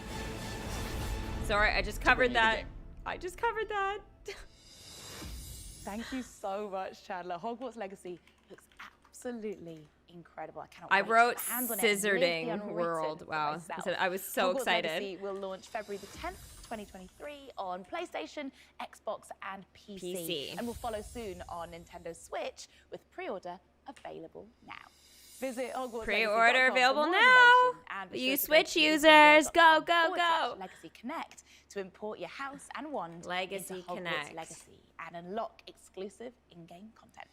Sorry, I just bring covered you the that. game. I just covered that. Thank you so much, Chandler. Hogwarts Legacy looks absolutely incredible. I cannot I wait wrote to put hands on it and live the Scissoring unwritten World. for Wow. myself. I was so Hogwarts excited. Legacy will launch February the 10th, 2023 on PlayStation, Xbox, and PC. And will follow soon on Nintendo Switch with pre-order available now. Visit Hogwarts Pre-order Legacy.com available for more now. information, and be You sure to Switch to users, go, wizardingworld.com go, go. /Legacy Connect to import your house and wand Legacy into Hogwarts Connect. Legacy and unlock exclusive in-game content.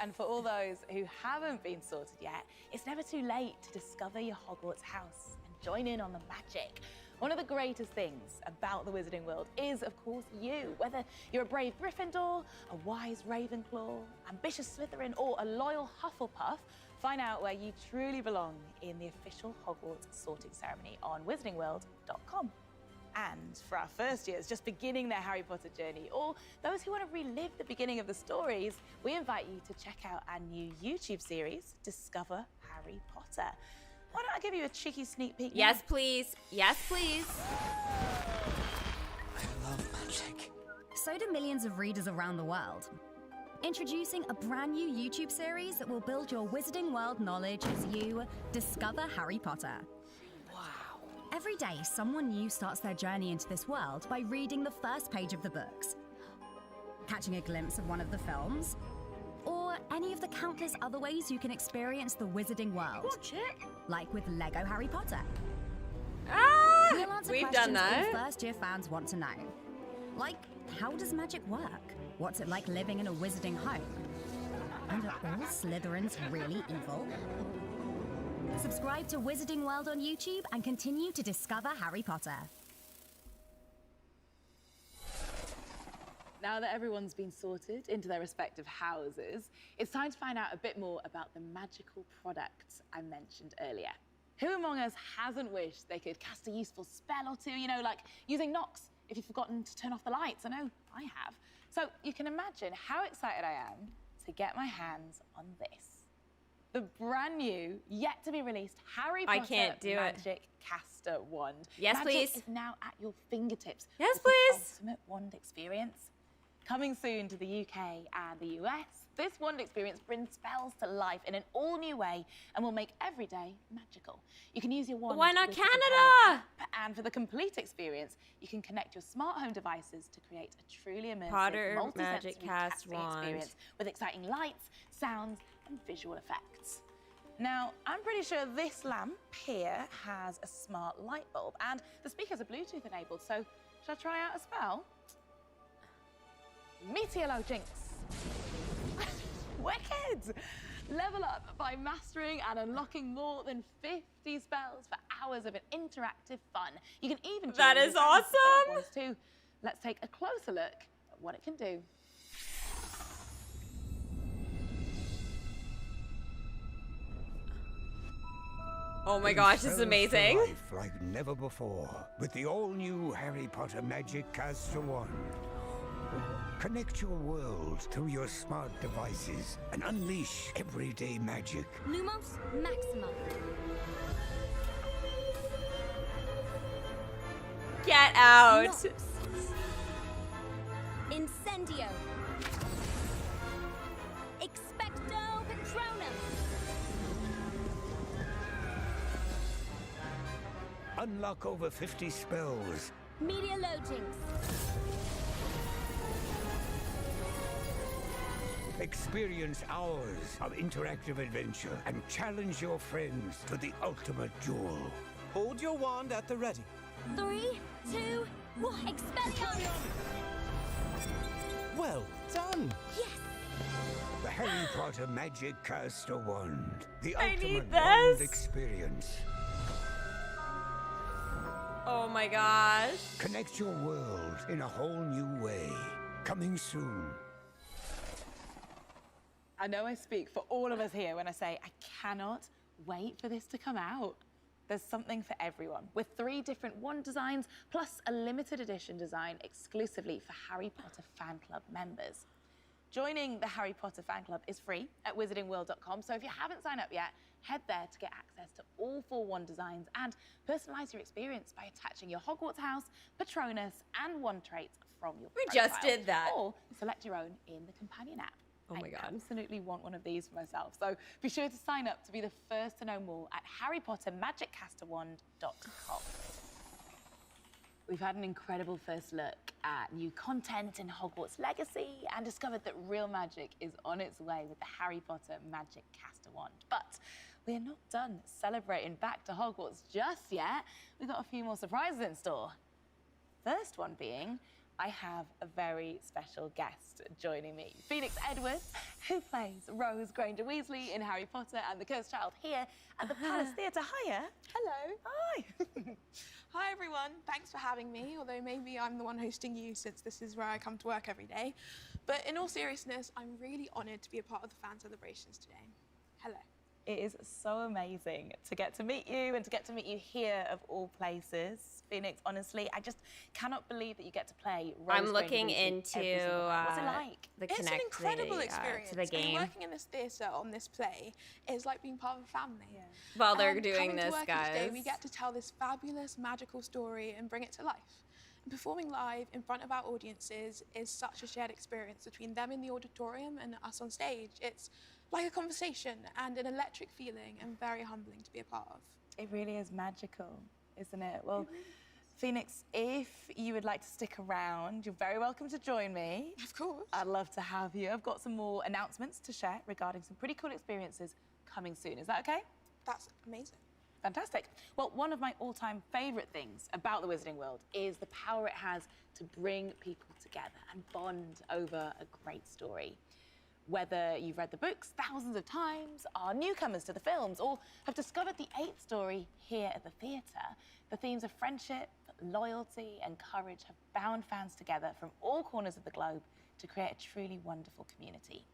And for all those who haven't been sorted yet, it's never too late to discover your Hogwarts house and join in on the magic. One of the greatest things about the Wizarding World is, of course, you. Whether you're a brave Gryffindor, a wise Ravenclaw, ambitious Slytherin, or a loyal Hufflepuff, find out where you truly belong in the official Hogwarts sorting ceremony on wizardingworld.com. And for our first years just beginning their Harry Potter journey, or those who want to relive the beginning of the stories, we invite you to check out our new YouTube series, Discover Harry Potter. Why don't I give you a cheeky sneak peek? Yes, now? please. Yes, please. I love magic. So do millions of readers around the world. Introducing a brand new YouTube series that will build your Wizarding World knowledge as you discover Harry Potter. Wow. Every day, someone new starts their journey into this world by reading the first page of the books, catching a glimpse of one of the films, or any of the countless other ways you can experience the Wizarding World. Watch it. Like with Lego Harry Potter. Ah, We'll answer we've questions done that. all first-year fans want to know. Like, how does magic work? What's it like living in a wizarding home? And are all Slytherins really evil? Subscribe to Wizarding World on YouTube and continue to discover Harry Potter. Now that everyone's been sorted into their respective houses, it's time to find out a bit more about the magical products I mentioned earlier. Who among us hasn't wished they could cast a useful spell or two, you know, like using Nox if you've forgotten to turn off the lights? I know I have. So you can imagine how excited I am to get my hands on this. The brand new, yet to be released Harry Potter I can't do it. Magic Caster Wand. Yes, Magic please. is now at your fingertips. Yes, with the please. ultimate wand experience. Coming soon to the UK and the US, this wand experience brings spells to life in an all-new way and will make every day magical. You can use your wand. Why not with the Canada? app, and for the complete experience, you can connect your smart home devices to create a truly immersive Potter multi-sensory Magic Cast casting wand. experience with exciting lights, sounds, and visual effects. Now, I'm pretty sure this lamp here has a smart light bulb, and the speakers are Bluetooth enabled, so shall I try out a spell? Meteorologix. Wicked! Level up by mastering and unlocking more than 50 spells for hours of an interactive fun. You can even That join is your friends awesome! ones too. Let's take a closer look at what it can do. Oh my gosh, this is amazing. Life like never before with the all-new Harry Potter Magic Caster Wand. Connect your world through your smart devices and unleash everyday magic. Lumos Maxima. Get out. Nox. Incendio. Expecto Patronus. Unlock over 50 spells. Meteorologix. Experience hours of interactive adventure and challenge your friends to the ultimate duel. Hold your wand at the ready. 3, 2, 1. Expelliarmus. Well done. Yes. The Harry Potter Magic Caster Wand. The I need ultimate wand this. experience. Oh my gosh. Connect your world in a whole new way. Coming soon. I know I speak for all of us here when I say I cannot wait for this to come out. There's something for everyone, with 3 different wand designs, plus a limited edition design exclusively for Harry Potter fan club members. Joining the Harry Potter fan club is free at wizardingworld.com, so if you haven't signed up yet, head there to get access to all 4 wand designs and personalize your experience by attaching your Hogwarts house, Patronus, and wand traits from your We profile. just did that. Or select your own in the companion app. Oh my I God. absolutely want one of these for myself. So be sure to sign up to be the first to know more at harrypottermagiccasterwand.com. We've had an incredible first look at new content in Hogwarts Legacy and discovered that real magic is on its way with the Harry Potter Magic Caster Wand. But we're not done celebrating Back to Hogwarts just yet. We've got a few more surprises in store. First one being, I have a very special guest joining me. Phoenix Edwards, who plays Rose Granger Weasley in Harry Potter and the Cursed Child here at the Palace Theatre. Hiya. Hello. Hi. Hi everyone, thanks for having me, although maybe I'm the one hosting you since this is where I come to work every day. But in all seriousness, I'm really honoured to be a part of the fan celebrations today. Hello. It is so amazing to get to meet you and to get to meet you here of all places. Phoenix, honestly, I just cannot believe that you get to play Rose I'm Granger looking Weasley into every single night. What's it like? the It's connect an incredible the, experience. to the I mean, game. working in this theatre on this play is like being part of a family. Yeah. While they're And doing coming to this, work each day, guys. we get to tell this fabulous, magical story and bring it to life. And performing live in front of our audiences is such a shared experience between them in the auditorium and us on stage. It's like a conversation and an electric feeling and very humbling to be a part of. It really is magical, isn't it? Well, Phoenix, if you would like to stick around, you're very welcome to join me. Of course. I'd love to have you. I've got some more announcements to share regarding some pretty cool experiences coming soon. Is that okay? That's amazing. Fantastic. Well, one of my all-time favourite things about the Wizarding World is the power it has to bring people together and bond over a great story. Whether you've read the books thousands of times, are newcomers to the films, or have discovered the 8th story here at the theatre, the themes of friendship, loyalty and courage have bound fans together from all corners of the globe to create a truly wonderful community.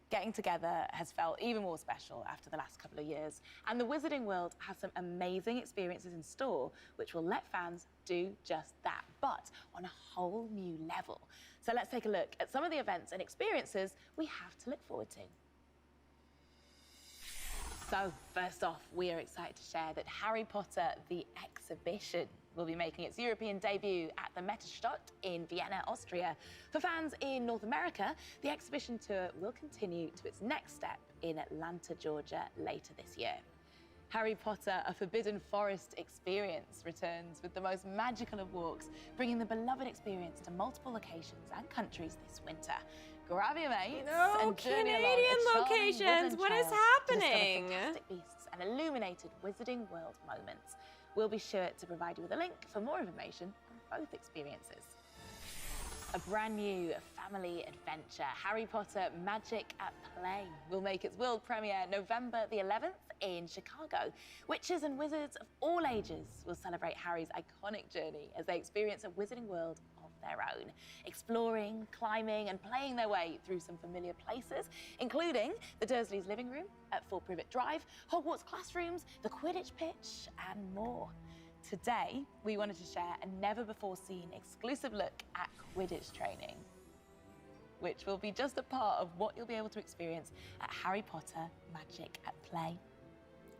Getting together has felt even more special after the last couple of years, and the Wizarding World has some amazing experiences in store which will let fans do just that, but on a whole new level. So let's take a look at some of the events and experiences we have to look forward to. So first off, we are excited to share that Harry Potter The Exhibition will be making its European debut at the Metastadt in Vienna, Austria. For fans in North America, the exhibition tour will continue to its next step in Atlanta, Georgia, later this year. Harry Potter, A Forbidden Forest experience returns with the most magical of walks, bringing the beloved experience to multiple locations and countries this winter. Grab your mates No, and journey along Canadian a charming locations. woodland What is trail to discover happening? fantastic beasts and illuminated Wizarding World moments. We'll be sure to provide you with a link for more information on both experiences. A brand new family adventure, Harry Potter Magic at Play, will make its world premiere November the 11th in Chicago. Witches and wizards of all ages will celebrate Harry's iconic journey as they experience a wizarding world of their own, exploring, climbing, and playing their way through some familiar places, including the Dursleys' living room at 4 Privet Drive, Hogwarts classrooms, the Quidditch pitch, and more. Today, we wanted to share a never-before-seen exclusive look at Quidditch training, which will be just a part of what you'll be able to experience at Harry Potter Magic at Play.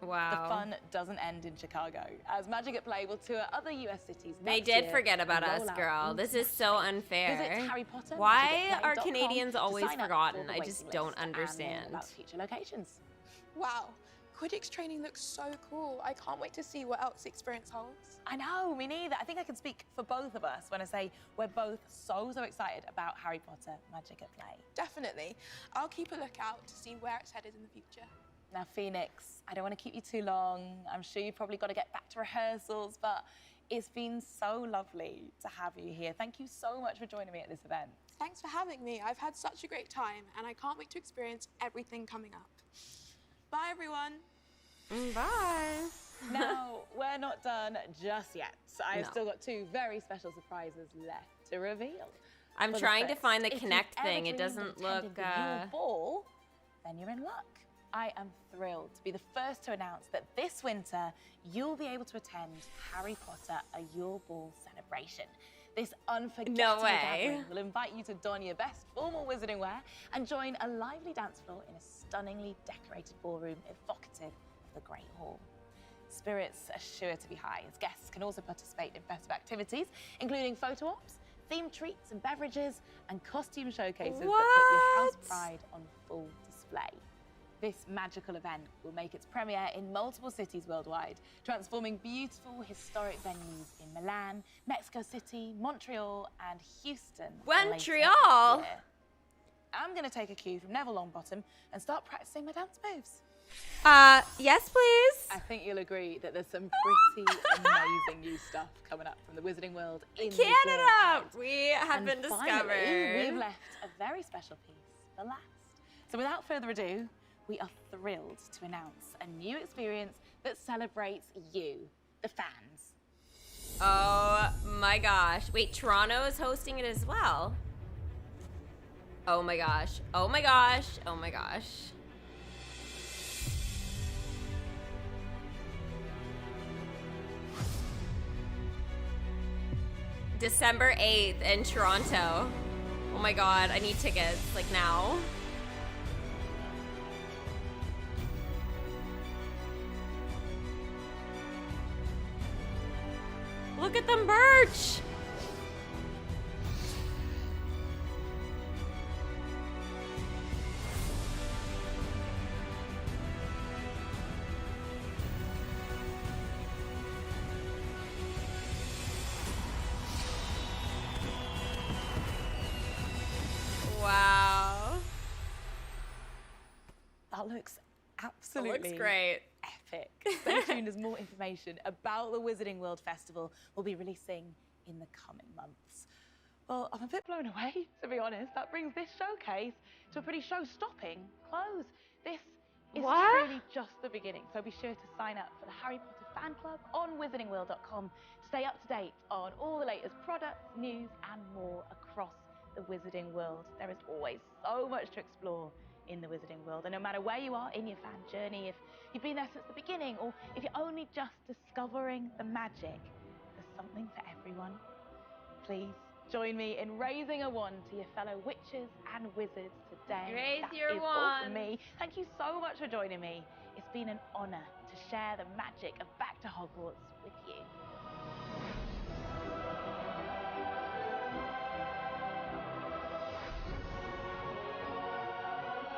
Wow. The fun doesn't end in Chicago, as Magic at Play will tour other US cities They next did year forget about and us, roll out girl. This is so unfair. Visit Harry Potter Why are magicatplay.com Canadians to always sign up forgotten? for the I just waiting don't list and learn understand. about future locations. Wow, Quidditch training looks so cool. I can't wait to see what else the experience holds. I know, me neither. I think I can speak for both of us when I say we're both so excited about Harry Potter Magic at Play. Definitely. I'll keep a lookout to see where it's headed in the future. Now, Phoenix, I don't want to keep you too long. I'm sure you've probably got to get back to rehearsals, but it's been so lovely to have you here. Thank you so much for joining me at this event. Thanks for having me. I've had such a great time, and I can't wait to experience everything coming up. Bye, everyone. Bye. Now, we're not done just yet. I've No. still got 2 very special surprises left to reveal. I'm But trying to first, find the if you've connect ever thing. It dreamed of doesn't attending look. the Yule Ball, then you're in luck. I am thrilled to be the first to announce that this winter you'll be able to attend Harry Potter A Yule Ball celebration. This unforgettable way. gathering will invite you to don your best formal wizarding wear and join a lively dance floor in a stunningly decorated ballroom evocative of the Great Hall. Spirits are sure to be high, as guests can also participate in festive activities, including photo ops, themed treats and beverages, and costume showcases that put your house What? pride on full display. This magical event will make its premiere in multiple cities worldwide, transforming beautiful historic venues in Milan, Mexico City, Montreal, and Houston. later Montreal? this year. I'm going to take a cue from Neville Longbottom and start practicing my dance moves. Yes, please. I think you'll agree that there's some pretty amazing new stuff coming up from the Wizarding World in the year Canada. ahead. We have And been finally, discovered. we've left a very special piece for last. So without further ado, we are thrilled to announce a new experience that celebrates you, the fans. Oh my gosh. Wait, Toronto is hosting it as well. Oh my gosh. Oh my gosh. Oh my gosh. December 8th in Toronto. Oh my god, I need tickets, like now. Look at the merch! Wow. That looks absolutely Looks great. epic. Stay tuned as more information about the Wizarding World Festival will be releasing in the coming months. Well, I'm a bit blown away, to be honest. That brings this showcase to a pretty show-stopping close. This is What? truly just the beginning, so be sure to sign up for the Harry Potter fan club on wizardingworld.com to stay up to date on all the latest products, news, and more across the Wizarding World. There is always so much to explore in the Wizarding World, and no matter where you are in your fan journey, if you've been there since the beginning or if you're only just discovering the magic, there's something for everyone. Please join me in raising a wand to your fellow witches and wizards today. Raise That your is all from wand. me. Thank you so much for joining me. It's been an honor to share the magic of Back to Hogwarts with you.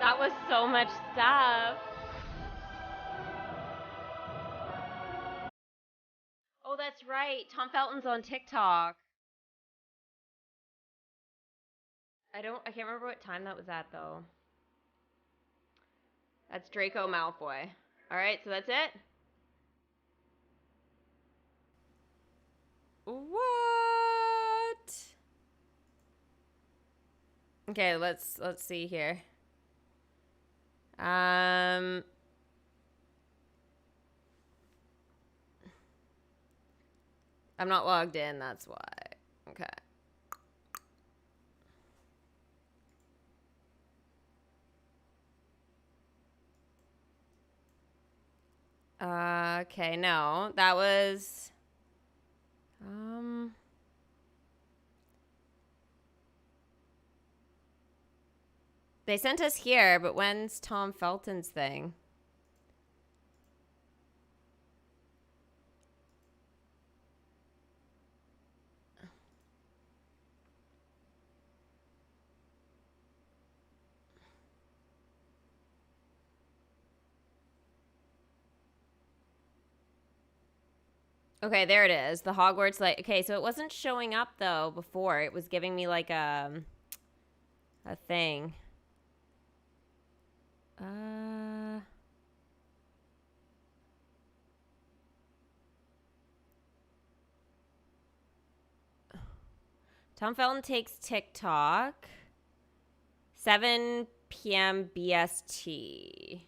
That was so much stuff. Oh, that's right. Tom Felton's on TikTok. I can't remember what time that was at, though. That's Draco Malfoy. All right, so that's it. What? Okay, let's see here. I'm not logged in, that's why. Okay. Okay, no. That was they sent us here, but when's Tom Felton's thing? Okay, there it is. The Hogwarts okay, so it wasn't showing up though before. It was giving me like a thing. Tom Felton takes TikTok. 7 p.m. BST.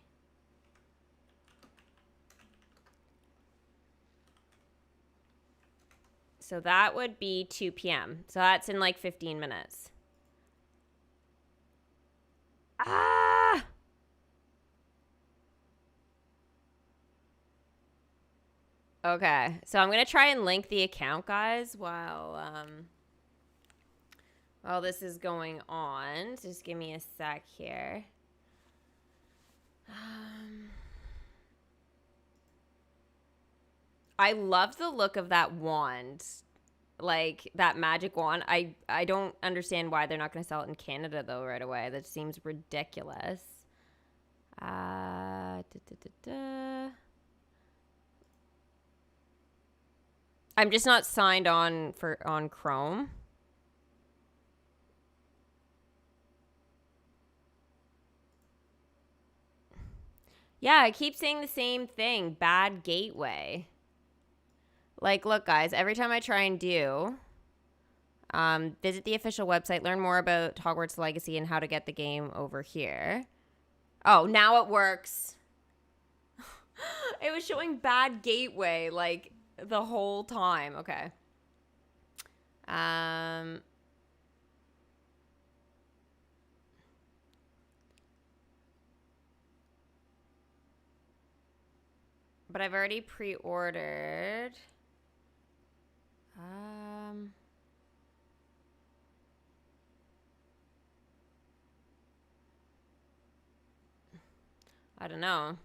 So that would be 2 p.m. So that's in like 15 minutes. Ah! Okay. So I'm going to try and link the account, guys, while this is going on. Just give me a sec here. I love the look of that wand. Like, that magic wand. I don't understand why they're not going to sell it in Canada, though, right away. That seems ridiculous. I'm just not signed on on Chrome. Yeah, I keep saying the same thing. Bad gateway. Like, look, guys, every time I try and do, visit the official website, learn more about Hogwarts Legacy and how to get the game over here. Oh, now it works. It was showing bad gateway, like, the whole time. Okay. But I've already pre-ordered. I don't know.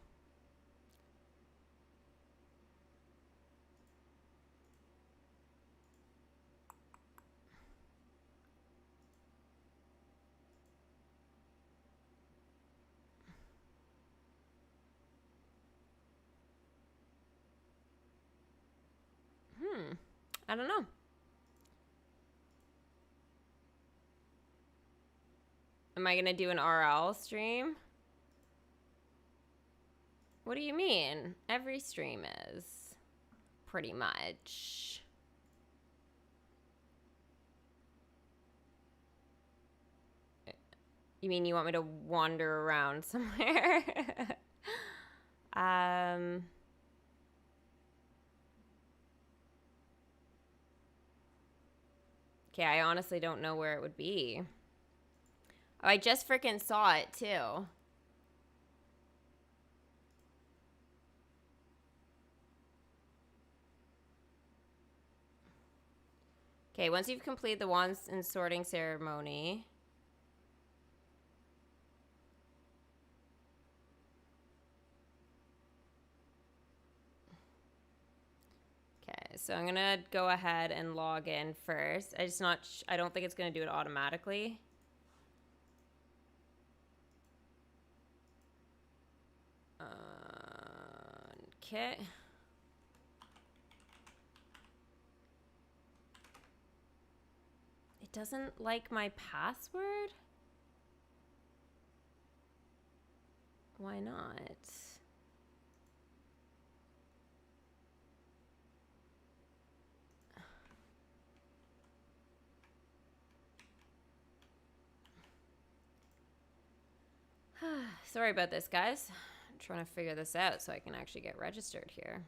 I don't know. Am I gonna do an RL stream? What do you mean? Every stream is. Pretty much. You mean you want me to wander around somewhere? Okay, I honestly don't know where it would be. Oh, I just freaking saw it too. Okay, once you've completed the wands and sorting ceremony. Okay, so I'm gonna go ahead and log in first. I don't think it's gonna do it automatically. Okay. It doesn't like my password? Why not? Sorry about this, guys. I'm trying to figure this out so I can actually get registered here.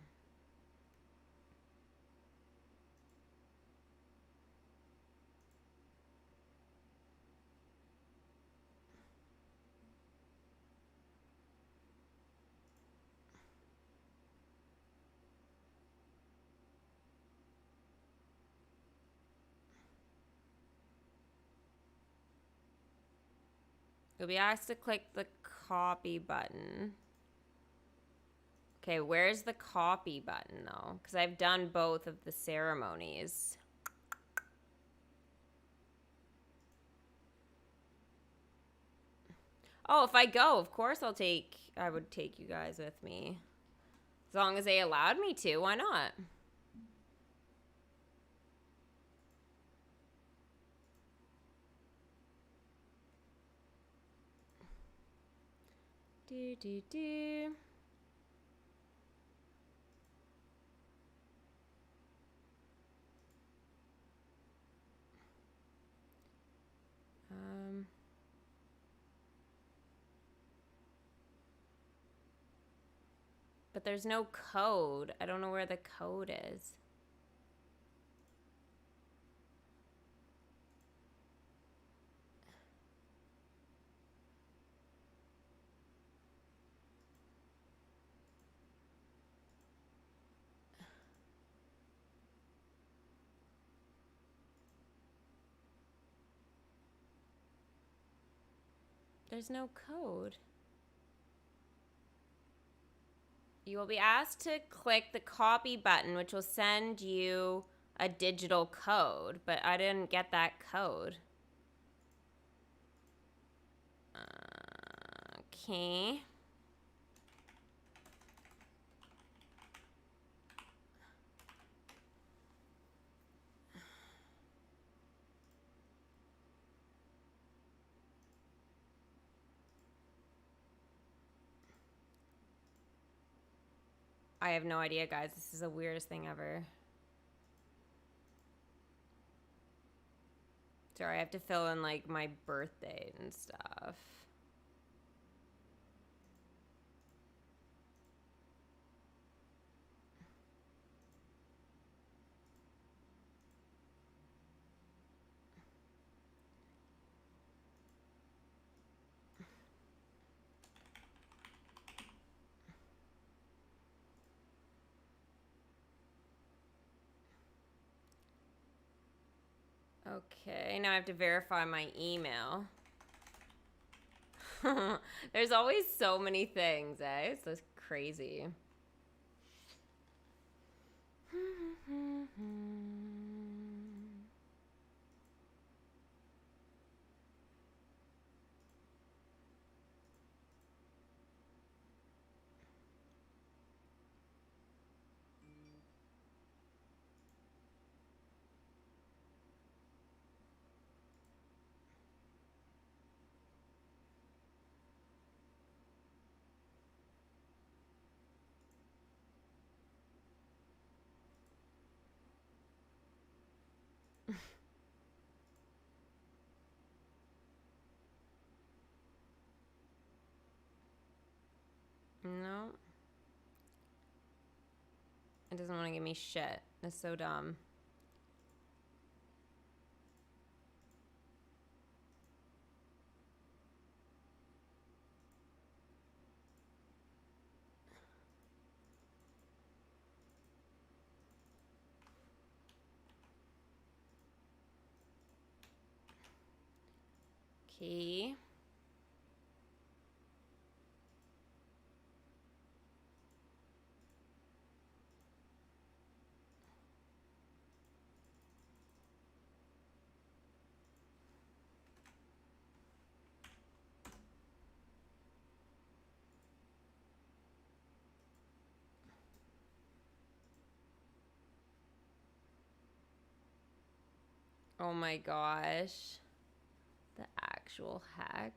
You'll be asked to click the copy button. Okay, where's the copy button though? Because I've done both of the ceremonies. Oh, if I go, of course I would take you guys with me. As long as they allowed me to, why not? Do. But there's no code. I don't know where the code is. There's no code. You will be asked to click the copy button, which will send you a digital code, but I didn't get that code. Okay. I have no idea, guys. This is the weirdest thing ever. Sorry, I have to fill in, like, my birth date and stuff. Okay, now I have to verify my email. There's always so many things, eh? It's just crazy. No. It doesn't want to give me shit. That's so dumb. Okay. Oh my gosh. The actual heck.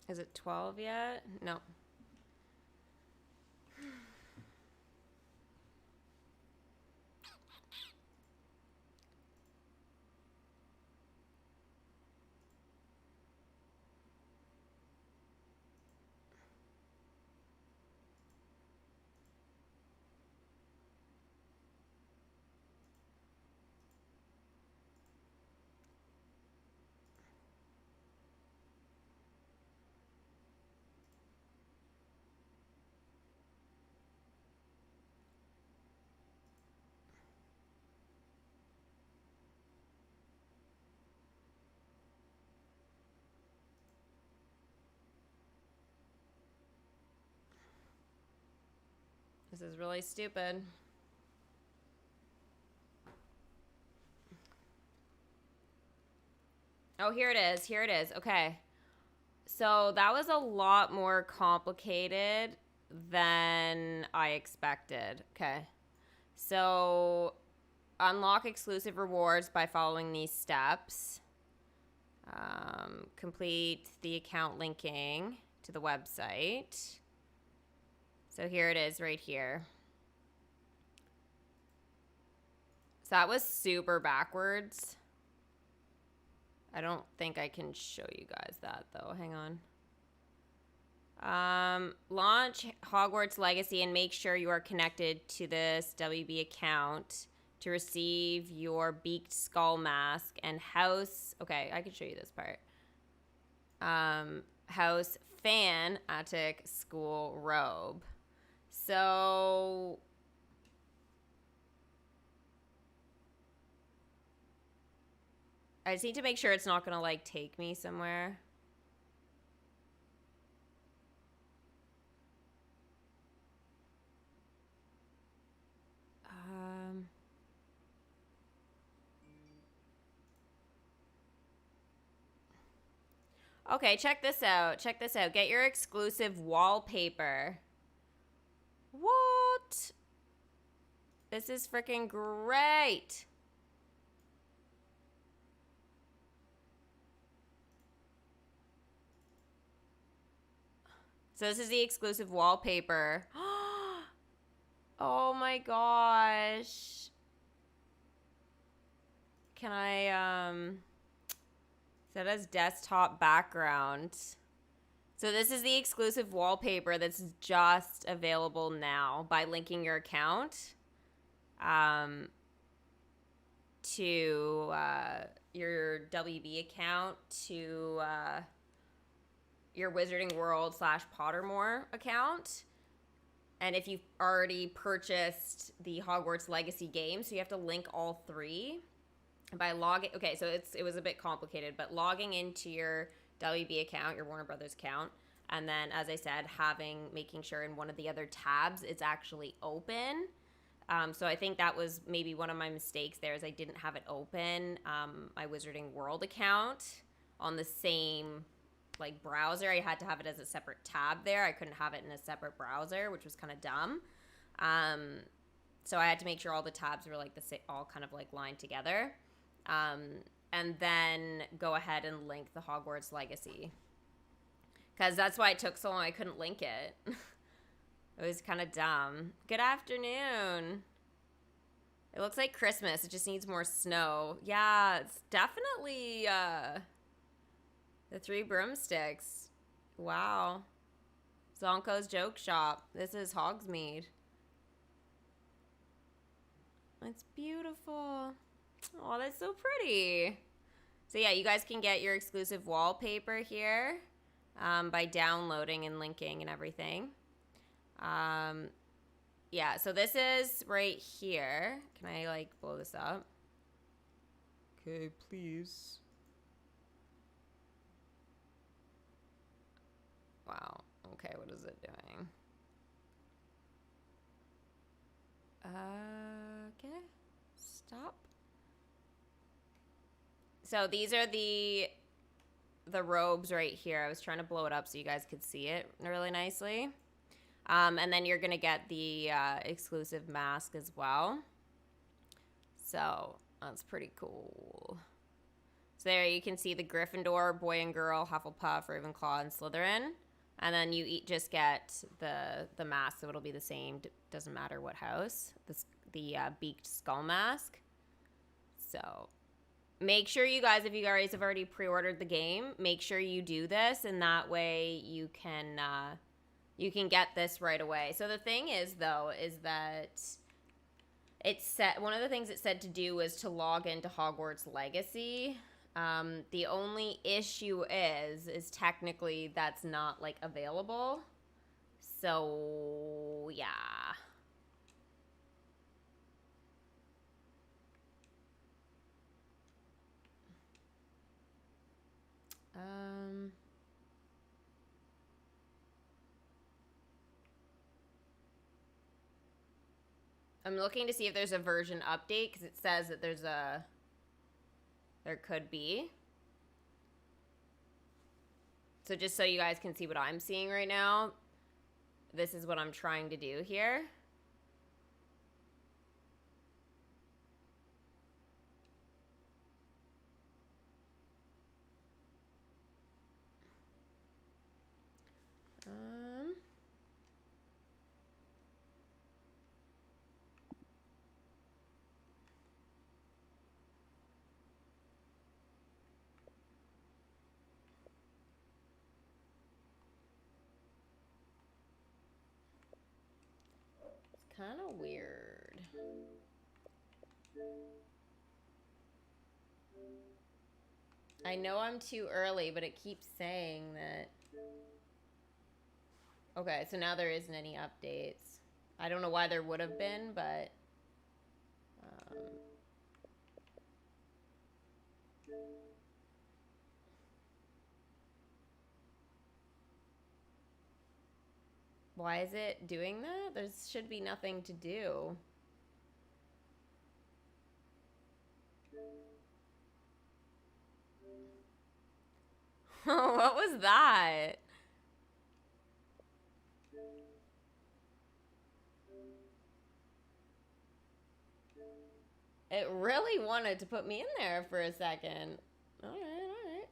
Is it 12 yet? No. This is really stupid. Oh, here it is. Here it is. Okay. So that was a lot more complicated than I expected. Okay. So unlock exclusive rewards by following these steps. Complete the account linking to the website. So here it is right here. So that was super backwards. I don't think I can show you guys that though. Hang on. Launch Hogwarts Legacy and make sure you are connected to this WB account to receive your beaked skull mask and house. Okay, I can show you this part. House fan attic school robe. So I just need to make sure it's not gonna like take me somewhere. Okay, check this out. Check this out. Get your exclusive wallpaper. What? This is freaking great. So this is the exclusive wallpaper. Oh my gosh. Can I, set as desktop background. So this is the exclusive wallpaper that's just available now by linking your account to your WB account to your Wizarding World / Pottermore account. And if you've already purchased the Hogwarts Legacy game, so you have to link all three by logging. Okay, so it was a bit complicated, but logging into your WB account, your Warner Brothers account, and then, as I said, making sure in one of the other tabs it's actually open. So I think that was maybe one of my mistakes there, is I didn't have it open, my Wizarding World account on the same like browser. I had to have it as a separate tab there. I couldn't have it in a separate browser, which was kind of dumb. So I had to make sure all the tabs were like all kind of like lined together. And then go ahead and link the Hogwarts Legacy. Because that's why it took so long. I couldn't link it. It was kind of dumb. Good afternoon. It looks like Christmas. It just needs more snow. Yeah, it's definitely the Three Broomsticks. Wow. Zonko's Joke Shop. This is Hogsmeade. It's beautiful. Oh, that's so pretty. So yeah, you guys can get your exclusive wallpaper here by downloading and linking and everything. Yeah, so this is right here. Can I, like, blow this up? Okay, please. Wow. Okay, what is it doing? Okay. Stop. So these are the robes right here. I was trying to blow it up so you guys could see it really nicely. And then you're going to get the exclusive mask as well. So that's pretty cool. So there you can see the Gryffindor, boy and girl, Hufflepuff, Ravenclaw, and Slytherin. And then you just get the mask, so it'll be the same. Doesn't matter what house. The beaked skull mask. So make sure you guys, if you guys have already pre-ordered the game, make sure you do this, and that way you can get this right away. So the thing is, though, is that one of the things it said to do was to log into Hogwarts Legacy. The only issue is technically that's not, like, available. So, yeah. I'm looking to see if there's a version update, because it says that there could be. So just so you guys can see what I'm seeing right now, this is what I'm trying to do here. Kind of weird. I know I'm too early, but it keeps saying that. Okay, so now there isn't any updates. I don't know why there would have been, but why is it doing that? There should be nothing to do. What was that? It really wanted to put me in there for a second. All right, all right.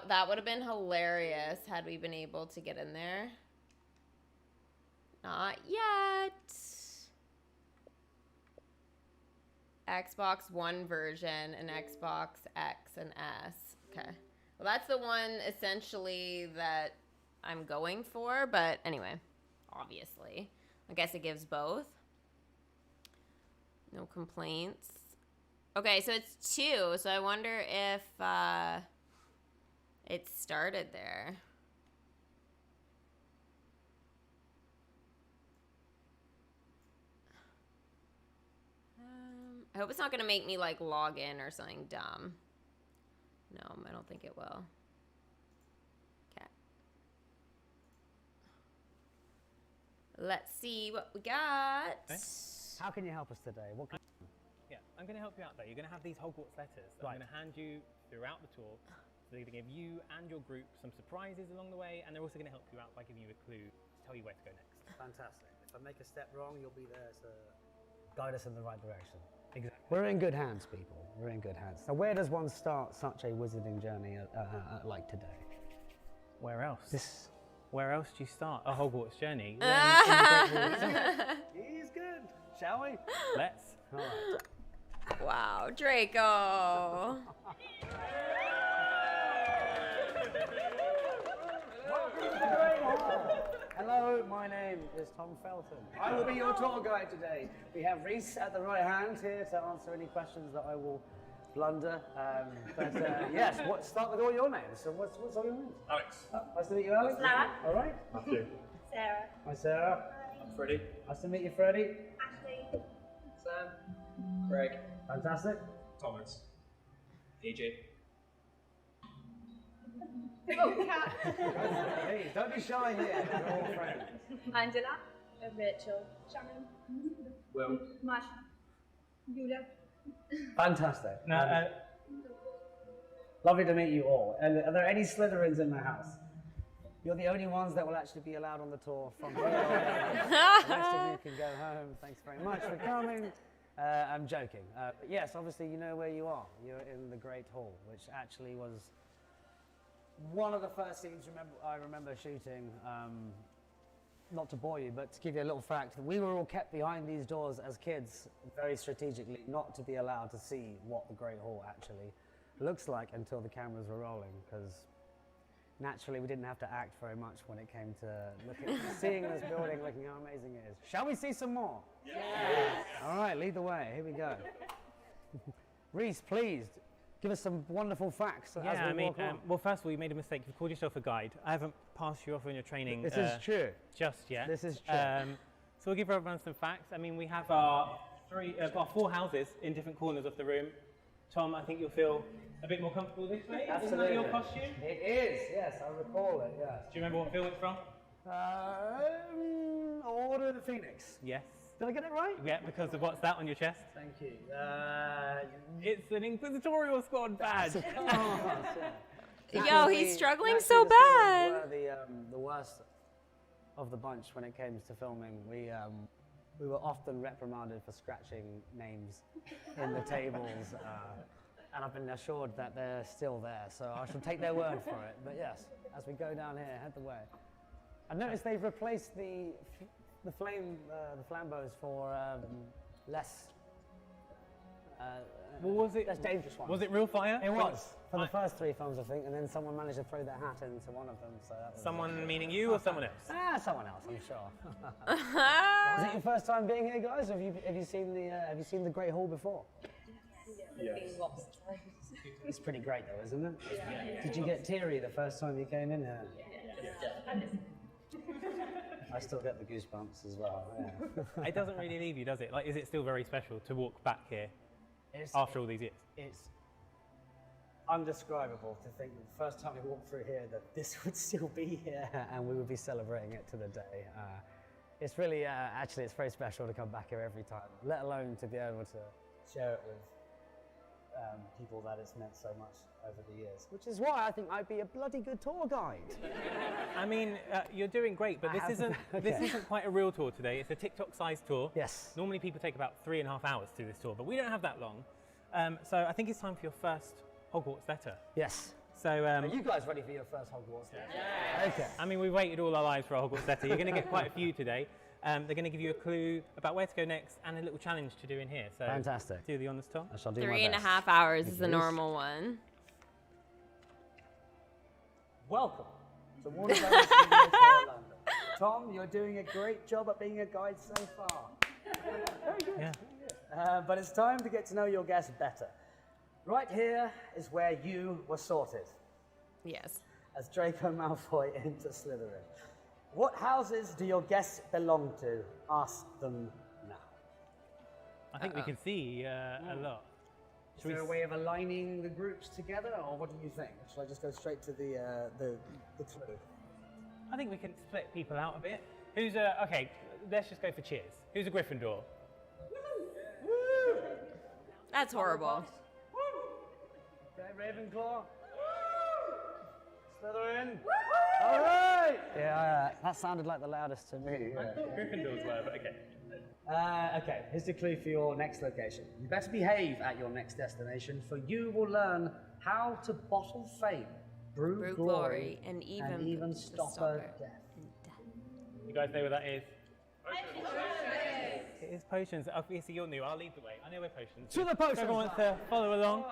That would have been hilarious had we been able to get in there. Not yet. Xbox One version and Xbox X and S. Okay. Well, that's the one essentially that I'm going for, but anyway, obviously. I guess it gives both. No complaints. Okay, so it's 2, so I wonder if it started there. I hope it's not gonna make me like log in or something dumb. No, I don't think it will. Okay. Let's see what we got. Okay. How can you help us today? What can Yeah, I'm going to help you out there. You're going to have these Hogwarts letters that I'm going to hand you throughout the tour. So they're going to give you and your group some surprises along the way, and they're also going to help you out by giving you a clue to tell you where to go next. Fantastic. If I make a step wrong, you'll be there to guide us in the right direction. Exactly. We're in good hands, people. We're in good hands. So where does one start such a wizarding journey like today? Where else? This. Where else do you start a Hogwarts journey? In the Great Hall itself. He's good. Shall we? Let's. All right. Wow, Draco. Welcome to the Great Hall. Hello, my name is Tom Felton. I will be your tour guide today. We have Reese at the right hand here to answer any questions that I will blunder. But yes, start with all your names. So what's all your names? Alex. Nice to meet you, Alex. Lara. All right. Matthew. Sarah. Hi, Sarah. I'm Freddie. Nice to meet you, Freddie. Ashley. Sam. Greg. Fantastic. Thomas. AJ. Oh, Kat. Hey, don't be shy here. We're all friends. Angela. Rachel. Shannon. Will. Masha. Julia. Fantastic. No, Lovely to meet you all. And are there any Slytherins in the house? You're the only ones that will actually be allowed on the tour from here. The rest of you can go home. Thanks very much for coming. I'm joking. But yes, obviously you know where you are. You're in the Great Hall, which actually was one of the first scenes I remember shooting. Not to bore you, but to give you a little fact, we were all kept behind these doors as kids very strategically, not to be allowed to see what the Great Hall actually looks like until the cameras were rolling, because naturally we didn't have to act very much when it came to seeing this building, looking how amazing it is. Shall we see some more? Yes. All right, lead the way. Here we go. Reese, please give us some wonderful facts as we walk on. Well, first of all, you made a mistake. You've called yourself a guide. I haven't passed you off on your training. This is true. Just yet. This is true. So we'll give everyone some facts. I mean, we have our 4 houses in different corners of the room. Tom, I think you'll feel a bit more comfortable this way. Absolutely. Isn't that your costume? It is, yes, I recall it, yes. Do you remember what film it's from? Order of the Phoenix. Yes. Did I get it right? Yeah, because of what's that on your chest? Thank you. It's an Inquisitorial Squad badge. Yo, he's struggling naturally so the bad. Slytherins were the worst of the bunch when it came to filming. We were often reprimanded for scratching names in the tables, and I've been assured that they're still there, so I shall take their word for it. But yes, as we go down here, head the way. I noticed they've replaced the flambeaus for less. Was it? Less dangerous ones. Was it real fire? It was for the first 3 films, I think, and then someone managed to throw their hat into one of them. So that was Someone meaning you or someone else? someone else, I'm sure. Is it your first time being here, guys? Have you seen the Great Hall before? Yes. It's pretty great, though, isn't it? Yeah. Did you get teary the first time you came in here? Yes. I still get the goosebumps as well. Yeah. It doesn't really leave you, does it? Like, is it still very special to walk back here after all these years? It's undescribable to think that the first time we walked through here that this would still be here and we would be celebrating it to the day. It's really, actually, it's very special to come back here every time, let alone to be able to share it with people that it's meant so much over the years, which is why I think I'd be a bloody good tour guide. I mean, you're doing great, but this isn't quite a real tour today. It's a TikTok-sized tour. Yes. Normally people take about 3.5 hours to do this tour, but we don't have that long. So I think it's time for your first Hogwarts letter. Yes. So are you guys ready for your first Hogwarts letter? Yeah. Okay. I mean, we waited all our lives for a Hogwarts letter. You're going to get quite a few today. They're going to give you a clue about where to go next and a little challenge to do in here. So fantastic. Do the honors, Tom. I shall do my best. 3.5 hours is the normal one. Welcome to Warner Brothers Studios in London. Tom, you're doing a great job at being a guide so far. Very good. Yeah. Very good. But it's time to get to know your guests better. Right here is where you were sorted. Yes. As Draco Malfoy into Slytherin. What houses do your guests belong to? Ask them now. I think we can see a lot. Is there a way of aligning the groups together, or what do you think? Shall I just go straight to the clue? I think we can split people out a bit. Who's okay, let's just go for cheers. Who's a Gryffindor? Woo! That's horrible. Okay, Ravenclaw. Slytherin. All right. Yeah, that sounded like the loudest to me. Yeah. I thought Gryffindors were, but okay. Okay, here's the clue for your next location. You best behave at your next destination, for you will learn how to bottle fame, brew glory, and even stop a death. You guys know where that is? It is potions. Obviously, you're new. I'll lead the way. I know where potions. To the potions! Everyone wants to follow along.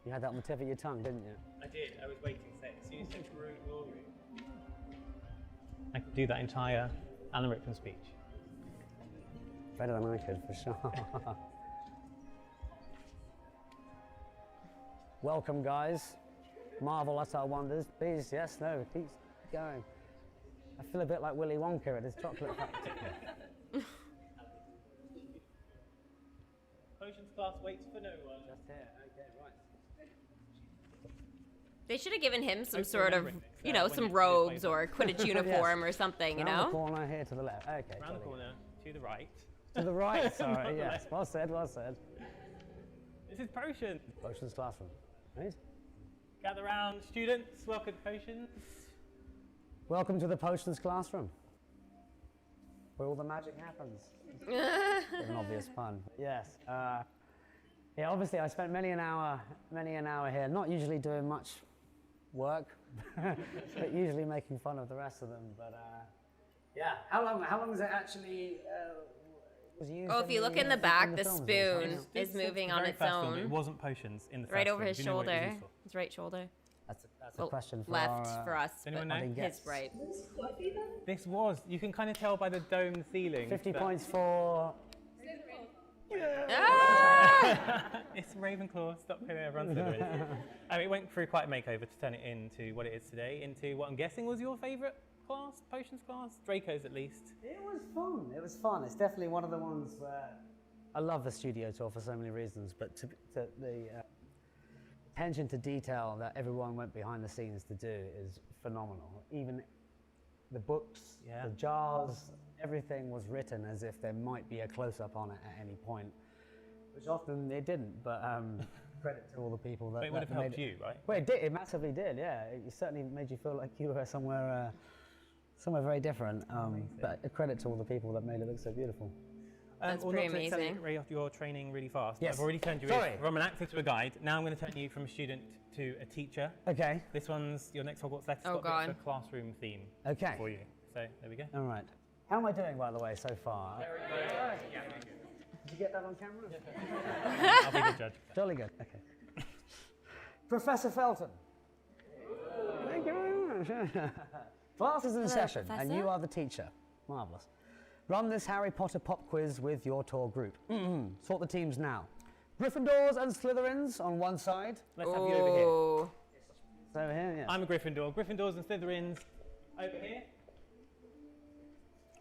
You had that on the tip of your tongue, didn't you? I did. I was waiting to say it. As soon as you said brew glory, I could do that entire Alan Rickman speech. Better than I could, for sure. Welcome, guys. Marvel at our wonders. Please, yes, no, keep going. I feel a bit like Willy Wonka at his chocolate factory. Potions class waits for no one. Just here. Okay, right. They should have given him some Open sort of, remembrance, you know, when some you robes play or Quidditch uniform or something, you Round the know? corner, here to the left. Okay. Round the totally. corner, to the right. To the right, sorry, Not the yes. left. Well said, well said. This is Potions. Potions classroom. Right? Gather round, students. Welcome to Potions. Welcome to the Potions classroom, where all the magic happens. An obvious pun. Yes. Yeah, obviously I spent many an hour here, not usually doing much work, but usually making fun of the rest of them. But yeah, how long is it actually was used? Oh, if you look in the back, the films, spoon It's is moving on very its first film, own. It wasn't Potions in the first Right over film. his Do you know what it was shoulder. used for? His right shoulder. That's a Well, question for left our, for us. Does anyone but know? I think his yes. right. This was. You can kind of tell by the dome ceiling. 50 that- points for. Ah! It's Ravenclaw. Stop hitting everyone's Slytherin. It went through quite a makeover to turn it into what it is today, into what I'm guessing was your favourite class, Potions class? Draco's at least. It was fun. It was fun. It's definitely one of the ones where I love the studio tour for so many reasons, but the attention to detail that everyone went behind the scenes to do is phenomenal. Even the books, the jars, everything was written as if there might be a close-up on it at any point, which often it didn't, but credit to all the people that But it would have made helped you, right? Well, it did. It massively did, yeah. It certainly made you feel like you were somewhere very different, but a credit to all the people that made it look so beautiful. That's well, pretty not to amazing. accelerate off your training really fast. Yes. I've already turned you Sorry. from an actor to a guide. Now I'm going to turn you from a student to a teacher. Okay. This one's your next Hogwarts Legacy. Oh, God. It's a classroom theme Okay. for you. So there we go. All right. How am I doing, by the way, so far? Very good. Did you get that on camera? I'll be the judge. Jolly good. Okay. Professor Felton. Thank you very much. Class is in session, and Professor. you are the teacher. Marvellous. Run this Harry Potter pop quiz with your tour group. Sort the teams now. Gryffindors and Slytherins on one side. Let's have you over here. Oh. So here, yeah. I'm a Gryffindor. Gryffindors and Slytherins over here.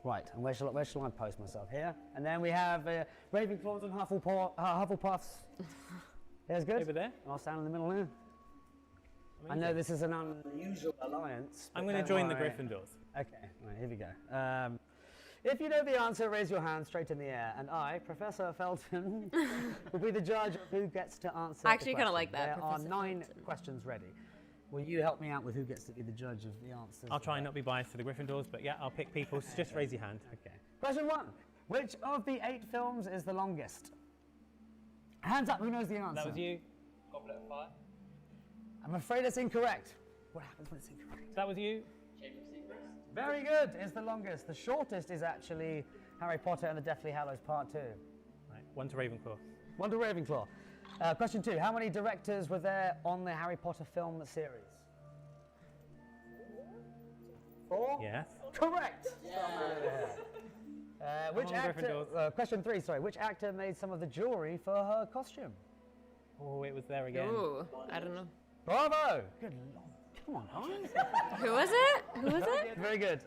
Right, and where shall I post myself? Here. And then we have Ravenclaws and Hufflepuffs. There's good. Over there. I'll stand in the middle here. I know this is an unusual alliance. I'm going to join the Gryffindors. Okay, right, here we go. If you know the answer, raise your hand straight in the air, and I, Professor Felton, will be the judge of who gets to answer. I actually the kind of like question. that. There are Professor 9 Felton. questions ready. Will you help me out with who gets to be the judge of the answers? I'll try and not be biased to the Gryffindors, but yeah, I'll pick people. So just raise your hand. Okay. Question 1. Which of the 8 films is the longest? Hands up, who knows the answer? That was you. Goblet of Fire. I'm afraid it's incorrect. What happens when it's incorrect? That was you. Chamber of Secrets. Very good. It's the longest. The shortest is actually Harry Potter and the Deathly Hallows Part 2. Right, 1 to Ravenclaw. 1 to Ravenclaw. Question 2. How many directors were there on the Harry Potter film series? 4? Yes. Correct. Which Come on, actor? Gryffindors. Question 3. Sorry. Which actor made some of the jewelry for her costume? Oh, it was there again. Ooh, I don't know. Bravo. Good lord. Come on, guys. Who was it? Who was it? Very good.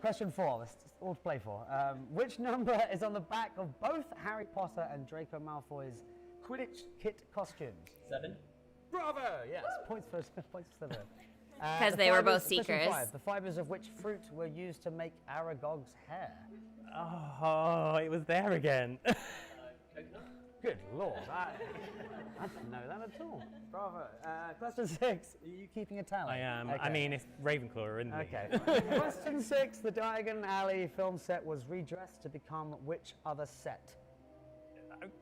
Question 4. This is all to play for. Which number is on the back of both Harry Potter and Draco Malfoy's Quidditch kit costumes? 7. Bravo! Yes. Points for Slytherin. Because The they were fibers- both question seekers. 5. The fibers of which fruit were used to make Aragog's hair? Oh, it was there again. Good lord. I didn't know that at all. Bravo. Question 6. Are you keeping a tally? I am. Okay. I mean, it's Ravenclaw, isn't it? Okay. Question 6. The Diagon Alley film set was redressed to become which other set?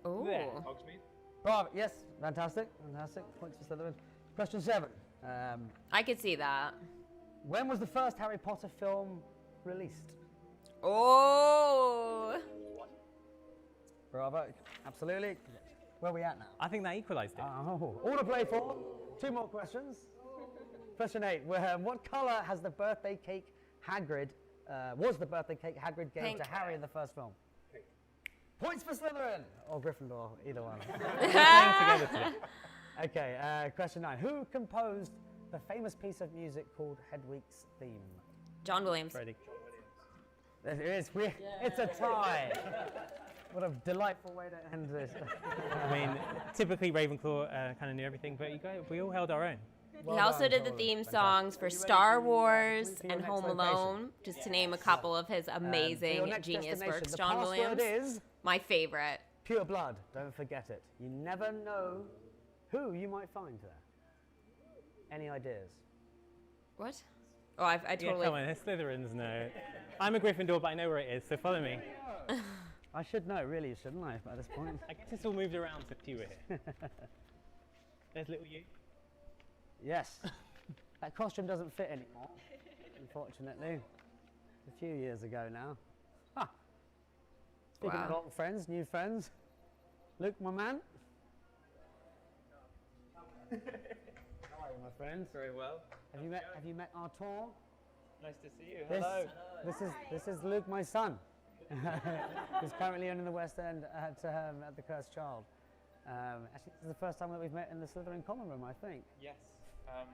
Ooh. There. Hogsmeade. Bravo. Yes. Fantastic. Fantastic. Points for Slytherin. Question 7. I could see that. When was the first Harry Potter film released? Oh. Bravo. Absolutely. Where are we at now? I think that equalised it. Oh, all to play for. 2 more questions. Question 8. What colour has the birthday cake Hagrid, was the birthday cake Hagrid gave Pink. to Harry in the first film? Points for Slytherin! Or Gryffindor, either one. We're playing together today. Okay, question 9. Who composed the famous piece of music called Hedwig's Theme? John Williams. Freddie. It is. It's a tie. What a delightful way to end this. I mean, typically Ravenclaw kind of knew everything, but we all held our own. He also did the theme songs for Star Wars and Home Alone, just to name a couple of his amazing genius works. John Williams, is my favorite. Pure blood. Don't forget it. You never know who you might find there. Any ideas? What? Oh, I totally. Yeah, come on, it's Slytherins, no. I'm a Gryffindor, but I know where it is, so follow me. I should know, really, shouldn't I, at this point? I guess it's all moved around since you were here. There's little you. Yes. That costume doesn't fit anymore, unfortunately. A few years ago now. Ah. Speaking of old friends, new friends. Luke, my man. How are you, my friend? Very well. Have you met our tour? Nice to see you. Hello. This is Luke, my son. He's currently in the West End at the Cursed Child. Actually, this is the first time that we've met in the Slytherin common room, I think. Yes.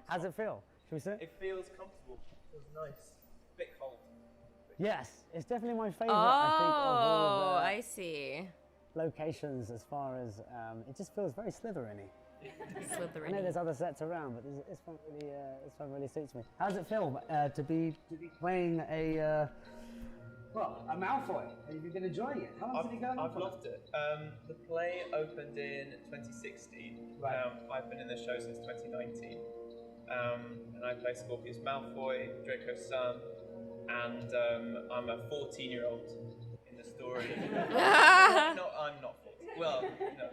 How's it feel? Should we sit? It feels comfortable. It feels nice. Bit cold. Yes, it's definitely my favourite. I think of all of the I see. locations as far as it just feels very Slytherin-y. Slytherin. I know there's other sets around, but this one really suits me. How does it feel to be playing a Malfoy? Have you been enjoying it? How long did it go on I've for? loved it. The play opened in 2016. Right. I've been in the show since 2019. And I play Scorpius Malfoy, Draco's son, and I'm a 14-year-old in the story. No, I'm not 14. Well, no.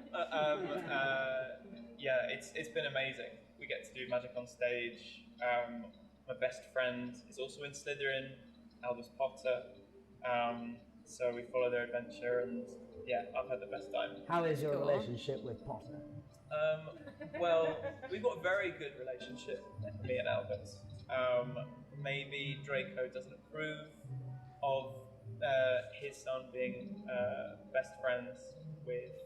Yeah, it's been amazing. We get to do magic on stage. My best friend is also in Slytherin, Albus Potter. So we follow their adventure, and yeah, I've had the best time. How is your relationship with Potter? Well, we've got a very good relationship, me and Albus. Maybe Draco doesn't approve of his son being best friends with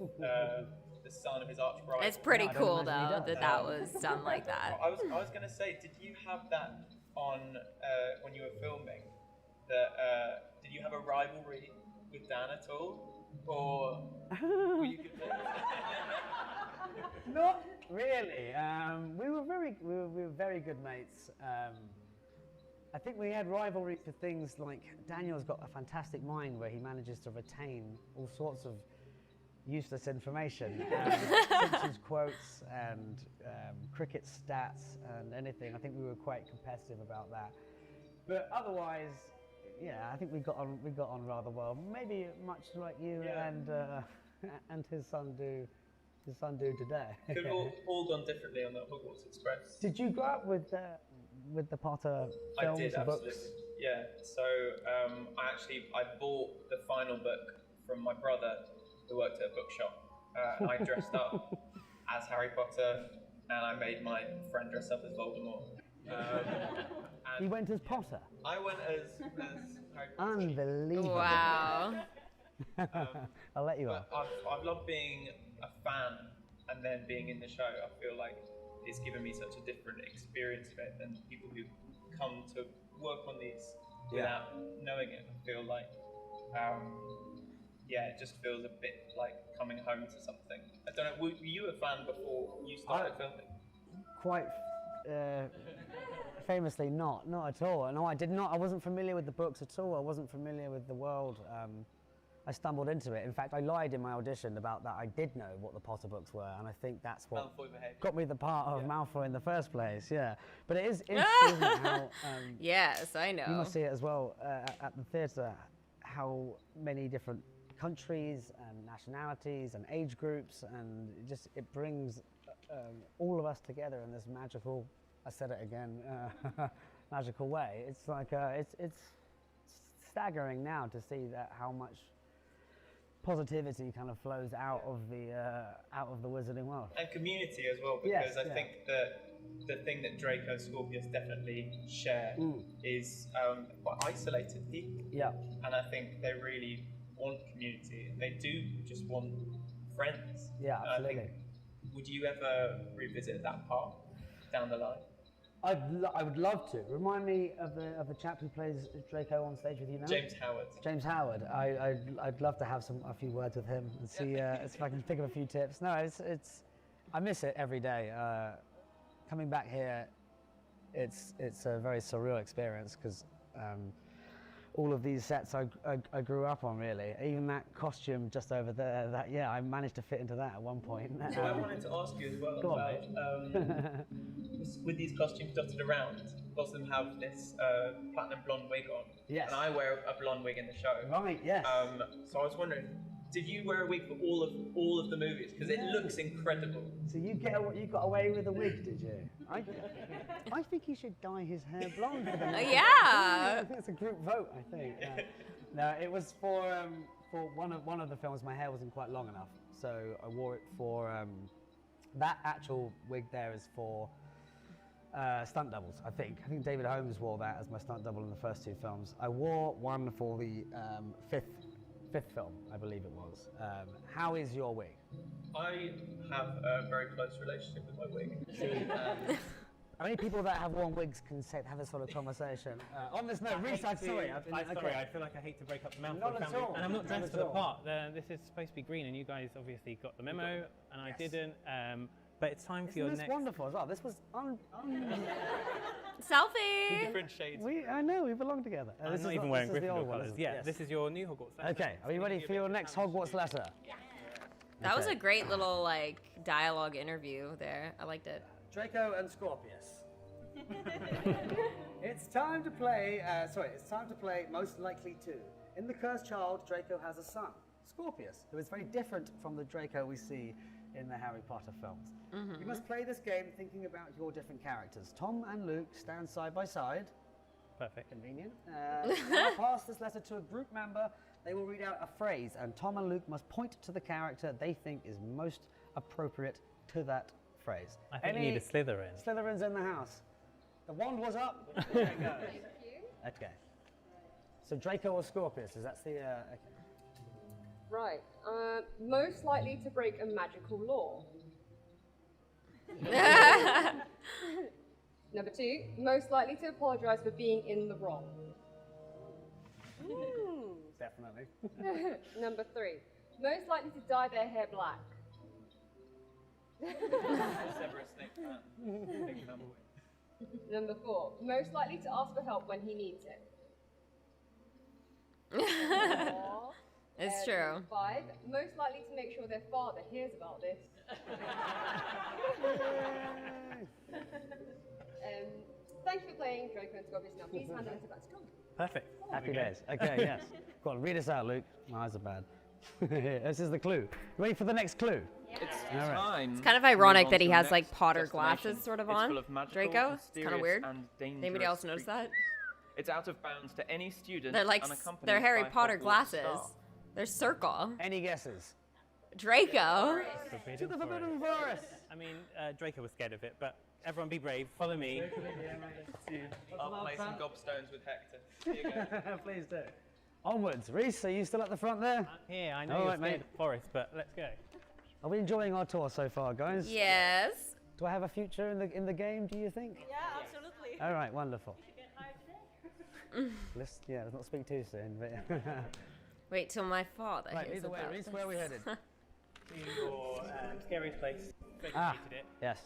the son of his arch rival. It's pretty cool though that was done like that. I was going to say, did you have that on when you were filming? That did you have a rivalry with Dan at all, or were you good mates? Not really. We were very good mates. I think we had rivalry for things like Daniel's got a fantastic mind where he manages to retain all sorts of useless information, Simpsons quotes and cricket stats and anything. I think we were quite competitive about that. But otherwise, yeah, I think we got on rather well. Maybe much like you and his son do. Today. Could have all gone differently on the Hogwarts Express. Did you grow up with the Potter films? I did, and absolutely. books? Yeah. So I bought the final book from my brother, who worked at a bookshop. I dressed up as Harry Potter, and I made my friend dress up as Voldemort. You went as Potter? I went as Harry Potter. Unbelievable. Wow. I'll let you off. I've loved being a fan and then being in the show. I feel like it's given me such a different experience of it than people who come to work on these without knowing it. I feel like, it just feels a bit like coming home to something. I don't know, were you a fan before you started filming? Quite famously not at all. No, I did not. I wasn't familiar with the books at all. I wasn't familiar with the world. I stumbled into it. In fact, I lied in my audition about that. I did know what the Potter books were, and I think that's what got me the part of Malfoy in the first place. Yeah, but it is interesting how. Yes, I know. You must see it as well at the theatre. How many different countries and nationalities and age groups, and it brings all of us together in this magical. I said it again. Magical way. It's like it's staggering now to see that how much positivity kind of flows out of the wizarding world. And community as well, because I think that the thing that Draco and Scorpius definitely share is quite isolated people. Yeah. And I think they really want community. They do just want friends. Yeah, absolutely. I think would you ever revisit that part down the line? I would love to. Remind me of the chap who plays Draco on stage with you now. James Howard. James Howard. I'd love to have a few words with him and see if I can pick up a few tips. No, it's I miss it every day. Coming back here, it's a very surreal experience because all of these sets I grew up on, really. Even that costume just over there, I managed to fit into that at one point. So I wanted to ask you as well Go on, about, with these costumes dotted around, lots of them have this platinum blonde wig on. Yes. And I wear a blonde wig in the show. Right, yes. So I was wondering, did you wear a wig for all of the movies? Because it looks incredible. So you got away with a wig, did you? I think he should dye his hair blonde for the movie. Yeah. I think it's a group vote, I think. No, it was for one of the films. My hair wasn't quite long enough, so I wore it for that actual wig. There is for stunt doubles. I think David Holmes wore that as my stunt double in the first two films. I wore one for the fifth film, I believe it was. How is your wig? I have a very close relationship with my wig. Only people that have worn wigs can have this sort of conversation. On this note, Reese, I'm sorry. I feel like I hate to break up the Malfoy Not at family. all. And I'm not dressed Not for the at all. part. This is supposed to be green, and you guys obviously got the memo, and I didn't. But it's time for your Isn't next. this wonderful as well? This was Selfie. Different shades. I know, we belong together. I'm This not is even the- wearing this is the Gryffindor old one, colours. isn't it? Yeah, Yes. this is your new Hogwarts letter. Okay, are you ready for your next Hogwarts letter? That was Okay. a great little like dialogue interview there. I liked it. Draco and Scorpius. It's time to play, it's time to play Most Likely To. In The Cursed Child, Draco has a son, Scorpius, who is very different from the Draco we see in the Harry Potter films. You must play this game thinking about your different characters. Tom and Luke stand side by side. Perfect. Convenient. Now pass this letter to a group member. They will read out a phrase, and Tom and Luke must point to the character they think is most appropriate to that phrase. I think you need a Slytherin. Slytherins in the house. The wand was up. There it goes. Okay. So Draco or Scorpius? That's the. Okay. Right. Most likely to break a magical law. Number 2, most likely to apologise for being in the wrong. Definitely. Number 3, most likely to dye their hair black. Severus Snape fan. Number 4, most likely to ask for help when he needs it. Or, It's true. 5, most likely to make sure their father hears about this. Thank you for playing Draco and Scorpius. Now please hand the letter back to Tom. Perfect. Happy days. Okay, yes. Go on, read us out, Luke. My eyes are bad. This is the clue. You ready for the next clue? It's All right. time. It's kind of to move ironic on that to he the has next like Potter destination. glasses sort of It's on. full of magical, Draco. It's kind of mysterious, weird. and Anybody dangerous else notice that? creatures. It's out of bounds to any student. They're like unaccompanied they're Harry by Potter Hogwarts glasses. staff. They're circle. Any guesses? Draco. To the Forbidden Forest. I mean, Draco was scared of it, but everyone be brave. Follow me. I'll play some gobstones with Hector. Here you go. Please do. Onwards. Reese, are you still at the front there? Here, I know All you're right, scared mate. of the forest, but let's go. Are we enjoying our tour so far, guys? Yes. Do I have a future in the game, do you think? Yeah, absolutely. All right, wonderful. You should get hired today. Let's not speak too soon. But Wait till my father right, hears either way, about Reese, this. where are we headed? To your scariest place. Ah, Hated it. yes.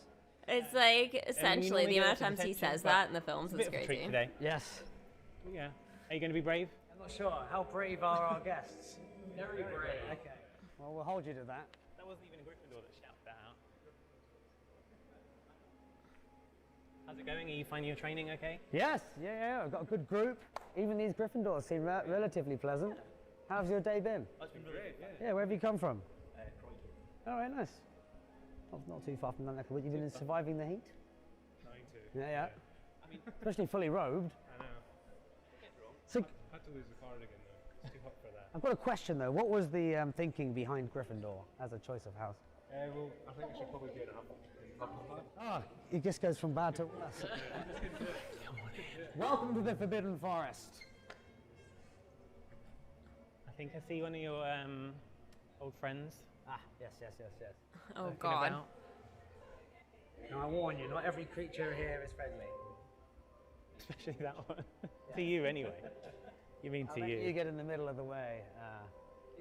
It's like essentially the normally go amount of to times he detention, says but that in the films It's a is bit of a treat crazy. today. Yes. Yeah. Are you going to be brave? I'm not sure. How brave are our guests? Very brave. Okay. Well, we'll hold you to that. That wasn't even a Gryffindor that shouted that out. How's it going? Are you finding your training okay? Yes. Yeah. I've got a good group. Even these Gryffindors seem relatively pleasant. How's your day been? That's been great, Yeah. Where have you come from? All right. Nice. Not too far from that neck of the woods. You've been surviving the heat. Trying to. Yeah. I mean, Especially fully robed. I know. So I had to lose the cardigan though. It's too hot for that. I've got a question though. What was the thinking behind Gryffindor as a choice of house? Well, I think we should probably do it in Oh, it just goes from bad to worse. Welcome to the Forbidden Forest. I think I see one of your old friends. Ah, yes. Oh looking God. about. Now I warn you, not every creature here is friendly. Especially that one. To you, anyway. You mean to you? You get in the middle of the way.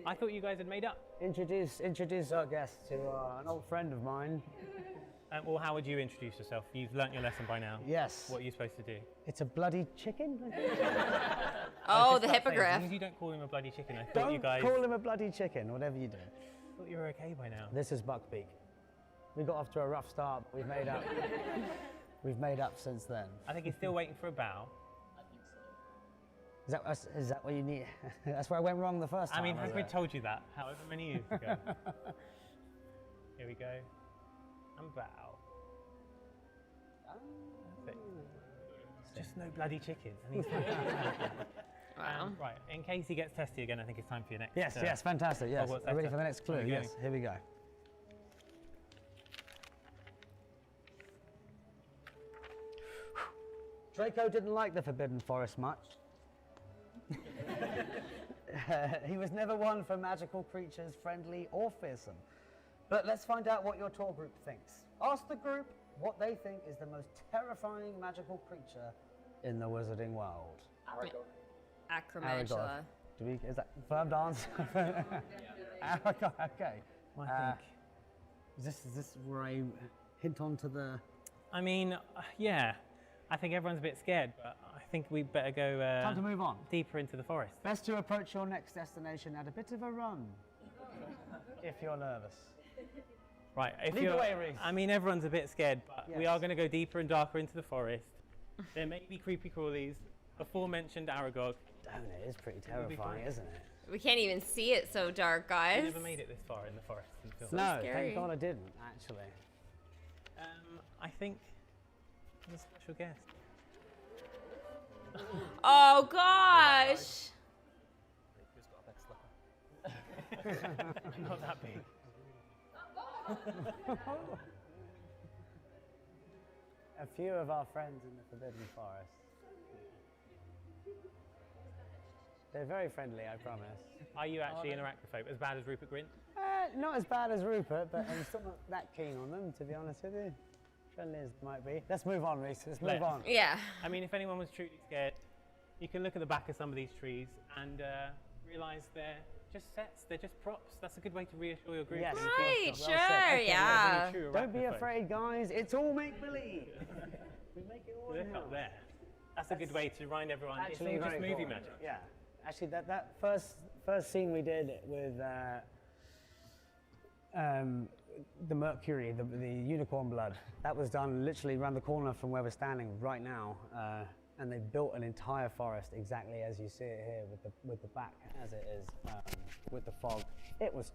I thought you guys had made up. Introduce our guest to an old friend of mine. Well, how would you introduce yourself? You've learnt your lesson by now. Yes. What are you supposed to do? It's a bloody chicken. Oh, the hippogriff. As long as you don't call him a bloody chicken, I thought you guys... Don't call him a bloody chicken, whatever you do. I thought you were okay by now. This is Buckbeak. We got off to a rough start, but we've made up. We've made up since then. I think he's still waiting for a bow. Is that what you need? That's where I went wrong the first time. I mean, Hagrid told you that however many years ago. Here we go. And bow. That's it. Just no bloody chicken. And he's Wow. Right, in case he gets testy again, I think it's time for your next. Yes, fantastic. Yes, Hogwarts ready letter. for the next clue. Yes, here we go. Draco didn't like the Forbidden Forest much. He was never one for magical creatures, friendly or fearsome. But let's find out what your tour group thinks. Ask the group what they think is the most terrifying magical creature in the wizarding world. Acromantula. Is that verb answer? Okay. I think. Is this where I hint onto the... I mean, yeah. I think everyone's a bit scared, but I think we better go Time to move on. Deeper into the forest. Best to approach your next destination at a bit of a run, if you're nervous. Right, if Lead you're, the way, Reese. I mean, everyone's a bit scared, but we Yes. are going to go deeper and darker into the forest. There may be creepy crawlies, aforementioned Aragog. Damn, it is pretty terrifying, isn't it? We can't even see it so dark, guys. You never made it this far in the forest in the film. No, scary. thank God I didn't, actually. I think there's a special guest. Oh gosh. Not that big. A few of our friends in the Forbidden Forest. They're very friendly, I promise. Are you actually an arachnophobe, as bad as Rupert Grint? Not as bad as Rupert, but I'm still not that keen on them, to be honest with you. Friendly as they might be. Let's move on, Reese. Let's move on. Yeah. I mean, if anyone was truly scared, you can look at the back of some of these trees and realise they're just sets, they're just props. That's a good way to reassure your group. Yes. Right, Well sure, said. Okay, yeah. Really true Don't be arachnophobe. afraid, guys. It's all make-believe. We make it all Look now. up there. That's a good way to remind everyone Actually, it's all just very movie cool. magic. Yeah. Actually, that first scene we did with the Mercury, the unicorn blood, that was done literally around the corner from where we're standing right now, and they built an entire forest exactly as you see it here, with the back as it is, with the fog. It was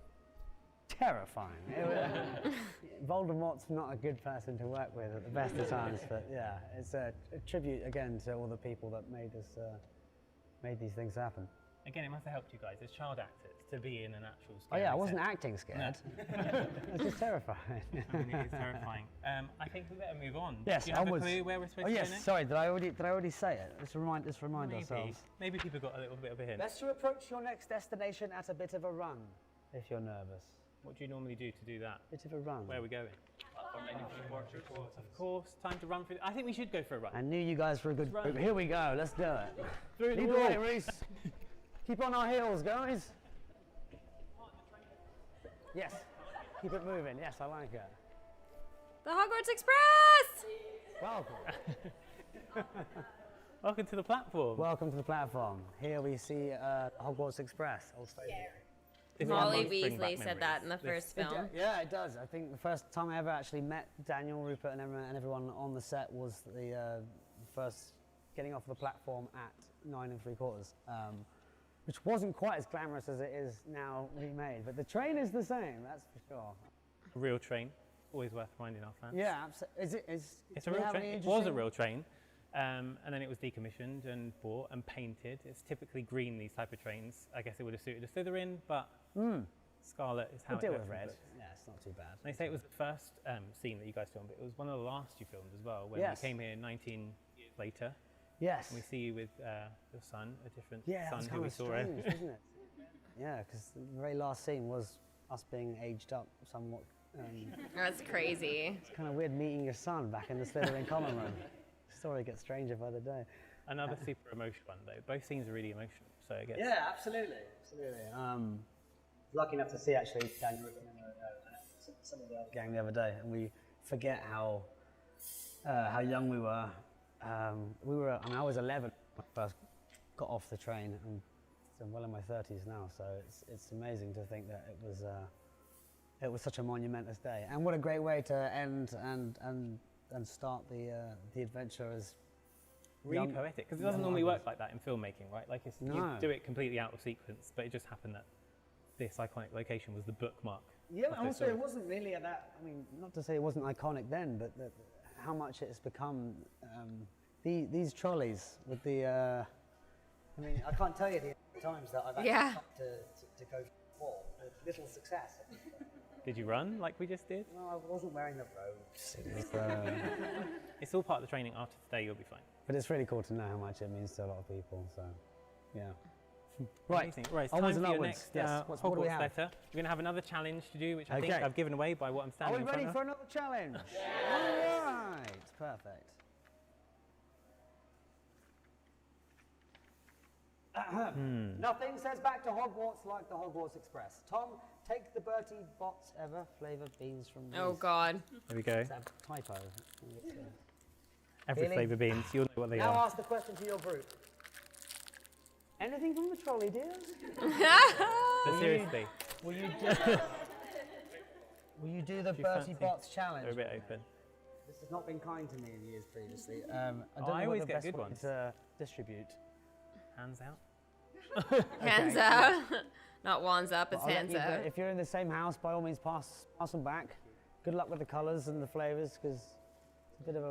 terrifying. Voldemort's not a good person to work with at the best of times, but yeah, it's a tribute again to all the people that made these things happen. Again, it must have helped you guys as child actors to be in an actual Oh scary yeah, I wasn't set. acting scared. No. It was just terrifying. I mean, it is terrifying. I think we better move on. Yes, Do you have onwards. a clue where we're supposed Oh to yes, go next? sorry, did I already say it? Let's remind Maybe. ourselves. Maybe people got a little bit of a hint. Best to approach your next destination at a bit of a run, if you're nervous. What do you normally do to do that? Bit of a run. Where are we going? Of course, time to run through. I think we should go for a run. I knew you guys were a good Run. group. Here we go, let's do it. Through the Lead the wall. way, Reese. Keep on our heels, guys. Yes, keep it moving. Yes, I like it. The Hogwarts Express! Welcome. Welcome to the platform. Welcome to the platform. Here we see Hogwarts Express. Old Stadium. Is it Molly nice to bring back Weasley said that in the memories? first film. Yeah, it does. I think the first time I ever actually met Daniel, Rupert, and everyone on the set was the first getting off the platform at 9 3/4, which wasn't quite as glamorous as it is now remade. But the train is the same, that's for sure. A real train, always worth reminding our fans. Yeah, absolutely. It's a real train. It was a real train, and then it was decommissioned and bought and painted. It's typically green, these type of trains. I guess it would have suited a Slytherin, but scarlet is how We'll it deal goes with in red. books. Yeah, it's not too bad. They say it was the first scene that you guys filmed, but it was one of the last you filmed as well, when Yes. you came here 19 years later. Yes. And we see you with your son, a different Yeah, son that's who kind we of saw strange, earlier. isn't it? Yeah, because the very last scene was us being aged up somewhat That's crazy. It's kind of weird meeting your son back in the Slytherin common room. The story gets stranger by the day. Another super emotional one, though. Both scenes are really emotional, so I guess. Yeah, absolutely. Lucky enough to see actually Daniel some of the other gang the other day, and we forget how young we were. I was 11 when I first got off the train, and I'm well in my 30s now. So it's amazing to think that it was such a monumentous day, and what a great way to end and start the adventure as really poetic, because it doesn't normally work like that in filmmaking, right? Like you do it completely out of sequence, but it just happened that this iconic location was the bookmark. Yeah, and also it wasn't really at that. I mean, not to say it wasn't iconic then, but how much it's become. These trolleys with the. I mean, I can't tell you the times that I've actually stopped to go for with little success. Did you run like we just did? No, I wasn't wearing the robes. It's all part of the training. After today, you'll be fine. But it's really cool to know how much it means to a lot of people. So, yeah. Right. Right. It's time for your next Hogwarts letter. We're going to have another challenge to do, which I think I've given away by what I'm standing in front of. Are we ready for another challenge? All right. Perfect. Nothing says back to Hogwarts like the Hogwarts Express. Tom, take the Bertie Bott's ever flavoured beans from Oh God. There we go. Is that a typo? Every flavour beans, you'll know what they now are. Ask the question to your group. Anything from the trolley, dears? But seriously. Will you do the Bertie Bott's challenge? They're a bit open. This has not been kind to me in years previously. I don't I know always what the get best good way ones. to distribute. Hands out. Hands out. Not wands up, it's hands out. If you're in the same house, by all means pass them back. Good luck with the colours and the flavours, because it's a bit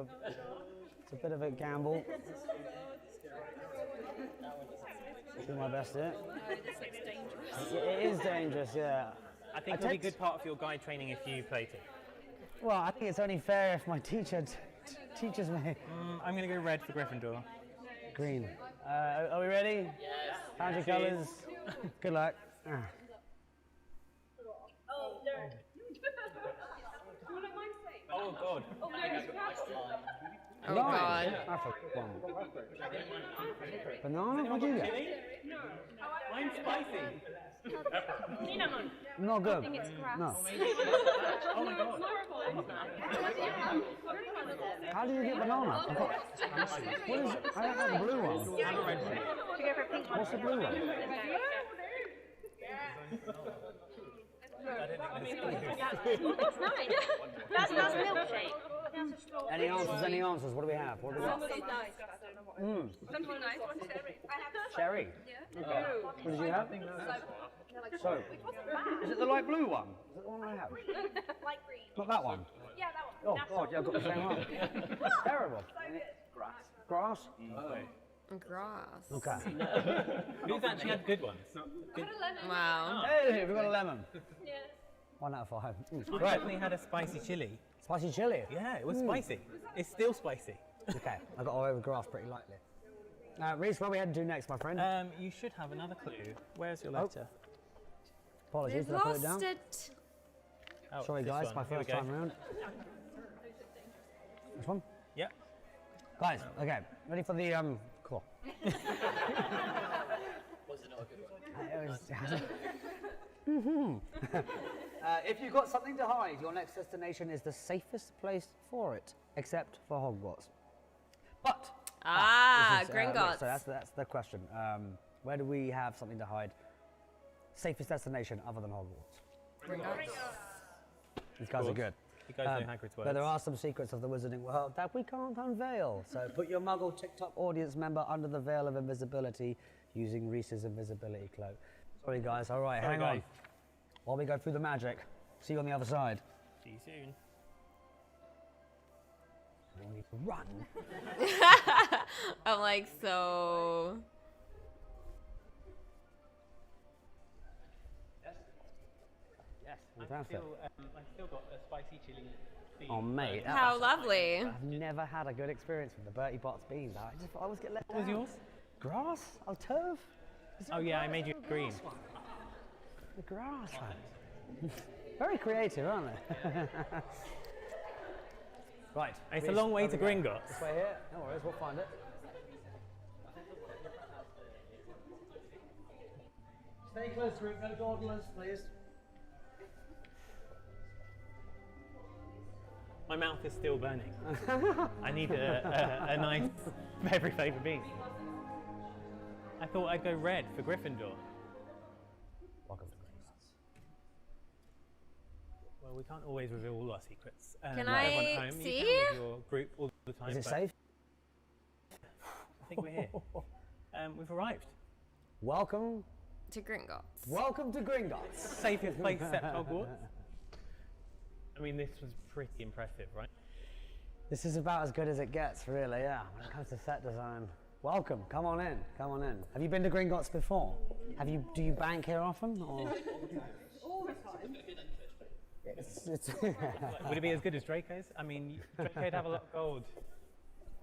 of a gamble. Do my best here. It is dangerous, yeah. I think it'll be a good part of your guide training if you play it. Well, I think it's only fair if my teacher teaches me. I'm going to go red for Gryffindor. Green. Are we ready? Yes. Found your colours. Good luck. Oh, there. Oh God. Oh God. I forgot one. Banana? What do you get? No. Mine's spicy. Cinnamon. Not good. I think it's grass. No. Oh my God. How do you get banana? What is it? I don't have the blue one. What's the blue one? That's nice. That's milkshake. Any answers? Any answers? What do we have? What do we have? Something nice. Cherry? Yeah. Okay. What did you have? So, is it the light blue one? Is it the one I have? Light green. Not that one? Yeah, that one. Oh God, yeah, I've got the same one. Terrible. Grass? Grass. Okay. Who's actually had good ones? Good. Wow. Hey, we've got a lemon. Yeah. 1 out of 5. I definitely had a spicy chili. Spicy chili? Yeah, it was spicy. It's still spicy. Okay, I got away with grass pretty lightly. Reese, what are we heading to next, my friend? You should have another clue. Where's your letter? Apologies, We've did I put it lost down? it. Oh, Sorry this guys, one. my Here we first go. time round. This one? Yep. Guys, okay, ready for the cool. Was it not a good one? If you've got something to hide, your next destination is the safest place for it, except for Hogwarts. But this is, Gringotts. so that's the question. Where do we have something to hide? Safest destination other than Hogwarts. Gringotts. These guys are good. You guys know Hagrid's words. But there are some secrets of the Wizarding World that we can't unveil. So put your Muggle TikTok audience member under the veil of invisibility using Reese's invisibility cloak. Sorry guys, all right, hang on. While we go through the magic, see you on the other side. See you soon. We need to run. I'm like, so... Yes, fantastic. I've still got a spicy chili. Oh mate, How lovely. I've never had a good experience with the Bertie Bott's beans. I just always get let down. What was yours? Grass? Oh, turf? Oh yeah, I made you green. The grass one. Very creative, aren't they? Right. It's a long way to Gringotts. This way here. No worries, we'll find it. Stay close to it, no dawdlers, please. My mouth is still burning. I need a nice every flavour bean. I thought I'd go red for Gryffindor. Welcome to Gringotts. Well, we can't always reveal all our secrets. Can not everyone I at home. see? You can with your group all the time. Is it but safe? I think we're here. We've arrived. Welcome. To Gringotts. Welcome to Gringotts. Safest place except Hogwarts. I mean, this was pretty impressive, right? This is about as good as it gets, really, yeah, when it comes to set design. Welcome, come on in, come on in. Have you been to Gringotts before? Do you bank here often, or? All the time. Would it be as good as Draco's? I mean, Draco'd have a lot of gold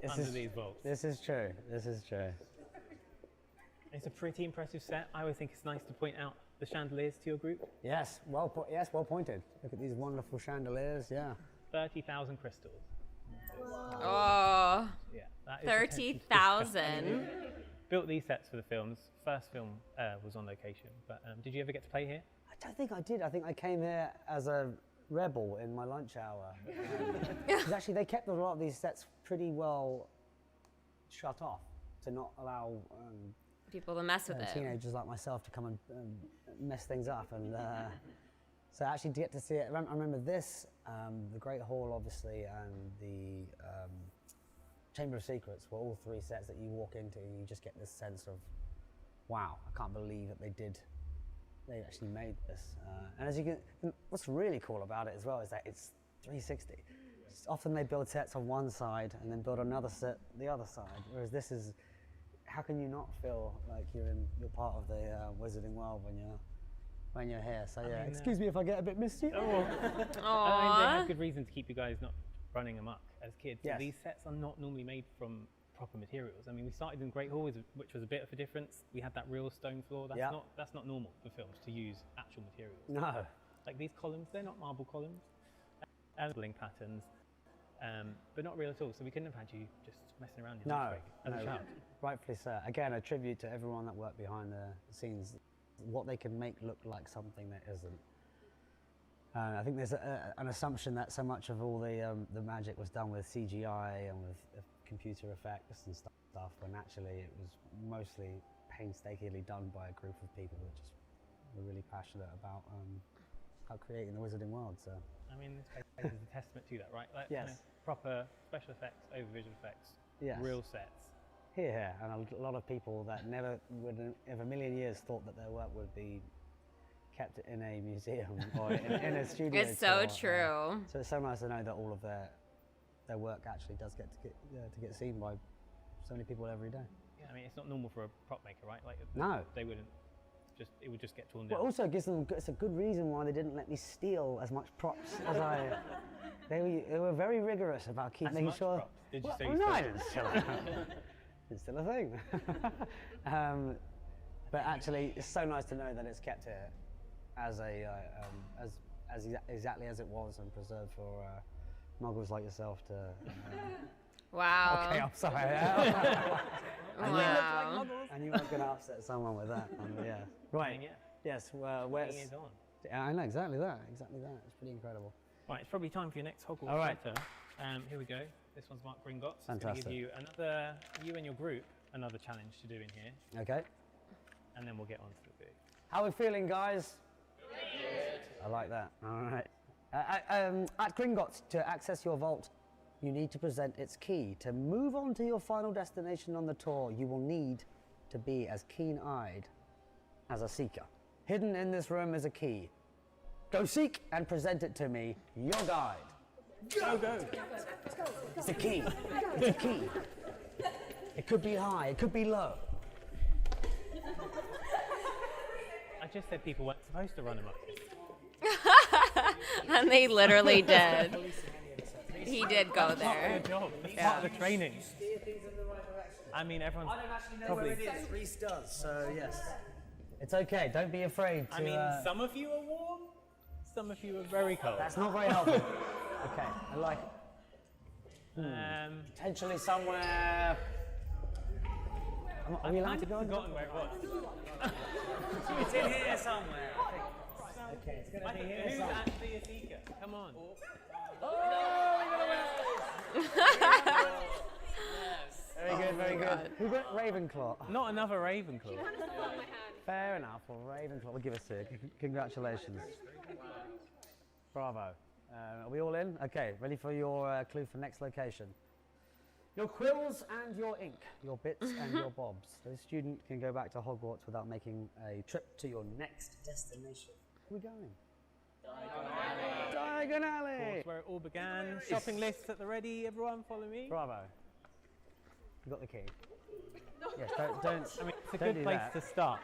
under these vaults. This is true, this is true. It's a pretty impressive set. I always think it's nice to point out the chandeliers to your group. Yes, well pointed. Look at these wonderful chandeliers, yeah. 30,000 crystals. Oh, yeah, that is 30,000. Built these sets for the films. First film was on location, but did you ever get to play here? I don't think I did. I think I came here as a rebel in my lunch hour. Because actually they kept a lot of these sets pretty well shut off to not allow people to mess with it. Teenagers like myself to come and mess things up. And so actually to get to see it, I remember this, the Great Hall obviously, and the Chamber of Secrets were all three sets that you walk into and you just get this sense of, wow, I can't believe that they actually made this. And as you can, what's really cool about it as well is that it's 360. Often they build sets on one side and then build another set the other side, whereas this is, how can you not feel like you're part of the wizarding world when you're here? So yeah, excuse me if I get a bit misty. Oh, I mean, they have good reason to keep you guys not running amok as kids. Yes. These sets are not normally made from proper materials. I mean, we started in Great Hall, which was a bit of a difference. We had that real stone floor. That's not normal for films to use actual materials. No. Like these columns, they're not marble columns. Building patterns, but not real at all. So we couldn't have had you just messing around your lunch break as a child. Rightfully so. Again, a tribute to everyone that worked behind the scenes, what they can make look like something that isn't. I think there's an assumption that so much of all the magic was done with CGI and with computer effects and stuff, when actually it was mostly painstakingly done by a group of people that just were really passionate about creating the wizarding world. So I mean, this place is a testament to that, right? Like, yes. Proper special effects over visual effects, yes. Real sets. Here, and a lot of people that never would in a million years thought that their work would be kept in a museum or in a studio. It's so true. So it's so nice to know that all of their work actually does get to get seen by so many people every day. Yeah, I mean, it's not normal for a prop maker, right? Like, no, they wouldn't. It would just get torn down. Well, also gives them. It's a good reason why they didn't let me steal as much props as I. They were very rigorous about making sure. Props? Did you say no, I didn't steal it. It's still a thing. But actually, it's so nice to know that it's kept here as exactly as it was and preserved for muggles like yourself to. Wow. Okay, I'm sorry. Wow. And you weren't going to upset someone with that. Yeah. Right. Yeah. Yes. Well, where's? Is on. I know exactly that. Exactly that. It's pretty incredible. Right. It's probably time for your next Hogwarts All right. letter. Here we go. This one's Mark Gringotts. Fantastic. It's going to give you and your group another challenge to do in here. Okay. And then we'll get on to the big. How are we feeling, guys? Good. I like that. All right. At Gringotts, to access your vault, you need to present its key. To move on to your final destination on the tour, you will need to be as keen-eyed as a seeker. Hidden in this room is a key. Go seek and present it to me, your guide. Go, go. It's a key. It's a key. It could be high, it could be low. I just said people weren't supposed to run amok. And they literally did. He did go there. Good job. That's part of the training. I mean, everyone's probably. Reese does, so yes. It's okay, don't be afraid to... I mean, some of you are warm, Some of you are very cold. That's not very helpful. Okay, I like it. Potentially somewhere. Are we allowed to go? I've forgotten where it was. It's in here somewhere. Okay, it's going to be here Who's somewhere. actually a seeker? Come on. Very good, very good. Who got Ravenclaw? Not another Ravenclaw. Fair enough. Well, Ravenclaw will give us a congratulations. Bravo. Are we all in? Okay, ready for your clue for next location. Your quills and your ink, your bits and your bobs. So a student can go back to Hogwarts without making a trip to your next destination. Where are we going? Diagon Alley! Of course, where it all began. Shopping lists at the ready. Everyone follow me. Bravo. You got the key. Yes, don't. I mean, it's a don't good do place that. to start.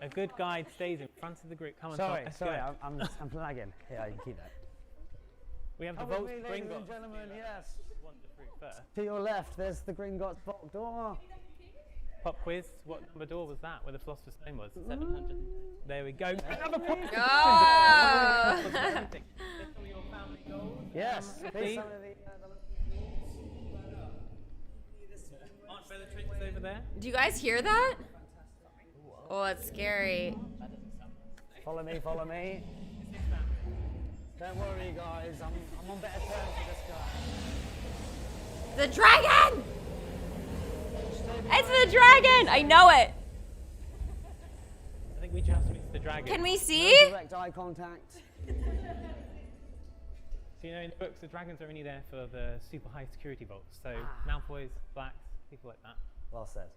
A good guide stays in front of the group. Come on, Sorry, Let's sorry, go. I'm lagging. Yeah, you can keep that. We have the Come with vault me, to ladies Gringotts. and gentlemen, yes. Want the fruit first. To your left, there's the Gringotts vault door. Pop quiz. What number door was that? Where the Philosopher's Stone was? 700. There we go. Another pop quiz. Oh. Everything. There's some of your family goals. Yes, Please. please. Some of the, Aunt Bellatrix over there. Do you guys hear that? Oh, it's scary. Follow me, follow me. Don't worry, guys. I'm on better terms with this guy. The dragon! It's the dragon! I know it. I think we just reached the dragon. Can we see? No direct eye contact. So you know, in the books, the dragons are only there for the super high security vaults. So Malfoys, Blacks, people like that. Well said.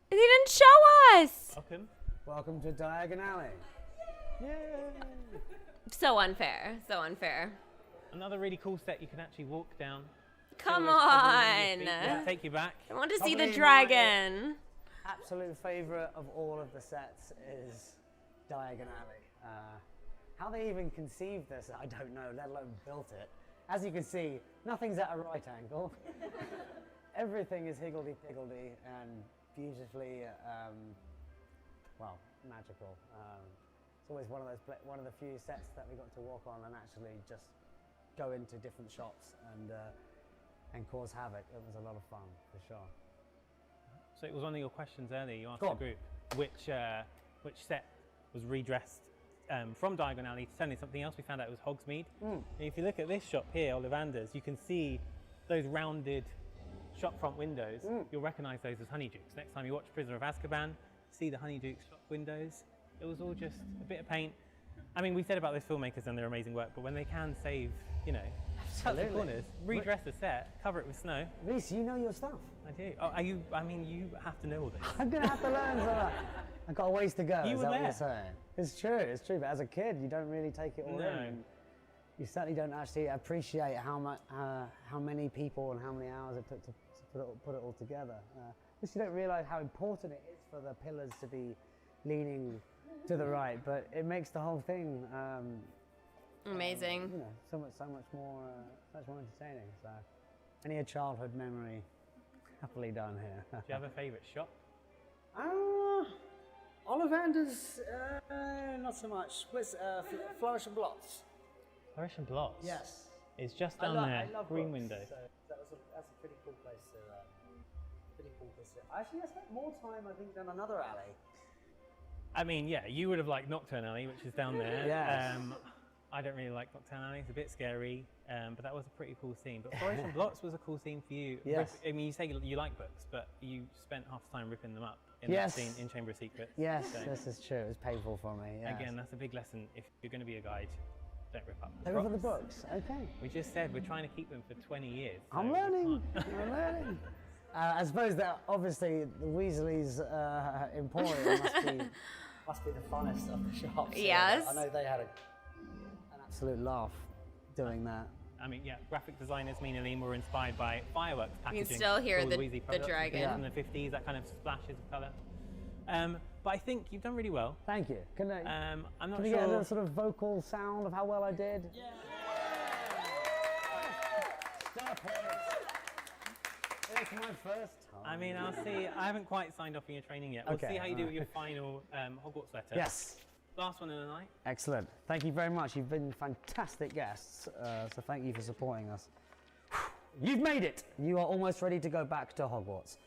They didn't show us. Welcome. Welcome to Diagon Alley. Yay! So unfair. So unfair. Another really cool set you can actually walk down. Come Feel those bubbles under your on. feet. Yeah, take you back. I want to see Probably the my dragon. Absolute favourite of all of the sets is Diagon Alley. How they even conceived this, I don't know, let alone built it. As you can see, nothing's at a right angle. Everything is higgledy-piggledy and beautifully, well, magical. It's always one of the few sets that we got to walk on and actually just go into different shops and cause havoc. It was a lot of fun, for sure. So it was one of your questions earlier. You asked Go the on. group which set was redressed from Diagon Alley to turn into something else. We found out it was Hogsmeade. And if you look at this shop here, Ollivander's, you can see those rounded shop front windows. You'll recognise those as Honeydukes. Next time you watch Prisoner of Azkaban, see the Honeydukes shop windows. It was all just a bit of paint. I mean, we said about those filmmakers and their amazing work, but when they can save, you know, cut the corners, redress the set, cover it with snow. Reese, you know your stuff. I do. Oh, I mean, you have to know all this. I'm going to have to learn some of that. I've got a ways to go, You is were that what you're there. saying? It's true, but as a kid, you don't really take it all No. in. You certainly don't actually appreciate how many people and how many hours it took to put it all together. Because you don't realise how important it is for the pillars to be leaning to the right, but it makes the whole thing Amazing. you know, so much more entertaining. So, any childhood memory happily done here. Do you have a favourite shop? Ollivander's, not so much. Where's Flourish and Blots? Flourish and Blots. Yes. It's just down there, I love green books, window. So that's a pretty cool place to. Actually, I spent more time, I think, than another alley. I mean, yeah, you would have liked Nocturne Alley, which is down there. Yes. I don't really like Nocturne Alley. It's a bit scary, but that was a pretty cool scene. But Flourish and Blots was a cool scene for you. Yes. I mean, you say you like books, but you spent half the time ripping them up in Yes. that scene in Chamber of Secrets. Yes, So, this is true. It was painful for me. Yes. again, that's a big lesson. If you're going to be a guide, don't rip up They were for the props. books. Okay. We just said we're trying to keep them for 20 years. so I'm we learning. can't. I'm learning. I suppose that obviously the Weasley's Emporium must be the funnest of the shops. Yes. I know they had an absolute laugh doing that. I mean, yeah, graphic designers, Mina Lim, were inspired by fireworks You packaging. can still hear for all the Weasley products dragon. from the 50s, that kind of splashes of colour. But I think you've done really well. Thank you. Can I'm not we sure. get a little sort of vocal sound of how well I did? Star points. Thank my first time. I mean, I'll see. I haven't quite signed off on your training yet. We'll Okay, see how you do alright. with your final Hogwarts letter. Yes. Last one of the night. Excellent. Thank you very much. You've been fantastic guests, so thank you for supporting us. You've made it. You are almost ready to go back to Hogwarts.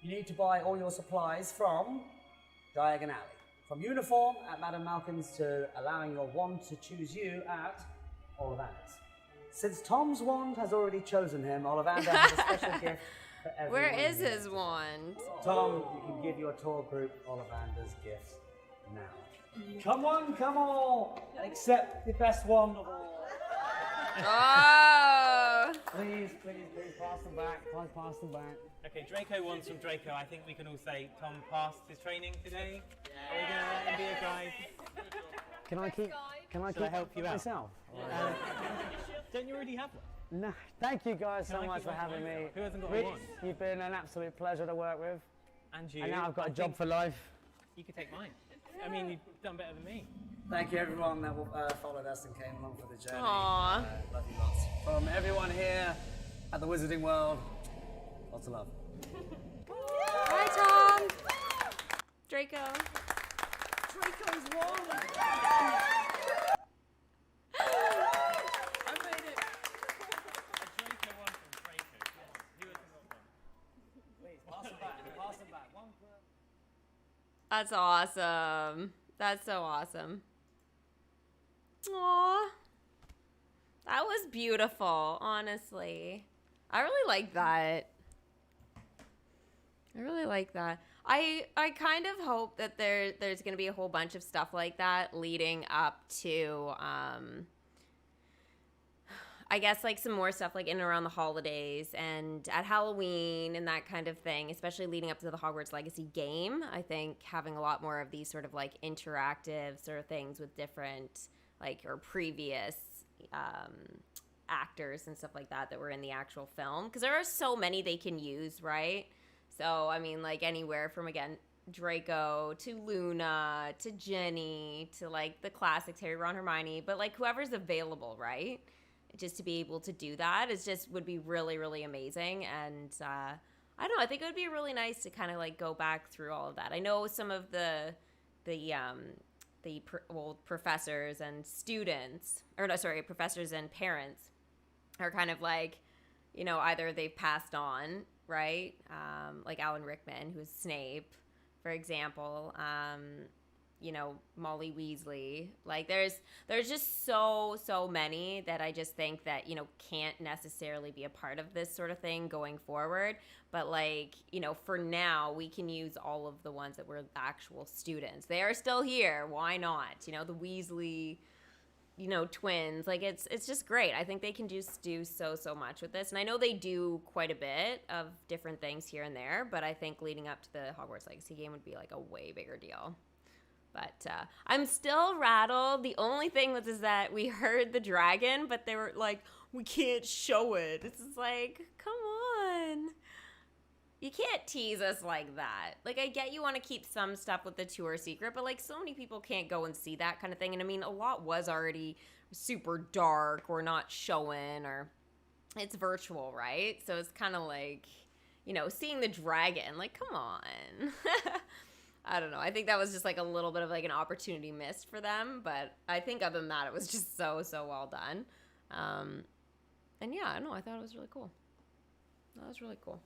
You need to buy all your supplies from Diagon Alley. From uniform at Madame Malkin's to allowing your wand to choose you at Ollivander's. Since Tom's wand has already chosen him, Ollivander has a special gift for everyone. Where is here. his wand? Tom, you can give your tour group Ollivander's gift now. Come on, accept the best wand of all. Oh! Please, pass them back. Pass them back. Okay, Draco wants from Draco. I think we can all say Tom passed his training today. Are we going to let him be a guide? Can I keep Shall I help you out? myself? Don't you already have one? No, thank you guys Can so I much keep for one having me. myself? Who hasn't got a Rich, wand? you've been an absolute pleasure to work with. And you. And now I've got I a job think for life. You could take mine. I mean, you've done better than me. Thank you everyone that followed us and came along for the journey. Aww. Love you lots. From everyone here at the Wizarding World, lots of love. Hi, Tom. Draco. Draco's won! I made it! A Draco one from Draco. Come on, who hasn't got one? Please, pass them back. Pass them back. One for... That's awesome. That's so awesome. Aww. That was beautiful, honestly. I really like that. I really like that. I kind of hope that there's going to be a whole bunch of stuff like that leading up to, I guess, like some more stuff like in and around the holidays and at Halloween and that kind of thing, especially leading up to the Hogwarts Legacy game. I think having a lot more of these sort of like interactive sort of things with different like or previous actors and stuff like that were in the actual film, because there are so many they can use, right? So, I mean, like anywhere from, again, Draco to Luna to Ginny to like the classics, Harry, Ron, Hermione, but like whoever's available, right? Just to be able to do that is just would be really, really amazing. And I don't know, I think it would be really nice to kind of like go back through all of that. I know some of the professors and students, or no, sorry, professors and parents are kind of like, you know, either they've passed on, right? Like Alan Rickman, who's Snape, for example. You know, Molly Weasley. Like there's just so many that I just think that, you know, can't necessarily be a part of this sort of thing going forward. But like, you know, for now we can use all of the ones that were actual students. They are still here. Why not? You know, the Weasley, you know, twins. Like it's just great. I think they can just do so much with this. And I know they do quite a bit of different things here and there, but I think leading up to the Hogwarts Legacy game would be like a way bigger deal. But I'm still rattled. The only thing is that we heard the dragon, but they were like, we can't show it. It's just like, come on. You can't tease us like that. Like, I get you want to keep some stuff with the tour secret, but like so many people can't go and see that kind of thing. And I mean, a lot was already super dark or not showing, or it's virtual, right? So it's kind of like, you know, seeing the dragon, like, come on. I don't know. I think that was just like a little bit of like an opportunity missed for them. But I think other than that, it was just so well done. And yeah, I don't know. I thought it was really cool. That was really cool.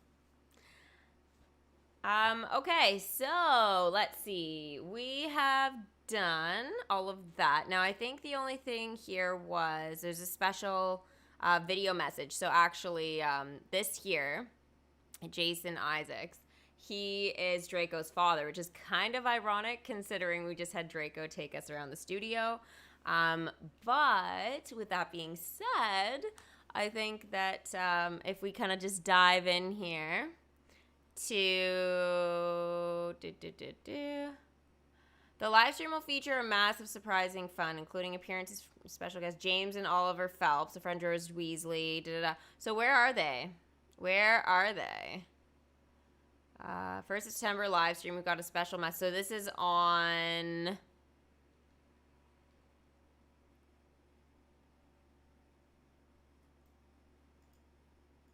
Okay, so let's see. We have done all of that. Now, I think the only thing here was there's a special video message. So actually, this here, Jason Isaacs, he is Draco's father, which is kind of ironic considering we just had Draco take us around the studio. But with that being said, I think that if we kind of just dive in here to the live stream will feature a massive surprising fun, including appearances from special guests James and Oliver Phelps, a friend Rose Weasley. So where are they? Where are they? 1st September live stream. We've got a special mess. So this is on.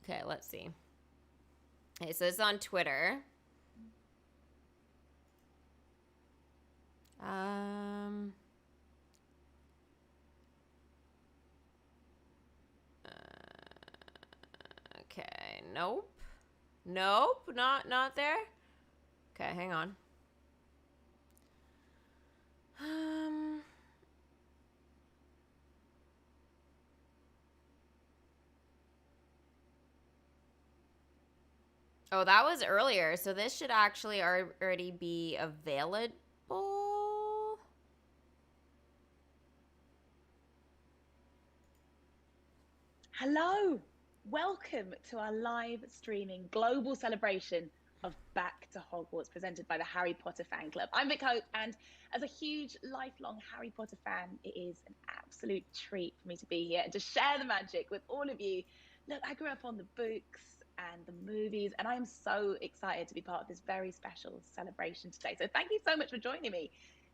Okay, let's see. Okay, so it's on Twitter. Okay, nope. Nope, not there. Okay, hang on. Oh, that was earlier, so this should actually already be available. Hello, welcome to our live streaming global celebration of Back to Hogwarts, presented by the Harry Potter fan club. I'm Vic Hope, and as a huge lifelong Harry Potter fan, it is an absolute treat for me to be here and to share the magic with all of you. Look, I grew up on the books and the movies, and I am so excited to be part of this very special celebration today. So thank you so much for joining me.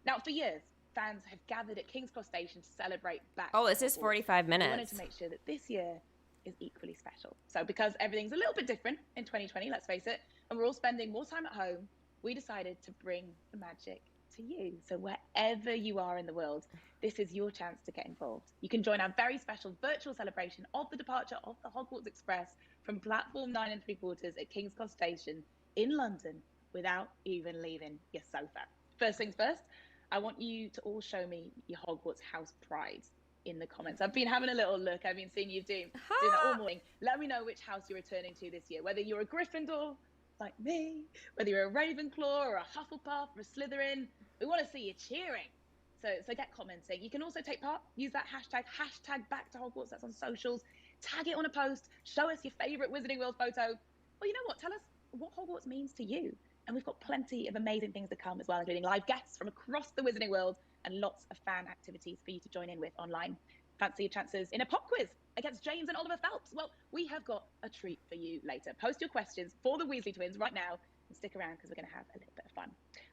Now, for years, fans have gathered at King's Cross Station to celebrate Back to this is Hogwarts. 45 minutes. We wanted to make sure that this year is equally special. So because everything's a little bit different in 2020, let's face it, and we're all spending more time at home, we decided to bring the magic to you. So wherever you are in the world, this is your chance to get involved. You can join our very special virtual celebration of the departure of the Hogwarts Express from platform 9 3/4 at King's Cross Station in London without even leaving your sofa. First things first, I want you to all show me your Hogwarts house pride in the comments. I've been having a little look. I've been seeing you doing that all morning. Let me know which house you're returning to this year, whether you're a Gryffindor like me, whether you're a Ravenclaw or a Hufflepuff or a Slytherin. We want to see you cheering. So get commenting. You can also take part. Use that hashtag Back to Hogwarts. That's on socials. Tag it on a post. Show us your favourite Wizarding World photo. Or you know what? Tell us what Hogwarts means to you. And we've got plenty of amazing things to come as well, including live guests from across the Wizarding World and lots of fan activities for you to join in with online. Fancy your chances in a pop quiz against James and Oliver Phelps? Well, we have got a treat for you later. Post your questions for the Weasley twins right now and stick around because we're going to have a little bit of fun.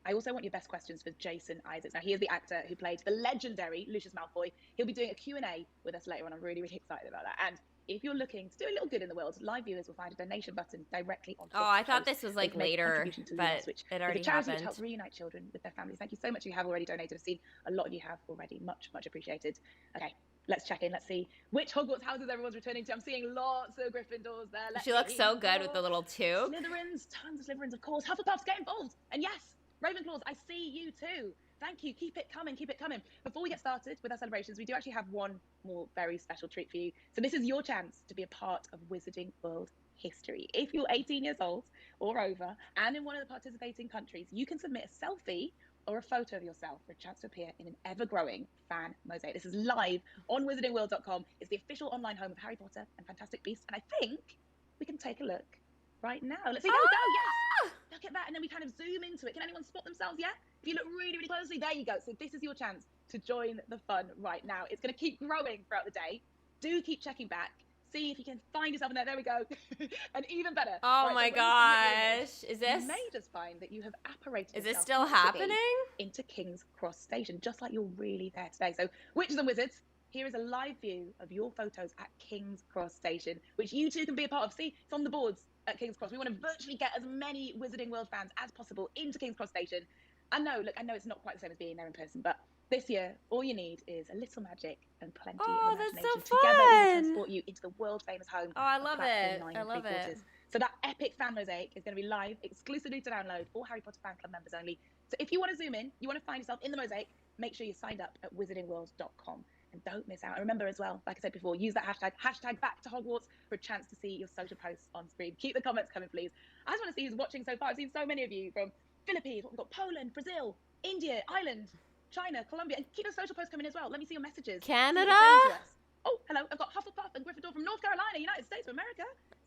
I also want your best questions for Jason Isaacs. Now, he is the actor who played the legendary Lucius Malfoy. He'll be doing a Q&A with us later on. I'm really, really excited about that. And if you're looking to do a little good in the world, live viewers will find a donation button directly on. Oh, I thought this was like later, but it already happened. Which helps reunite children with their families. Thank you so much if you have already donated. I've seen a lot of you have already. Much, much appreciated. Okay, let's check in. Let's see which Hogwarts houses everyone's returning to. I'm seeing lots of Gryffindors there. She looks so good with the little tube. Slytherins, tons of Slytherins, of course. Hufflepuffs, get involved. And yes, Ravenclaws, I see you too. Thank you. Keep it coming. Keep it coming. Before we get started with our celebrations, we do actually have one more very special treat for you. So this is your chance to be a part of Wizarding World history. If you're 18 years old or over and in one of the participating countries, you can submit a selfie or a photo of yourself for a chance to appear in an ever-growing fan mosaic. This is live on wizardingworld.com. It's the official online home of Harry Potter and Fantastic Beasts. And I think we can take a look right now. Let's see. There we go. Yes. Look at that. And then we kind of zoom into it. Can anyone spot themselves yet? If you look really, really closely, there you go. So this is your chance to join the fun right now. It's going to keep growing throughout the day. Do keep checking back. See if you can find yourself in there. There we go. And even better. Oh my gosh. Is this? You may just find that you have apparated. Is this still happening? Into King's Cross Station, just like you're really there today. So, witches and wizards, here is a live view of your photos at King's Cross Station, which you too can be a part of. See, it's on the boards at King's Cross. We want to virtually get as many Wizarding World fans as possible into King's Cross Station. I know it's not quite the same as being there in person, but this year, all you need is a little magic and plenty of imagination. That's so Together, we fun. can transport you into the world-famous home. Oh, I love it. Platform 9 I love it. So that epic fan mosaic is going to be live, exclusively to download for Harry Potter fan club members only. So if you want to zoom in, you want to find yourself in the mosaic, make sure you're signed up at wizardingworld.com. And don't miss out. And remember as well, like I said before, use that hashtag Back to Hogwarts for a chance to see your social posts on screen. Keep the comments coming, please. I just want to see who's watching so far. I've seen so many of you from Philippines, we've got Poland, Brazil, India, Ireland, China, Colombia, and keep those social posts coming as well. Let me see your messages. Canada? Oh, hello. I've got Hufflepuff and Gryffindor from North Carolina, United States of America.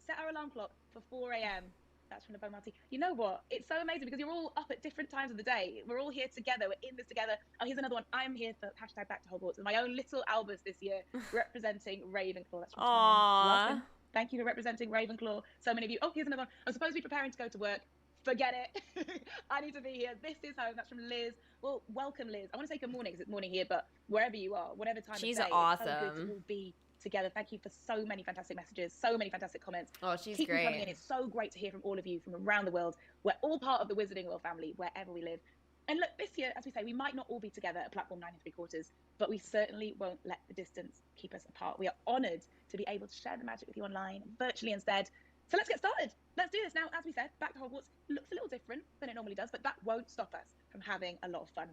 Set our alarm clock for 4 a.m. That's from the Beaumonty. You know what? It's so amazing because you're all up at different times of the day. We're all here together. We're in this together. Oh, here's another one. I'm here for hashtag Back to Hogwarts with my own little Albus this year, representing Ravenclaw. That's from Aww. Thank you for representing Ravenclaw. So many of you. Oh, here's another one. I'm supposed to be preparing to go to work. Forget it. I need to be here. This is home. That's from Liz. Well, welcome, Liz. I want to say good morning because it's morning here, but wherever you are, whatever time She's of day, awesome. it's so good to all be together. Thank you for so many fantastic messages, so many fantastic comments. Oh, she's Keep them great. coming in. It's so great to hear from all of you from around the world. We're all part of the Wizarding World family, wherever we live. And look, this year, as we say, we might not all be together at Platform 9 3/4, but we certainly won't let the distance keep us apart. We are honoured to be able to share the magic with you online, virtually instead. So let's get started. Let's do this now. As we said, Back to Hogwarts looks a little different than it normally does, but that won't stop us from having a lot of fun.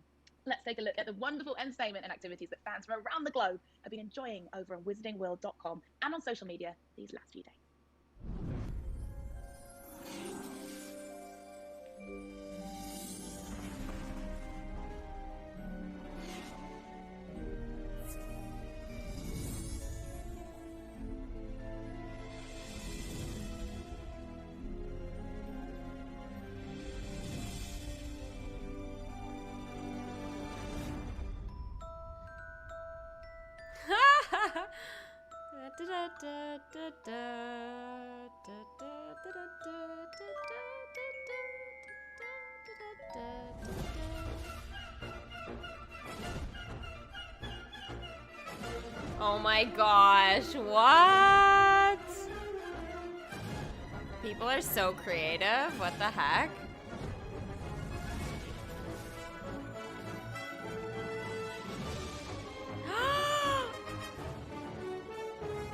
Let's take a look at the wonderful entertainment and activities that fans from around the globe have been enjoying over on wizardingworld.com and on social media these last few days. Oh my gosh, what? People are so creative. What the heck?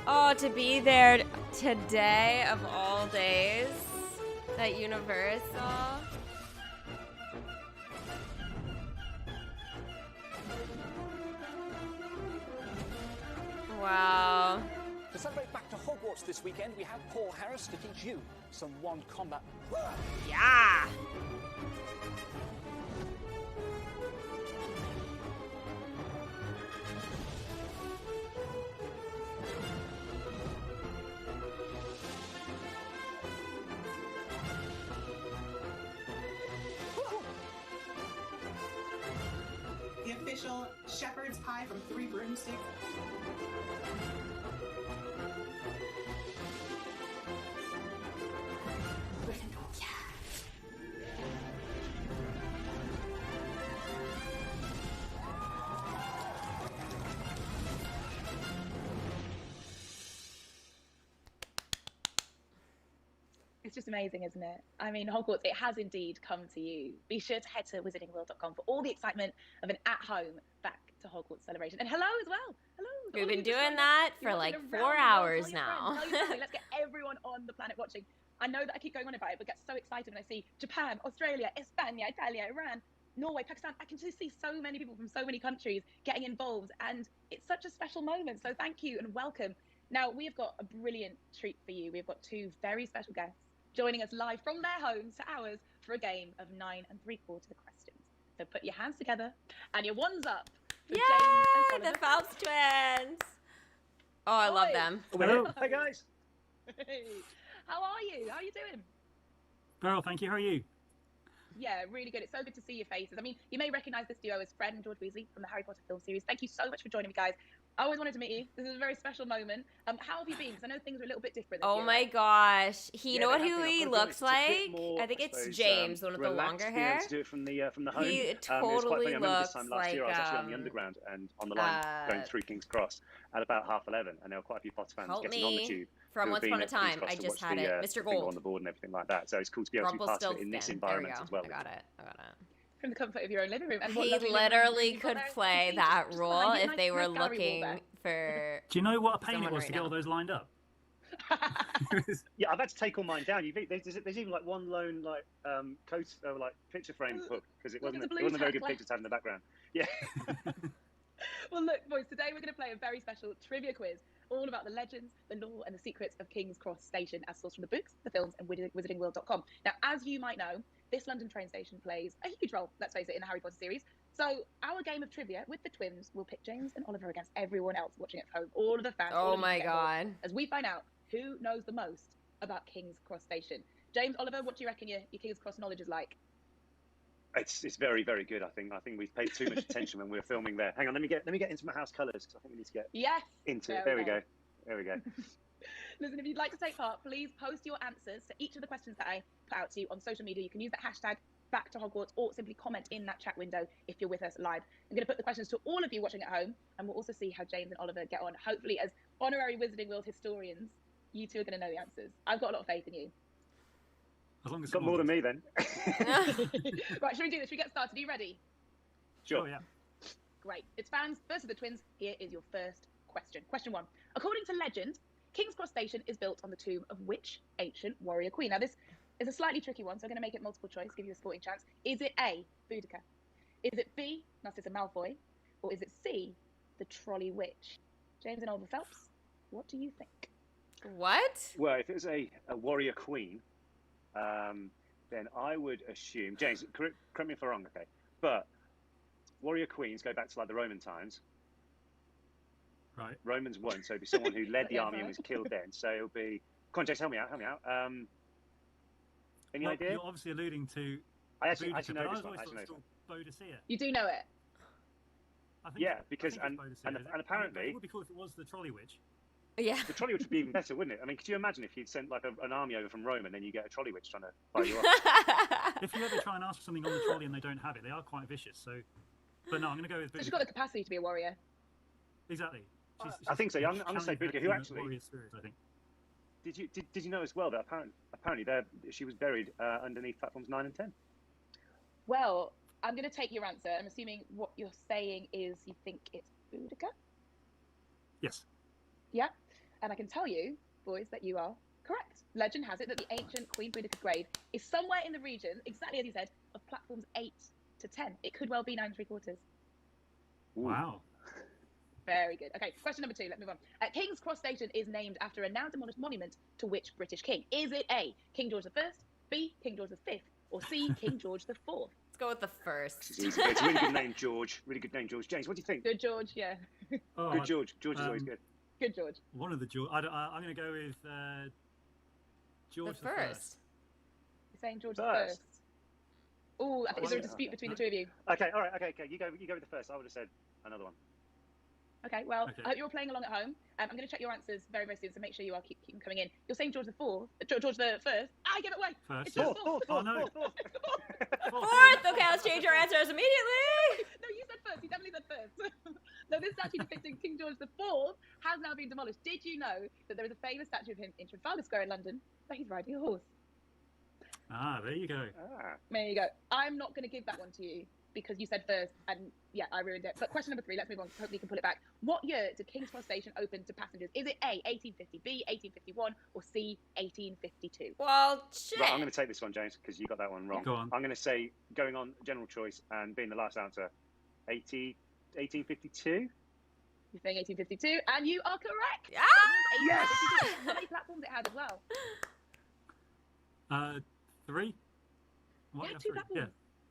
Oh, to be there today of all days at Universal. Wow. To celebrate Back to Hogwarts this weekend, we have Paul Harris to teach you some wand combat. Yeah. The official shepherd's pie from 3 Broomsticks. It's just amazing, isn't it? I mean, Hogwarts, it has indeed come to you. Be sure to head to wizardingworld.com for all the excitement of an at-home Back to Hogwarts celebration. And hello as well. Hello. We've been doing that for like 4 hours now. Let's get everyone on the planet watching. I know that I keep going on about it, but get so excited when I see Japan, Australia, España, Italia, Iran, Norway, Pakistan. I can just see so many people from so many countries getting involved, and it's such a special moment. So thank you and welcome. Now, we have got a brilliant treat for you. We've got 2 very special guests joining us live from their homes to ours for a game of 9 3/4 questions. So put your hands together and your wands up. For Yay! James and The Phelps twins. Oh, I love them. Hello. Hi, guys. Hey. How are you? How are you doing? Very well, thank you. How are you? Yeah, really good. It's so good to see your faces. I mean, you may recognise this duo as Fred and George Weasley from the Harry Potter film series. Thank you so much for joining me, guys. I always wanted to meet you. This is a very special moment. How have you been? Because I know things are a little bit different this Oh year, my right? gosh. You know they what have who been. I've he got to be looks honest, it's a bit like? more, I think it's suppose, James, one with the relaxed longer being able hair. to do it from the home. He It was quite totally funny. I remember this looks time last year I was actually on the like, underground and on the line going through King's Cross at about 11:30, and there were quite a few Potter fans Help getting on the me. tube. From who Once had been Upon a at King's Time, Cross I to just watch had the, it. the Mr. finger Gold. on the board and everything like that. So it's cool to be able to be part of it in this Rumpelstiltskin. environment There we as well. go. I got it. I got it. From the comfort of your own living room. And what He lovely living room literally you've got could there. play Just that behind role you, if they were nice gallery wall looking there. for. Do you know what a pain it someone was right to get now. all those lined up? Yeah, I've had to take all mine down. There's even like one lone picture frame hook because it wasn't a very good picture to have in the background. Yeah. Well, look, boys, today we're going to play a very special trivia quiz all about the legends, the lore, and the secrets of King's Cross Station as sourced from the books, the films, and wizardingworld.com. Now, as you might know, this London train station plays a huge role, let's face it, in the Harry Potter series. So our game of trivia with the twins will pit James and Oliver against everyone else watching at home, all of the fans. all Oh of you my get involved, god. as we find out who knows the most about King's Cross Station. James, Oliver, what do you reckon your King's Cross knowledge is like? It's very, very good. I think we've paid too much attention when we were filming there. Hang on, let me get into my house colours because I think we need to get into it. There we go. There we go. Listen, if you'd like to take part, please post your answers to each of the questions that I put out to you on social media. You can use that hashtag #BackToHogwarts or simply comment in that chat window if you're with us live. I'm going to put the questions to all of you watching at home, and we'll also see how James and Oliver get on, hopefully as honorary Wizarding World historians, you two are going to know the answers. I've got a lot of faith in you. As long as got more than me, then. Right, should we do this? Should we get started? Are you ready? Sure. Oh, yeah. Great. It's fans versus the twins. Here is your first question. Question 1. According to legend, King's Cross Station is built on the tomb of which ancient warrior queen? Now, this is a slightly tricky one, so I'm going to make it multiple choice, give you a sporting chance. Is it A, Boudica? Is it B, Narcissa Malfoy? Or is it C, the Trolley Witch? James and Oliver Phelps, what do you think? What? Well, if it was a warrior queen, then I would assume, James, correct me if I'm wrong, okay, but warrior queens go back to like the Roman times. Right. Romans won, so it'd be someone who led the army and was killed then. So it'll be. Come on, James, help me out. Any idea? You're obviously alluding to. I actually Boudica, know but this I one. always thought it was Boadicea. You do know it? I think Yeah, so. because I think it's Boadicea, is it? and apparently it would be cool if it was the Trolley Witch. Yeah. the trolley witch would be even better, wouldn't it? I mean, could you imagine if you'd sent like an army over from Rome and then you get a trolley witch trying to fight you up? If you ever try and ask for something on the trolley and they don't have it, they are quite vicious. So, but no, I'm going to go with She's Boudica. got the capacity to be a warrior. Exactly. I think so. Yeah, I'm going to say Boudica, who actually. Warrior spirit, I think. Did you know as well that apparently she was buried underneath platforms 9 and 10? Well, I'm going to take your answer. I'm assuming what you're saying is you think it's Boudica? Yes. Yeah. And I can tell you, boys, that you are correct. Legend has it that the ancient Queen Boudica's grave is somewhere in the region, exactly as you said, of platforms 8 to 10. It could well be 9 3/4. Wow. Very good. Okay, question number 2. Let's move on. King's Cross Station is named after a now demolished monument to which British king? Is it A, King George I, B, King George V, or C, King George IV? Let's go with the first. It's a really good name, George. Really good name, George. James, what do you think? Good George, yeah. Oh, Good George. George is always good. Good George. One of the George. I'm going to go with George The first. You're saying George First. I. Oh, is there a dispute between the two of you? Okay, all right, okay. You go with the first. I would have said another one. Okay, well, Okay. I hope you're all playing along at home. I'm going to check your answers very, very soon, so make sure you are keep them coming in. You're saying George IV, George the First. I give it away. First. It's Yeah. George IV. Oh no. Fourth. Okay, let's change our answers immediately. No, you said first. You definitely said first. No, this statue depicting King George IV has now been demolished. Did you know that there is a famous statue of him in Trafalgar Square in London where he's riding a horse? Ah, there you go. There you go. I'm not going to give that one to you because you said first, and yeah, I ruined it. But question number 3, let's move on. Hopefully you can pull it back. What year did King's Cross Station open to passengers? Is it A, 1850, B, 1851, or C, 1852? Well, shit. Right, I'm going to take this one, James, because you got that one wrong. Go on. I'm going to say, going on general choice and being the last answer, 1852? You're saying 1852, and you are correct. Yes! How many platforms it has as well? 3. What? Yeah, 2 platforms. Yeah.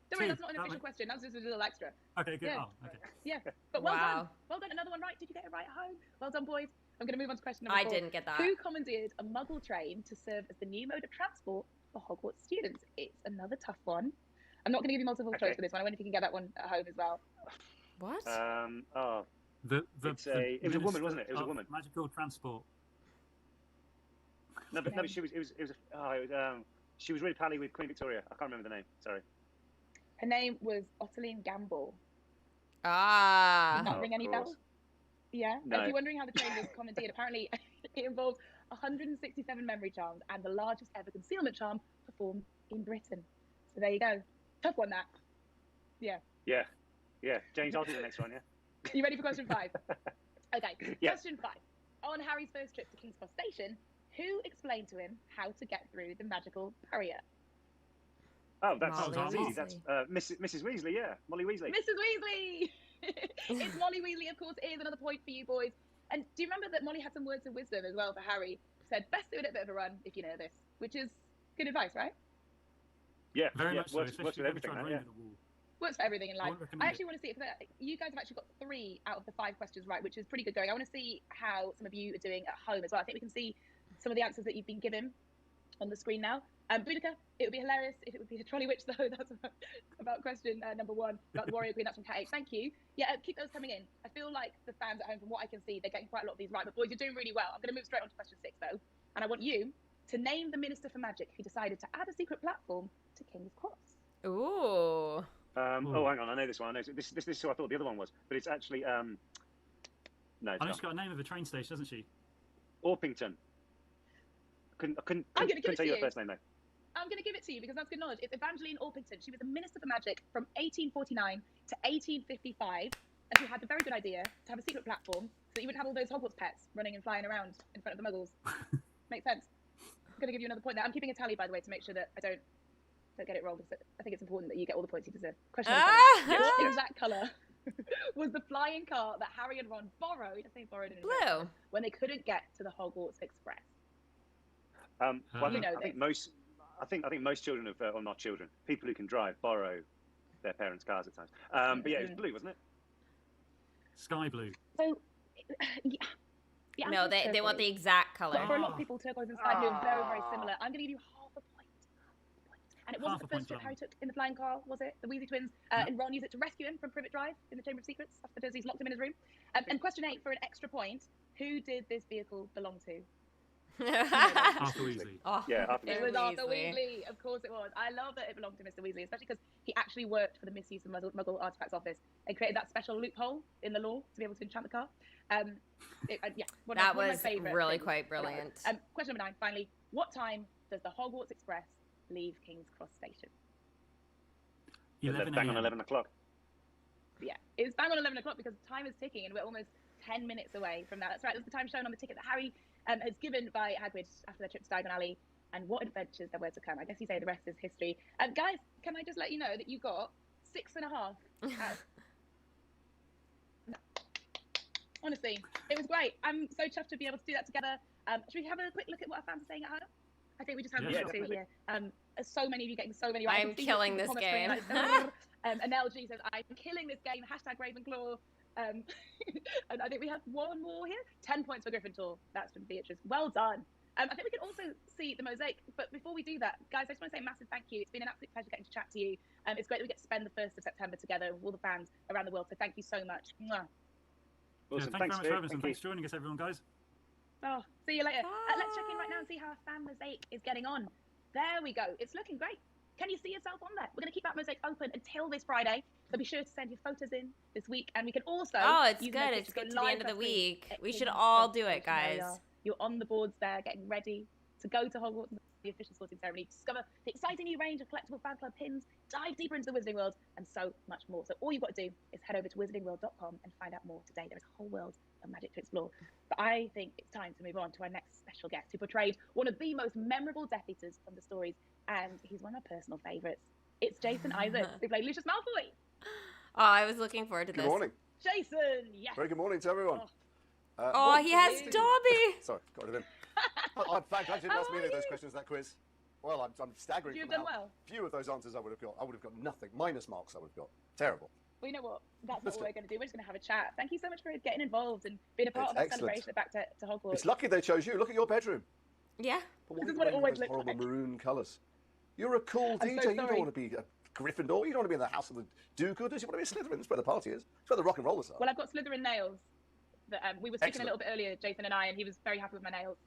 Don't worry, 2. that's not an official question. That's just a little extra. Okay, good. Yeah. Oh, okay. Yeah, but well Wow. done. Well done. Another one right. Did you get it right at home? Well done, boys. I'm going to move on to question number 4. I didn't get that. Who commandeered a Muggle train to serve as the new mode of transport for Hogwarts students? It's another tough one. I'm not going to give you multiple choice for this one. I wonder if you can get that one at home as well. What? It was a woman, wasn't it? It was a woman. Magical transport. No, but she was. She was really pally with Queen Victoria. I can't remember the name. Sorry. Her name was Ottiline Gamble. Ah. Not ring any bells? Yeah. No. If you're wondering how the train was commandeered, apparently it involved 167 memory charms and the largest ever concealment charm performed in Britain. So there you go. Tough one, that. Yeah. Yeah. James, I'll do the next one. Yeah. You ready for question 5? Okay. Yeah. Question 5. On Harry's first trip to King's Cross Station, who explained to him how to get through the magical barrier? Oh, that's Molly easy. Weasley. That's Mrs. Weasley. Yeah, Molly Weasley. Mrs. Weasley! It's Molly Weasley, of course. It is another point for you boys. And do you remember that Molly had some words of wisdom as well for Harry? Said, best do it a bit of a run if you know this, which is good advice, right? Yeah, Very much so. Works Especially with if you everything. tried That, running yeah. at the wall. Works for everything in life. wouldn't recommend I actually want to see it because you guys have actually got 3 out of the 5 questions right, which is pretty good going. I want to see how some of you are doing at home as well. I think we can see some of the answers that you've been given on the screen now. Boudica, it would be hilarious if it would be a trolley witch, though. That's about question number 1 about the warrior queen. That's from Cat H. Thank you. Yeah, keep those coming in. I feel like the fans at home, from what I can see, they're getting quite a lot of these right. But boys, you're doing really well. I'm going to move straight on to question 6, though. And I want you to name the Minister for Magic who decided to add a secret platform to King's Cross. Ooh. Oh, hang on. I know this one. I know this is who I thought the other one was, but it's actually no. It's I know not. she's got a name of a train station, hasn't she? Orpington. Couldn't I'm gonna give it say to your you. first name though. I'm going to give it to you because that's good knowledge. It's Evangeline Orpington. She was a Minister for Magic from 1849 to 1855, and she had the very good idea to have a secret platform so that you would have all those Hogwarts pets running and flying around in front of the Muggles. Makes sense. I'm going to give you another point there. I'm keeping a tally, by the way, to make sure that I don't get it wrong, because I think it's important that you get all the points you deserve. Question number 7. What exact colour was the flying car that Harry and Ron borrowed? I think borrowed in Blue. When they couldn't get to the Hogwarts Express. Well, You know I think most children of, or not children, people who can drive borrow their parents' cars at times. But yeah, it was blue, wasn't it? Sky blue. So, yeah. No, they want the exact color. But for a lot of people, turquoise and sky blue are very, very similar. I'm going to give you half a point. And it wasn't the first trip Harry took in the flying car, was it? The Weasley twins. And Ron used it to rescue him from Privet Drive in the Chamber of Secrets after the Dursleys locked him in his room. And question 8 for an extra point. Who did this vehicle belong to? Arthur Weasley. Yeah, Arthur It was Weasley. Arthur Weasley. Of course it was. I love that it belonged to Mr. Weasley, especially because he actually worked for the Misuse of Muggle Artifacts Office and created that special loophole in the law to be able to enchant the car. Yeah, one That of my was favourite really things. quite brilliant. Question number 9, finally. What time does the Hogwarts Express leave King's Cross Station? 11 Bang on a.m. 11 o'clock. Yeah, it's bang on 11 o'clock because time is ticking and we're almost 10 minutes away from that. That's right, that's the time shown on the ticket that Harry has given by Hagrid after their trip to Diagon Alley, and what adventures there were to come. I guess you say the rest is history. Guys, can I just let you know that you got 6.5 out of... Honestly, it was great. I'm so chuffed to be able to do that together. Should we have a quick look at what our fans are saying at home? I think we just have a look here. So many of you getting so many right. I'm killing this game. And LG says, I'm killing this game, #Ravenclaw. And I think we have one more here. 10 points for Gryffindor. That's from Beatrice. Well done. I think we can also see the mosaic. But before we do that, guys, I just want to say a massive thank you. It's been an absolute pleasure getting to chat to you. It's great that we get to spend the 1st of September together with all the fans around the world. So thank you so much. Mwah. Awesome. Yeah, thanks very much for having us, and Thank thanks for joining us, everyone, guys. Oh, see you later. Let's check in right now and see how our fan mosaic is getting on. There we go. It's looking great. Can you see yourself on there? We're going to keep that mosaic open until this Friday, so be sure to send your photos in this week, and we can also... Oh, it's you good. can It's go good to the live end of the for free week. at We should King's all Cross do it, Station guys. area. You're on the boards there, getting ready to go to Hogwarts, the official sorting ceremony, discover the exciting new range of collectible fan club pins, dive deeper into the Wizarding World, and so much more. So all you've got to do is head over to wizardingworld.com and find out more today. There is a whole world of magic to explore. But I think it's time to move on to our next special guest, who portrayed one of the most memorable Death Eaters from the stories, and he's one of my personal favourites. It's Jason Isaacs, who played Lucius Malfoy. Oh, I was looking forward to this. Good morning. Jason, yes. Very good morning to everyone. He has Dobby. Sorry, got rid of him. In fact, I didn't ask me any of those questions in that quiz. Well, I'm staggering. You've from done how well. Few of those answers I would have got. I would have got nothing. Minus marks I would have got. Terrible. Well, you know what? That's not what we're going to do. We're just going to have a chat. Thank you so much for getting involved and being a part of our celebration at Back to Hogwarts. It's lucky they chose you. Look at your bedroom. Yeah. This is what it always looks horrible like. maroon colours. You're a cool I'm DJ. so You don't sorry. want to be a Gryffindor. You don't want to be in the house of the do-gooders. You want to be a Slytherin. That's where the party is. That's where the rock and rollers are. Well, I've got Slytherin nails. That we were speaking Excellent. a little bit earlier, Jason and I, and he was very happy with my nails.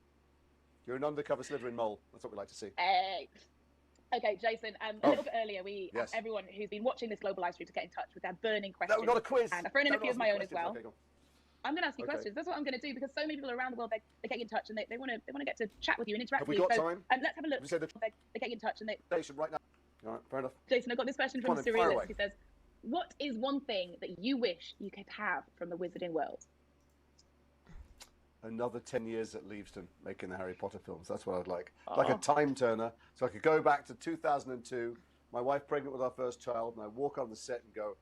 You're an undercover Slytherin mole. That's what we like to see. Okay, Jason. A little bit earlier, we Yes. asked everyone who's been watching this global live stream to get in touch with their burning questions. No, not a quiz. And I've thrown in a Don't few of ask my me own as questions. well. Okay, go on. I'm going to ask you Okay. questions. That's what I'm going to do because so many people around the world they're getting in touch and they want to get to chat with you and interact Have we with you. got So, time? let's have a look. We said that- They're getting in touch and they. Station right now. All right, fair enough. Jason, I've got this question Come from on then, fire away. Cyrilus. He says, "What is one thing that you wish you could have from the Wizarding World?" Another 10 years at Livestream making the Harry Potter films. That's what I'd like. Like a Oh. time turner. So I could go back to 2002, my wife pregnant with our first child, and I walk on the set and go,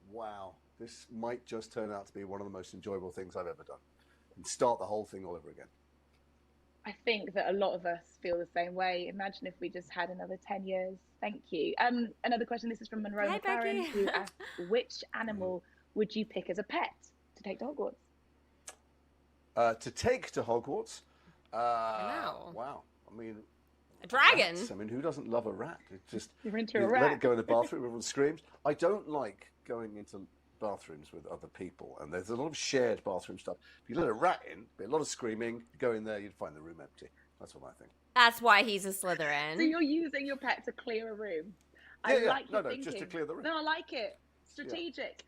wow, this might just turn out to be one of the most enjoyable things I've ever done. And start the whole thing all over again. I think that a lot of us feel the same way. Imagine if we just had another 10 years. Thank you. Another question. This is from Monroe Hi, McLaren, Becky. who asked, which animal would you pick as a pet to take to Hogwarts? To take to Hogwarts. know. Wow. I mean, A dragon. rats. I mean, who doesn't love a rat? It just You're into a you rat. let it go in the bathroom, everyone screams. I don't like going into bathrooms with other people, and there's a lot of shared bathroom stuff. If you let a rat in, there'd be a lot of screaming. You go in there, you'd find the room empty. That's what I think. That's why he's a Slytherin. So you're using your pet to clear a room. Yeah, I yeah. like your No, thinking. just to clear the room. No, I like it. Strategic.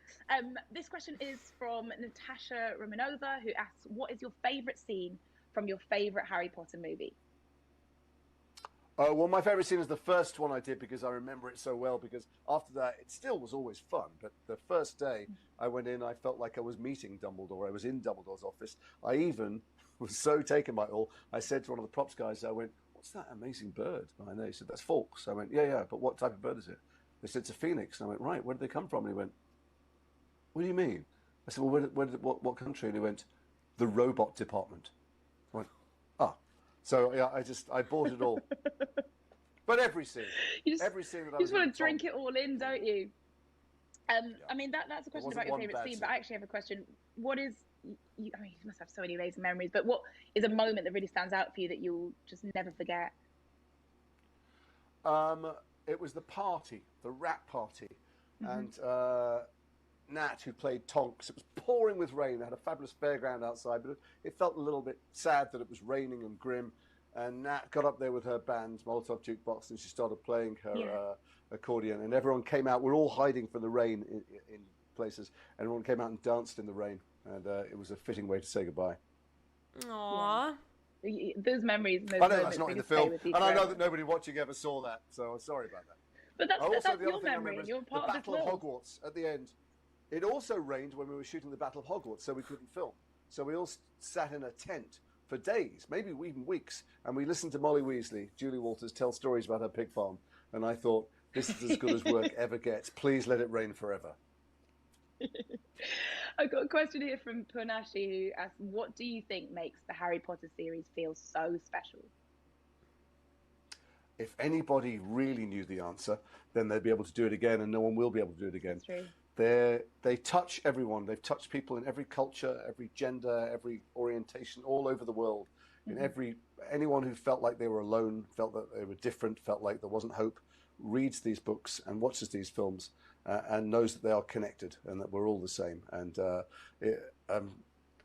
This question is from Natasha Romanova, who asks, what is your favourite scene from your favourite Harry Potter movie? Well, my favourite scene is the first one I did because I remember it so well, because after that it still was always fun. But the first day I went in, I felt like I was meeting Dumbledore. I was in Dumbledore's office. I even was so taken by it all, I said to one of the props guys, I went, "What's that amazing bird behind there?" He said, "That's Fawkes." I went, yeah, but what type of bird is it?" They said, "It's a phoenix." And I went, "Right, where did they come from?" And he went, "What do you mean?" I said, "Well, what country?" And he went, "The robot department." I went, "Ah." So yeah, I bought it all. But every scene that I was You just want to drink Tom, it all in, don't you? I mean, that's a question wasn't about your one favourite bad scene, but I actually have a question. What is, I mean, you must have so many amazing memories, but what is a moment that really stands out for you that you'll just never forget? It was the party, the rap party, and Nat, who played Tonks. It was pouring with rain. They had a fabulous fairground outside, but it felt a little bit sad that it was raining and grim. And Nat got up there with her band, Molotov Jukebox, and she started playing her accordion. And everyone came out. We're all hiding from the rain in places. And everyone came out and danced in the rain. And it was a fitting way to say goodbye. Aww. Yeah. Those memories. And those I know that's not in the film, and I know forever. that nobody watching ever saw that, so I'm sorry about that. But that's the your other thing I memory, remember and is you're the part of Battle the of film. Hogwarts at the end. It also rained when we were shooting the Battle of Hogwarts, so we couldn't film. So we all sat in a tent for days, maybe even weeks, and we listened to Molly Weasley, Julie Walters, tell stories about her pig farm. And I thought, this is as good as work ever gets. Please let it rain forever. I've got a question here from Punashi who asks, what do you think makes the Harry Potter series feel so special? If anybody really knew the answer, then they'd be able to do it again, and no one will be able to do it again. That's true. They touch everyone. They've touched people in every culture, every gender, every orientation, all over the world. In anyone who felt like they were alone, felt that they were different, felt like there wasn't hope, reads these books and watches these films and knows that they are connected and that we're all the same. And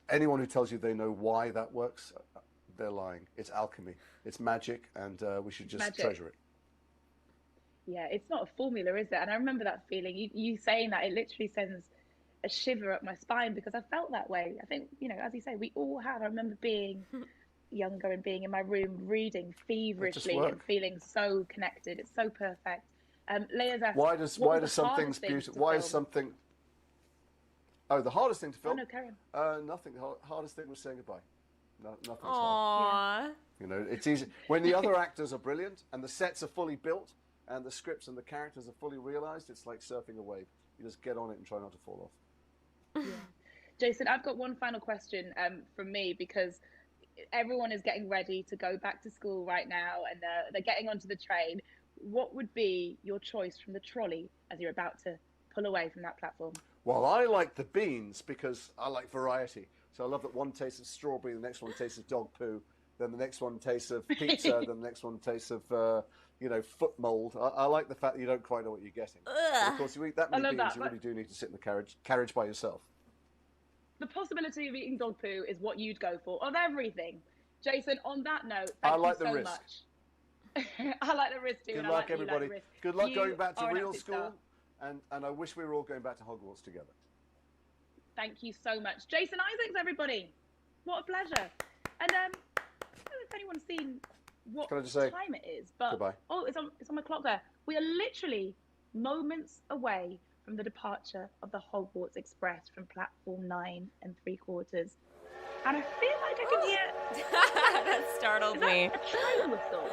anyone who tells you they know why that works, they're lying. It's alchemy. It's magic, and we should just treasure it. Yeah, it's not a formula, is it? And I remember that feeling. You saying that, it literally sends a shiver up my spine because I felt that way. I think, as you say, we all have. I remember being younger and being in my room reading feverishly and feeling so connected. It's so perfect. Leia's asked, why does some things beautiful? Why is something? Oh, the hardest thing to film? Oh no, carry on. Nothing. The hardest thing was saying goodbye. Nothing's Aww. hard. It's easy when the other actors are brilliant and the sets are fully built and the scripts and the characters are fully realised. It's like surfing a wave. You just get on it and try not to fall off. Yeah. Jason, I've got one final question from me, because everyone is getting ready to go back to school right now, and they're getting onto the train. What would be your choice from the trolley as you're about to pull away from that platform? Well, I like the beans because I like variety. So I love that one tastes of strawberry, the next one tastes of dog poo, then the next one tastes of pizza, then the next one tastes of foot mould. I like the fact that you don't quite know what you're getting. But of course, you eat that many beans, you really do need to sit in the carriage by yourself. The possibility of eating dog poo is what you'd go for of everything. Jason, on that note, I thank like you the so risk. much. I like the risk too. Good and luck, I like everybody. That you like the risk. Good luck You going back to are an real absolute school, star. and I wish we were all going back to Hogwarts together. Thank you so much. Jason Isaacs, everybody. What a pleasure. And I don't know if anyone's seen what Can I just say time it is, but goodbye? Oh, it's on my clock there. We are literally moments away from the departure of the Hogwarts Express from platform 9 3/4. And I feel like I can hear that startled me. A train whistle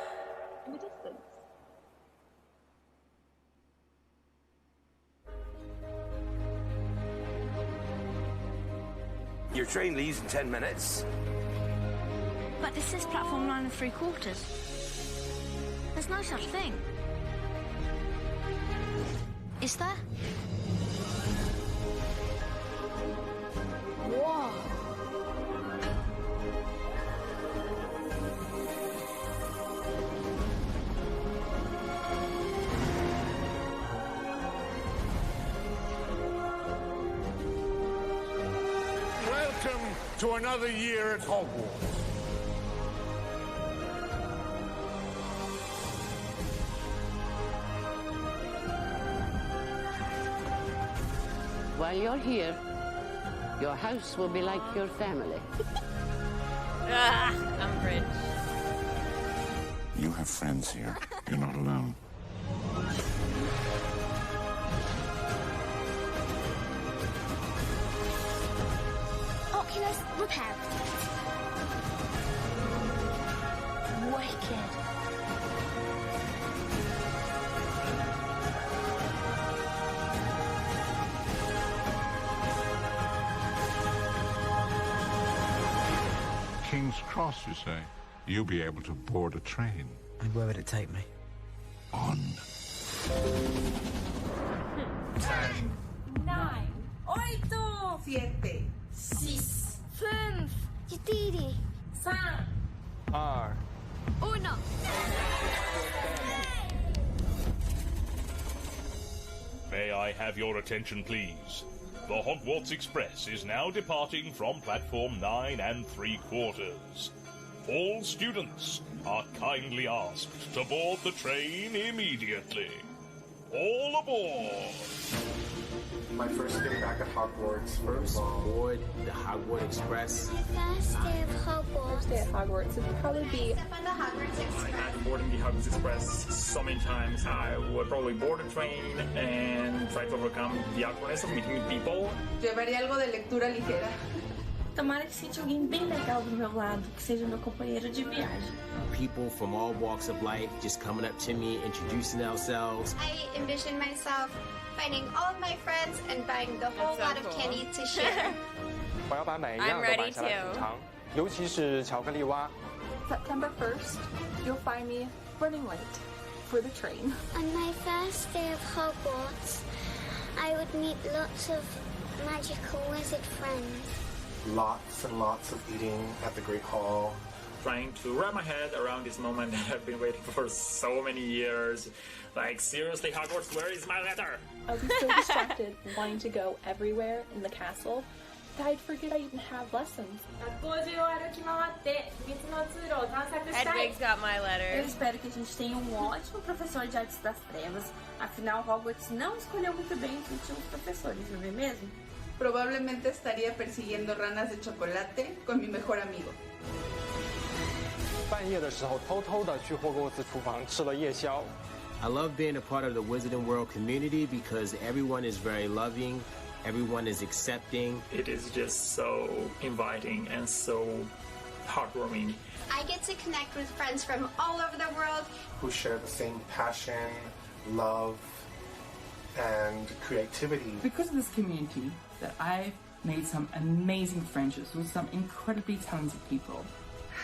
in the distance. Your train leaves in 10 minutes. But this is platform 9 3/4. There's no such thing. Is there? Whoa. Welcome to another year at Hogwarts. While you're here, your house will be like your family. Umbridge. You have friends here. You're not alone. Oculus repair. Wicked. King's Cross, you say? You'll be able to board a train. And where would it take me? On. 10, 9, 8, 7, 6, 5, 4, 2, 1. May I have your attention, please? The Hogwarts Express is now departing from platform 9 3/4. All students are kindly asked to board the train immediately. All aboard! My first day back at Hogwarts. First aboard the Hogwarts Express. First day of Hogwarts. First day at Hogwarts would probably be on the Hogwarts Express. After boarding the Hogwarts Express so many times, I would probably board a train and try to overcome the awkwardness of meeting new people. Llevaría algo de lectura ligera. Tomara que sente alguém bem legal do meu lado, que seja meu companheiro de viagem. People from all walks of life just coming up to me, introducing themselves. I envision myself finding all of my friends and buying the whole lot of candy to share. 我要把每一样都买下来品尝，尤其是巧克力蛙。 September 1st, you'll find me running late for the train. On my first day of Hogwarts, I would meet lots of magical wizard friends. Lots and lots of eating at the Great Hall. Trying to wrap my head around this moment that I've been waiting for so many years. Like, seriously, Hogwarts, where is my letter? I'll be so distracted wanting to go everywhere in the castle that I'd forget I even have lessons. Edwig's got my Eu letter. espero que a gente tenha ótimo professor de artes das trevas. Afinal, Hogwarts não escolheu muito bem os últimos professores, não é mesmo? Probablemente estaría persiguiendo ranas de chocolate con mi mejor amigo. 半夜的时候，偷偷的去霍格沃茨厨房吃了夜宵。 I love being a part of the Wizarding World community because everyone is very loving, everyone is accepting. It is just so inviting and so heartwarming. I get to connect with friends from all over the world. Who share the same passion, love, and creativity. Because of this community, that I've made some amazing friendships with some incredibly talented people.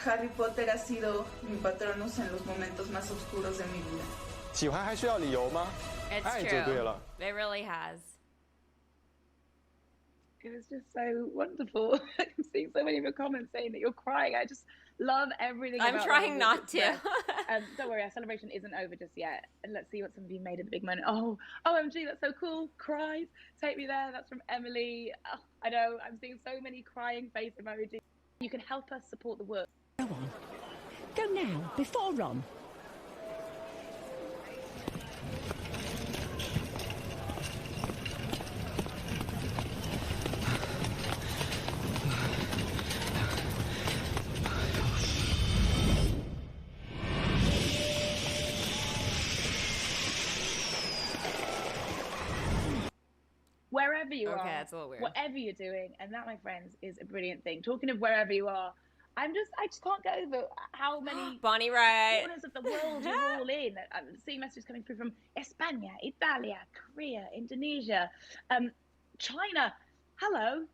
Harry Potter ha sido mi Patronus en los momentos más oscuros de mi vida. 喜欢还需要理由吗？ It's 爱就对 true. 了。 It really has. It was just so wonderful. I'm seeing so many of your comments saying that you're crying. I just love everything I'm about trying Hogwarts not to. Express. Don't worry, our celebration isn't over just yet. And let's see what some of you made of the big moment. Oh, OMG, that's so cool. Cries. Take me there. That's from Emily. Oh, I know, I'm seeing so many crying face emojis. You can help us support the work. Go on. Go now, before Ron. Wherever you Okay, are, that's a little weird. whatever you're doing, and that, my friends, is a brilliant thing. Talking of wherever you are, I just can't get over how many Bonnie Wright. corners of the world you're all in. I'm seeing messages coming through from España, Italia, Korea, Indonesia, China. Hello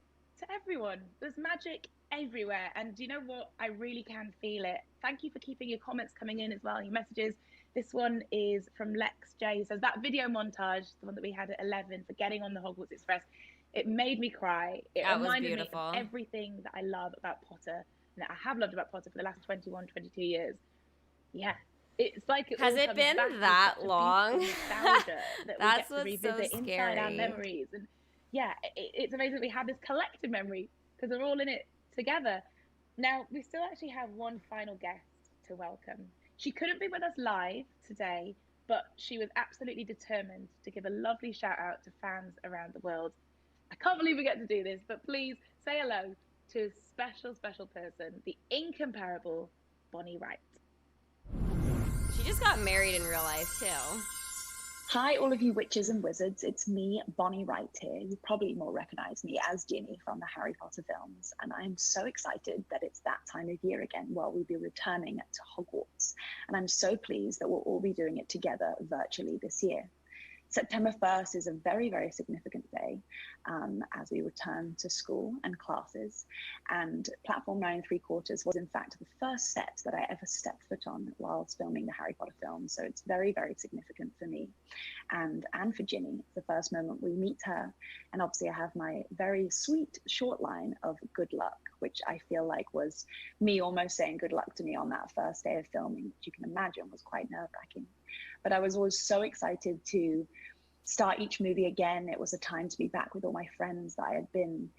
to everyone. There's magic everywhere, and do you know what? I really can feel it. Thank you for keeping your comments coming in as well, your messages. This one is from Lex J. He says, that video montage, the one that we had at 11 for getting on the Hogwarts Express, it made me cry. It That was reminded me beautiful. of everything that I love about Potter, and that I have loved about Potter for the last 21, 22 years. Yeah. It's like it Has all it comes been back with that such a long? beautiful nostalgia that That's we get to what's so revisit inside our scary. memories. And yeah, it's amazing that we have this collective memory because we're all in it together. Now, we still actually have one final guest to welcome. She couldn't be with us live today, but she was absolutely determined to give a lovely shout out to fans around the world. I can't believe we get to do this, but please say hello to a special, special person, the incomparable Bonnie Wright. She just got married in real life, too. Hi, all of you witches and wizards. It's me, Bonnie Wright here. You probably more recognize me as Ginny from the Harry Potter films. And I'm so excited that it's that time of year again where we'll be returning to Hogwarts. And I'm so pleased that we'll all be doing it together virtually this year. September 1st is a very, very significant day as we return to school and classes. And Platform 9 3/4 was in fact the first set that I ever stepped foot on whilst filming the Harry Potter films. So it's very, very significant for me and for Ginny. It's the first moment we meet her. And obviously I have my very sweet short line of good luck, which I feel like was me almost saying good luck to me on that first day of filming, which you can imagine was quite nerve-wracking. But I was always so excited to start each movie again. It was a time to be back with all my friends that I had been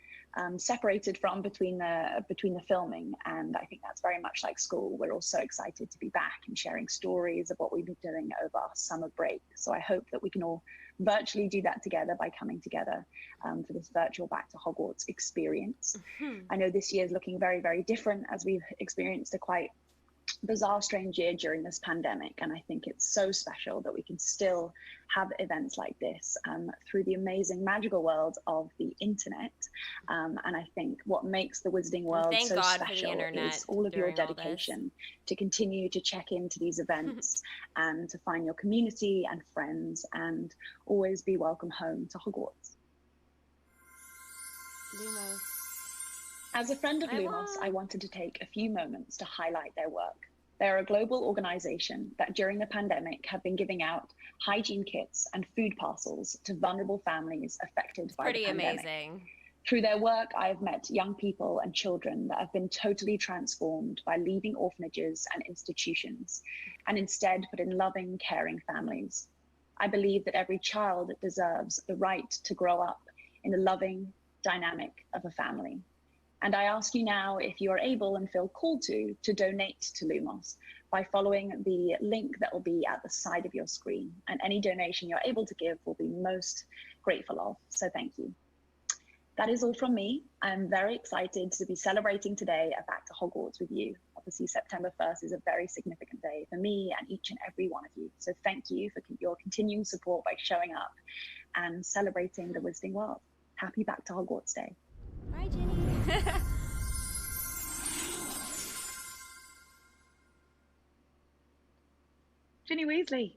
separated from between the filming. And I think that's very much like school. We're all so excited to be back and sharing stories of what we've been doing over our summer break. So I hope that we can all virtually do that together by coming together for this virtual Back to Hogwarts experience. I know this year is looking very, very different as we've experienced a quite bizarre, strange year during this pandemic. And I think it's so special that we can still have events like this through the amazing magical world of the internet. And I think what makes the Wizarding world so special is all of your dedication to continue to check into these events and to find your community and friends and always be welcome home to Hogwarts. Lumos. As a friend of Lumos, I wanted to take a few moments to highlight their work. They're a global organization that during the pandemic have been giving out hygiene kits and food parcels to vulnerable families affected by the pandemic. Amazing. Through their work, I have met young people and children that have been totally transformed by leaving orphanages and institutions and instead put in loving, caring families. I believe that every child deserves the right to grow up in the loving dynamic of a family. And I ask you now, if you are able and feel called to donate to Lumos by following the link that will be at the side of your screen. And any donation you're able to give will be most grateful of. So thank you. That is all from me. I'm very excited to be celebrating today at Back to Hogwarts with you. Obviously, September 1st is a very significant day for me and each and every one of you. So thank you for your continuing support by showing up and celebrating the Wizarding world. Happy Back to Hogwarts Day. Bye, Ginny. Ginny Weasley.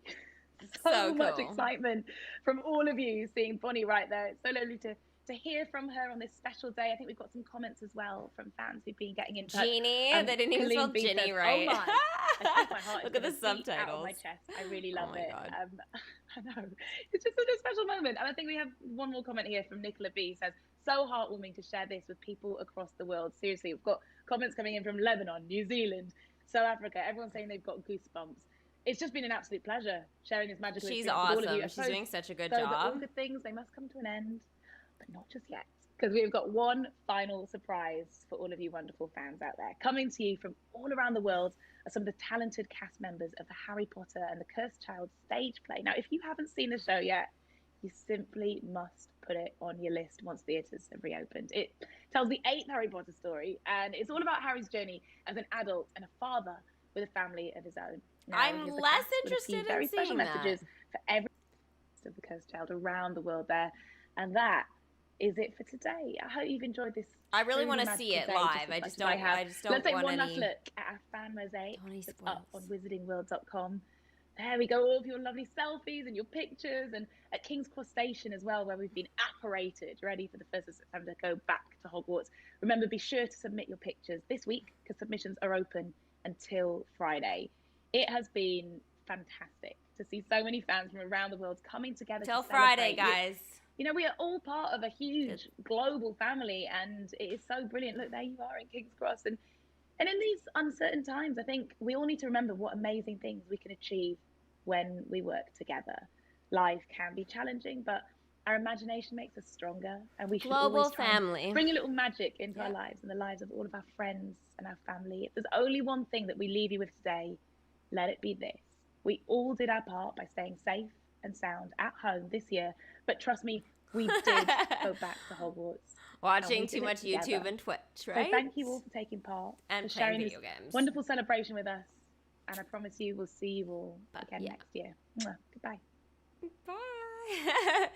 So much excitement from all of you seeing Bonnie right there. It's so lovely to hear from her on this special day. I think we've got some comments as well from fans who've been getting in touch. Ginny, they didn't even spell Ginny right. Oh my! I think my heart Look at the is gonna beat out subtitles. of my chest. I really love it. God. I know. It's just such a special moment. And I think we have one more comment here from Nicola B. Says, so heartwarming to share this with people across the world. Seriously, we've got comments coming in from Lebanon, New Zealand, South Africa. Everyone's saying they've got goosebumps. It's just been an absolute pleasure sharing this magical She's experience awesome. with all of you. She's doing such a good so job. That all good things, they must come to an end, but not just yet. Because we've got one final surprise for all of you wonderful fans out there. Coming to you from all around the world are some of the talented cast members of the Harry Potter and the Cursed Child stage play. Now, if you haven't seen the show yet, you simply must put it on your list once theatres have reopened. It tells the 8th Harry Potter story, and it's all about Harry's journey as an adult and a father with a family of his own. Now, I'm less interested in very special seeing that. messages for every of the Cursed Child around the world there, and that is it for today. I hope you've enjoyed this. I really want to see it live. I just don't Let's take want one last any. look at our fan mosaic that's up on wizardingworld.com. There we go, all of your lovely selfies and your pictures, and at King's Cross Station as well, where we've been apparated, ready for the 1st of September to go back to Hogwarts. Remember, be sure to submit your pictures this week because submissions are open until Friday. It has been fantastic to see so many fans from around the world coming together. Till to Friday, celebrate. guys. You know, we are all part of a huge global family, and it is so brilliant. Look, there you are in King's Cross. And in these uncertain times, I think we all need to remember what amazing things we can achieve when we work together. Life can be challenging, but our imagination makes us stronger, and we should always try and bring a little magic into our lives and the lives of all of our friends and our family. If there's only one thing that we leave you with today, let it be this. We all did our part by staying safe and sound at home this year, but trust me, we did go back to Hogwarts. Watching too much YouTube and Twitch, right? So thank you all for taking part and for sharing video this games. wonderful celebration with us. And I promise you, we'll see you all again next year. Mwah. Goodbye. Bye.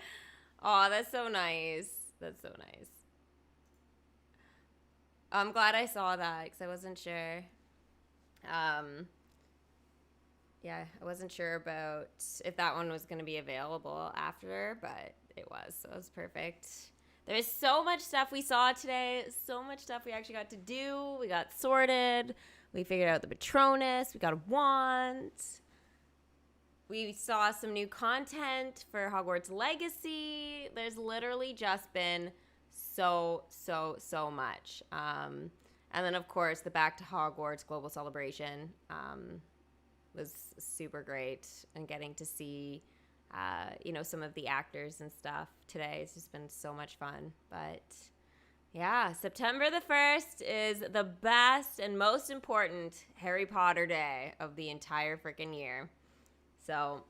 Oh, that's so nice. That's so nice. I'm glad I saw that because I wasn't sure. Yeah, I wasn't sure about if that one was going to be available after, but it was, so it was perfect. There's so much stuff we saw today, so much stuff we actually got to do. We got sorted. We figured out the Patronus. We got a wand. We saw some new content for Hogwarts Legacy. There's literally just been so much. And then, of course, the Back to Hogwarts Global Celebration was super great. And getting to see, some of the actors and stuff today. It's just been so much fun. But, yeah, September the 1st is the best and most important Harry Potter day of the entire freaking year. So,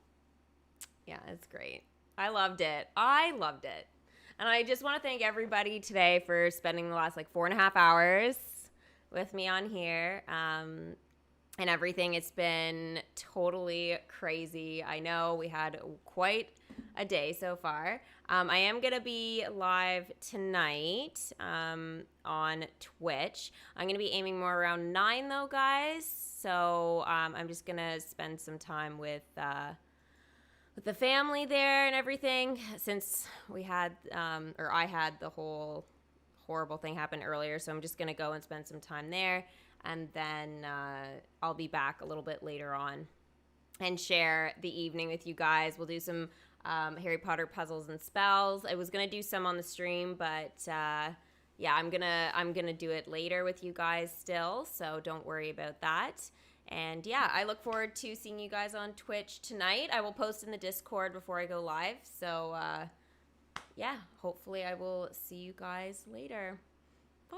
yeah, it's great. I loved it. And I just want to thank everybody today for spending the last 4.5 hours with me on here and everything. It's been totally crazy. I know we had quite a day so far. I am going to be live tonight on Twitch. I'm going to be aiming more around 9 though, guys. So I'm just going to spend some time with the family there and everything since we had, or I had the whole horrible thing happen earlier. So I'm just going to go and spend some time there. And then I'll be back a little bit later on and share the evening with you guys. We'll do some Harry Potter puzzles and spells. I was going to do some on the stream, but yeah, I'm gonna do it later with you guys still, so don't worry about that. And yeah, I look forward to seeing you guys on Twitch tonight. I will post in the Discord before I go live, so yeah, hopefully I will see you guys later. Bye.